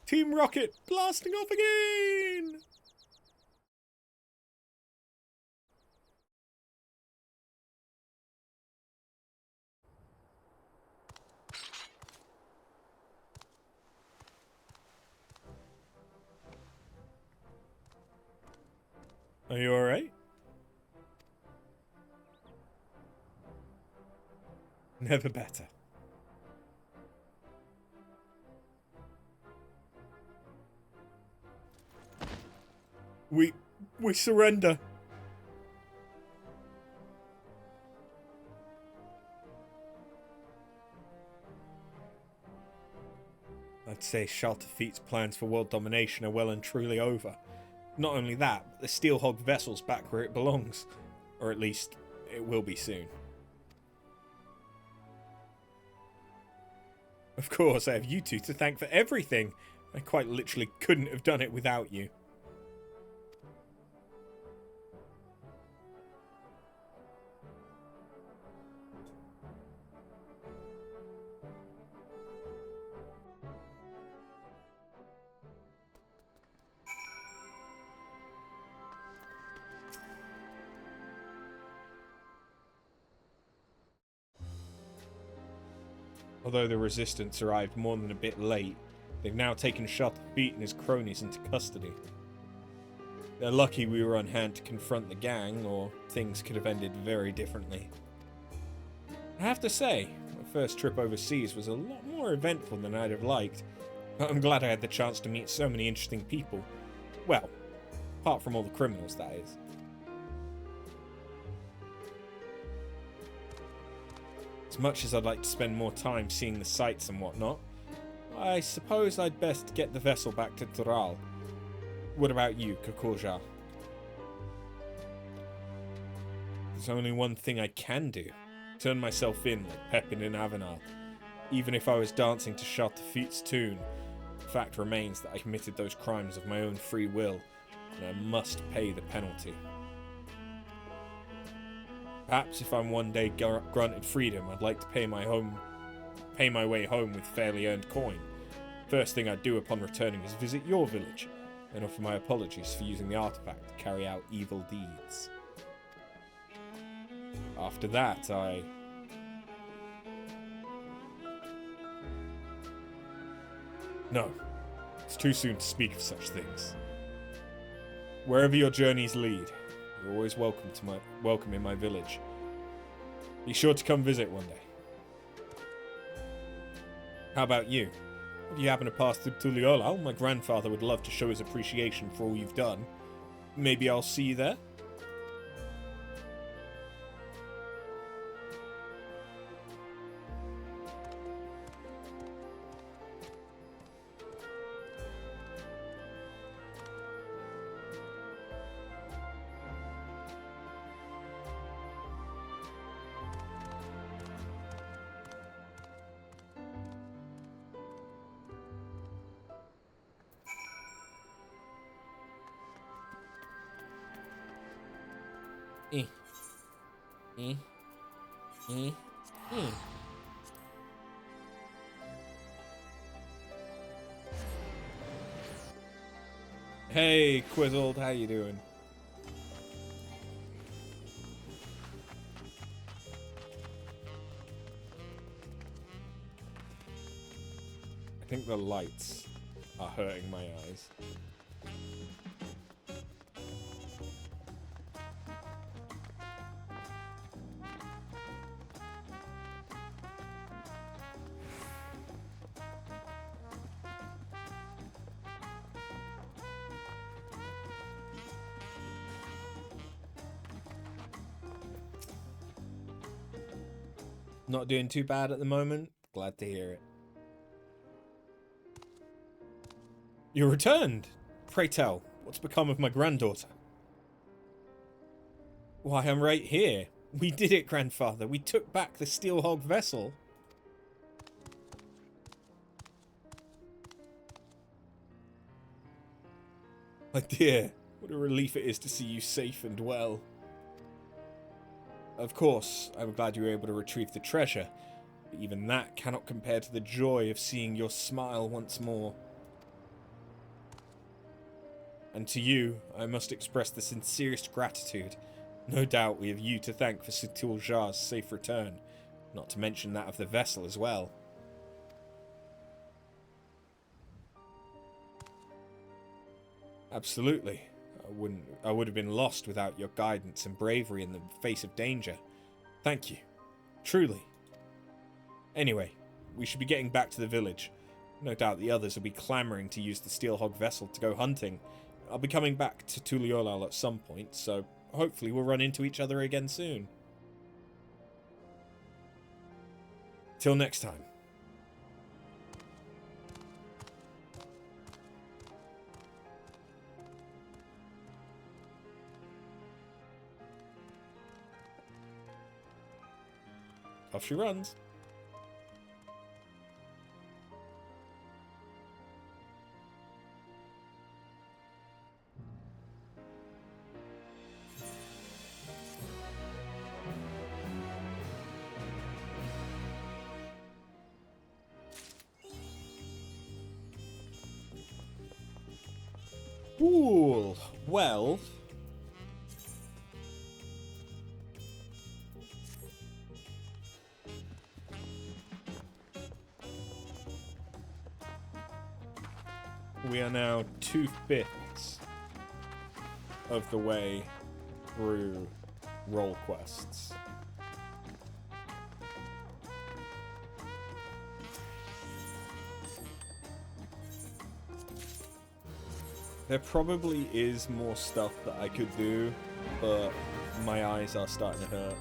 Team Rocket blasting off again! Are you alright? Never better. We surrender. I'd say Shaltafeet's plans for world domination are well and truly over. Not only that, but the Steelhog vessel's back where it belongs. Or at least, it will be soon. Of course, I have you two to thank for everything. I quite literally couldn't have done it without you. Although the Resistance arrived more than a bit late, they've now taken Shaltafeet and his cronies into custody. They're lucky we were on hand to confront the gang, or things could have ended very differently. I have to say, my first trip overseas was a lot more eventful than I'd have liked, but I'm glad I had the chance to meet so many interesting people. Well, apart from all the criminals, that is. As much as I'd like to spend more time seeing the sights and whatnot, I suppose I'd best get the vessel back to Tural. What about you, Kokoja? There's only one thing I can do. Turn myself in like Pepin in Avenal. Even if I was dancing to Shaltafeet's tune, the fact remains that I committed those crimes of my own free will, and I must pay the penalty. Perhaps if I'm one day granted freedom, I'd like to pay my way home with fairly earned coin. First thing I'd do upon returning is visit your village, and offer my apologies for using the artifact to carry out evil deeds. After that, No, it's too soon to speak of such things. Wherever your journeys lead, you're always welcome in my village. Be sure to come visit one day. How about you? If you happen to pass through Tuliolao, my grandfather would love to show his appreciation for all you've done. Maybe I'll see you there? Hey, Quizzled, how you doing? I think the lights are hurting my eyes. Not doing too bad at the moment. Glad to hear it. You returned! Pray tell, what's become of my granddaughter? Why, I'm right here. We did it, grandfather. We took back the Steelhog vessel. My dear, what a relief it is to see you safe and well. Of course, I'm glad you were able to retrieve the treasure, but even that cannot compare to the joy of seeing your smile once more. And to you, I must express the sincerest gratitude. No doubt we have you to thank for Sutil Jar's safe return, not to mention that of the vessel as well. Absolutely. I would have been lost without your guidance and bravery in the face of danger. Thank you. Truly. Anyway, we should be getting back to the village. No doubt the others will be clamouring to use the Steelhog vessel to go hunting. I'll be coming back to Tuliolal at some point, so hopefully we'll run into each other again soon. Till next time. Off she runs. Cool. Well, we are now 2/5 of the way through role quests. There probably is more stuff that I could do, but my eyes are starting to hurt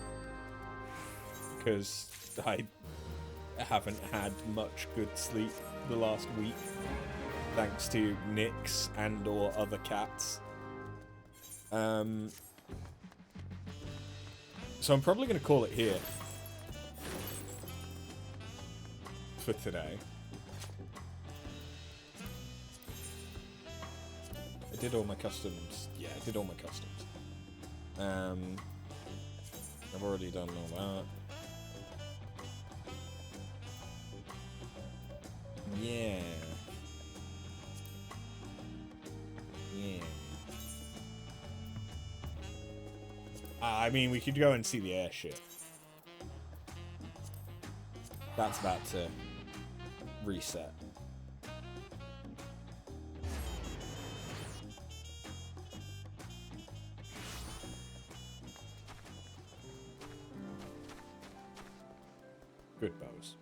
because I haven't had much good sleep the last week, thanks to Nyx and or other cats. So I'm probably going to call it here for today. I did all my customs. Yeah, I did all my customs. I've already done all that. Yeah. Yeah. I mean, we could go and see the airship. That's about to reset. Good bows.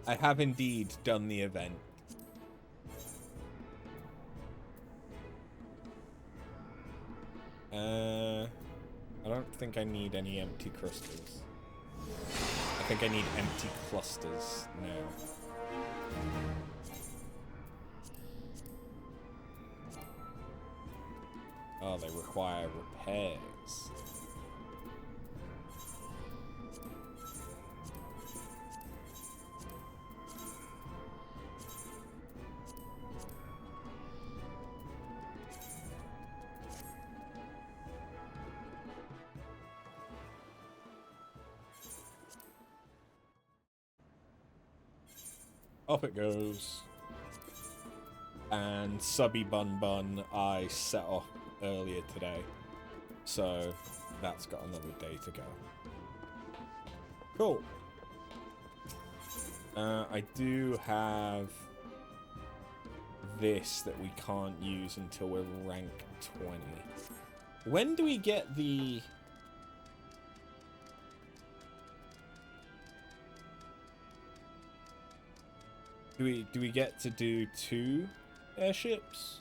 I have indeed done the event. I don't think I need any empty crystals. I think I need empty clusters now. Oh, they require repairs. Up it goes. And Subby Bun Bun I set off earlier today. So that's got another day to go. Cool. I do have this that we can't use until we're rank 20. When do we get the... Do we get to do 2 airships?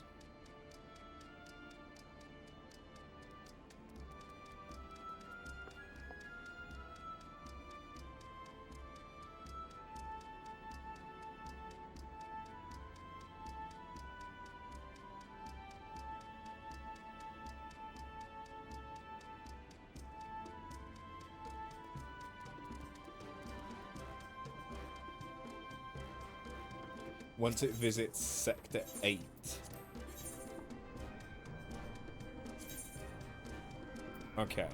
Once it visits Sector 8. Okay.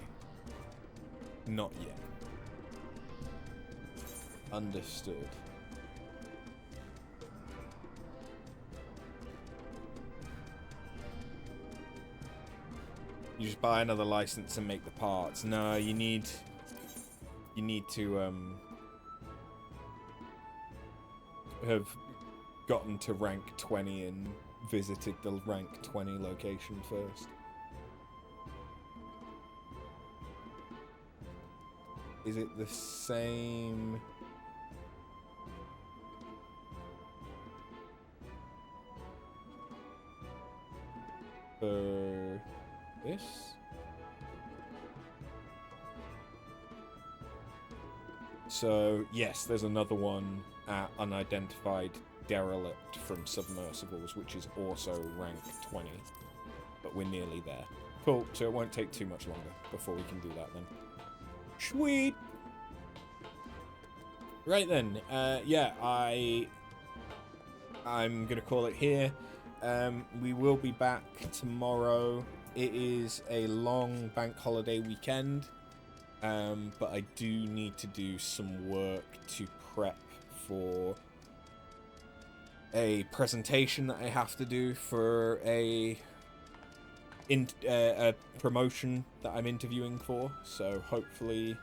Not yet. Understood. You just buy another license and make the parts. No, you need to have gotten to rank 20 and visited the rank 20 location first. Is it the same? For this? So, yes, there's another one at Unidentified Derelict from Submersibles, which is also rank 20. But we're nearly there. Cool, so it won't take too much longer before we can do that then. Sweet! Right then, yeah, I'm gonna call it here. We will be back tomorrow. It is a long bank holiday weekend, but I do need to do some work to prep for a presentation that I have to do for a promotion that I'm interviewing for, so hopefully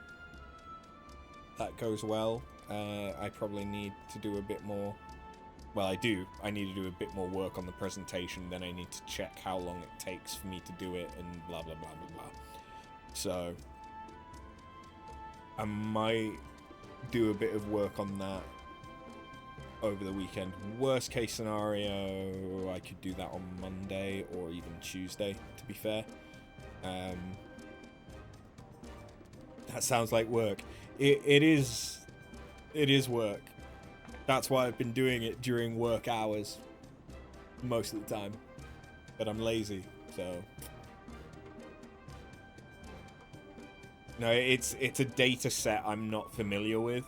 that goes well. I probably need to do a bit more. Well, I do. I need to do a bit more work on the presentation. Then I need to check how long it takes for me to do it and blah, blah, blah, blah, blah. So I might do a bit of work on that over the weekend. Worst case scenario, I could do that on Monday or even Tuesday, to be fair. That sounds like work. It is work. That's why I've been doing it during work hours most of the time. But I'm lazy, so... No, it's a data set I'm not familiar with.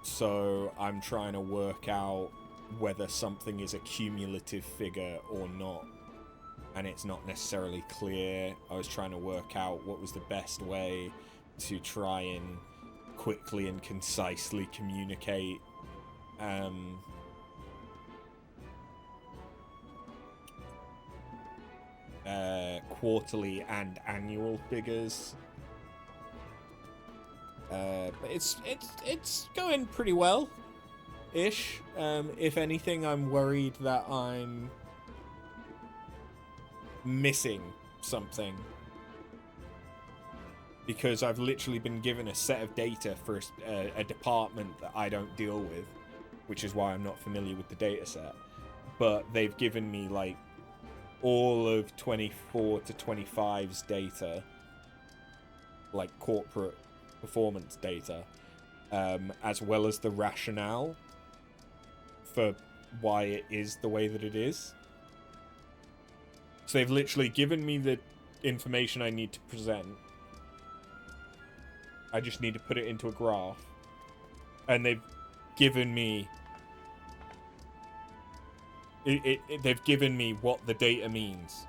So I'm trying to work out whether something is a cumulative figure or not. And it's not necessarily clear. I was trying to work out what was the best way to try and quickly and concisely communicate quarterly and annual figures. But it's going pretty well ish. If anything, I'm worried that I'm missing something, because I've literally been given a set of data for a department that I don't deal with, which is why I'm not familiar with the data set. But they've given me like all of 24 to 25's data, like corporate performance data, as well as the rationale for why it is the way that it is. So they've literally given me the information I need to present. I just need to put it into a graph. And they've given me... they've given me what the data means.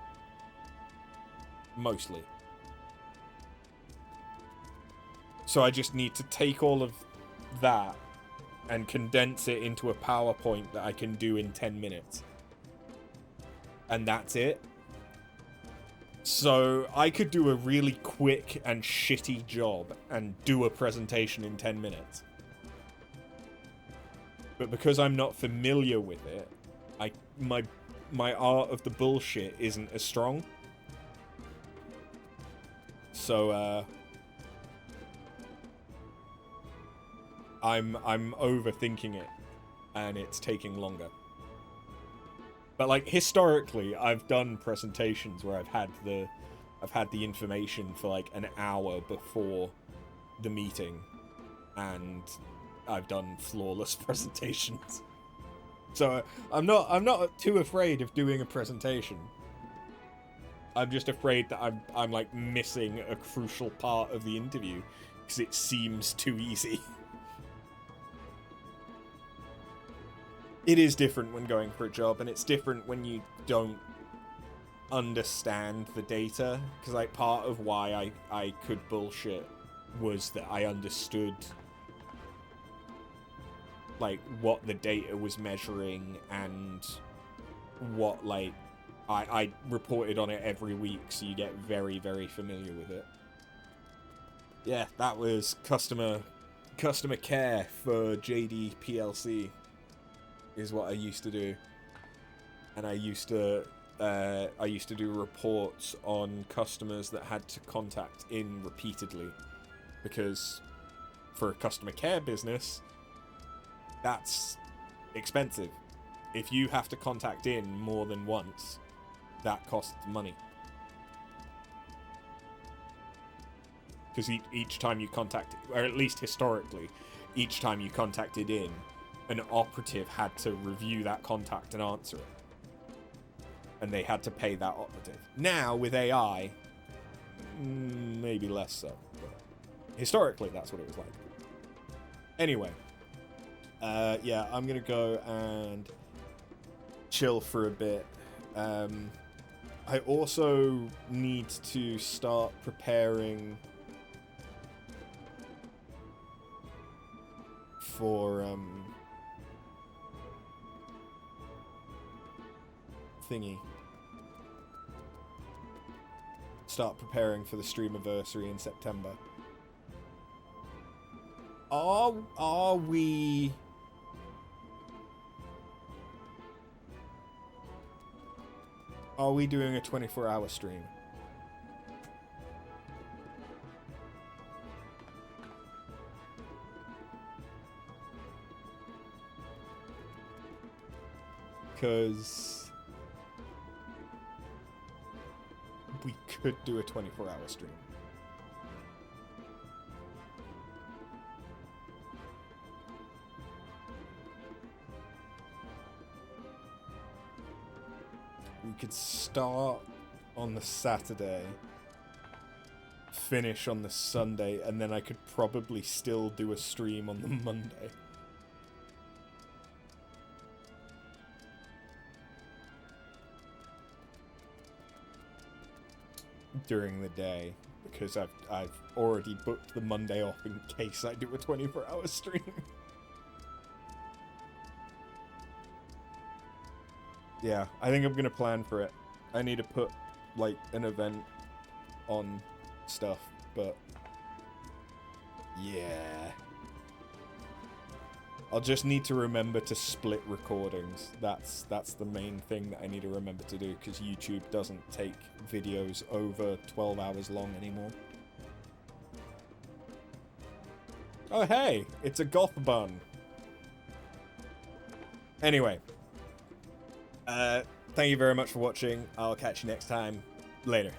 Mostly. So I just need to take all of that and condense it into a PowerPoint that I can do in 10 minutes. And that's it. So I could do a really quick and shitty job and do a presentation in 10 minutes. But because I'm not familiar with it, my art of the bullshit isn't as strong. So I'm overthinking it, and it's taking longer. But like historically, I've done presentations where I've had the information for like an hour before the meeting, and I've done flawless presentations. So I'm not too afraid of doing a presentation. I'm just afraid that I'm like missing a crucial part of the interview because it seems too easy. It is different when going for a job, and it's different when you don't understand the data, because like part of why I could bullshit was that I understood like what the data was measuring and what like I reported on it every week, so you get very, very familiar with it. Yeah, that was customer care for JD PLC is what I used to do. And I used to do reports on customers that had to contact in repeatedly, because for a customer care business, that's expensive. If you have to contact in more than once, that costs money. Because each time you contact, or at least historically, each time you contacted in, an operative had to review that contact and answer it. And they had to pay that operative. Now, with AI, maybe less so. But historically, that's what it was like. Anyway. Yeah, I'm going to go and chill for a bit. I also need to start preparing for thingy. Start preparing for the streamiversary in September. Are we doing a 24-hour stream? Because we could do a 24-hour stream. We could start on the Saturday, finish on the Sunday, and then I could probably still do a stream on the Monday. During the day, because I've already booked the Monday off in case I do a 24-hour stream. Yeah, I think I'm gonna plan for it. I need to put like an event on stuff, but yeah. I'll just need to remember to split recordings. That's the main thing that I need to remember to do, because YouTube doesn't take videos over 12 hours long anymore. Oh hey, it's a goth bun. Anyway. Thank you very much for watching. I'll catch you next time. Later.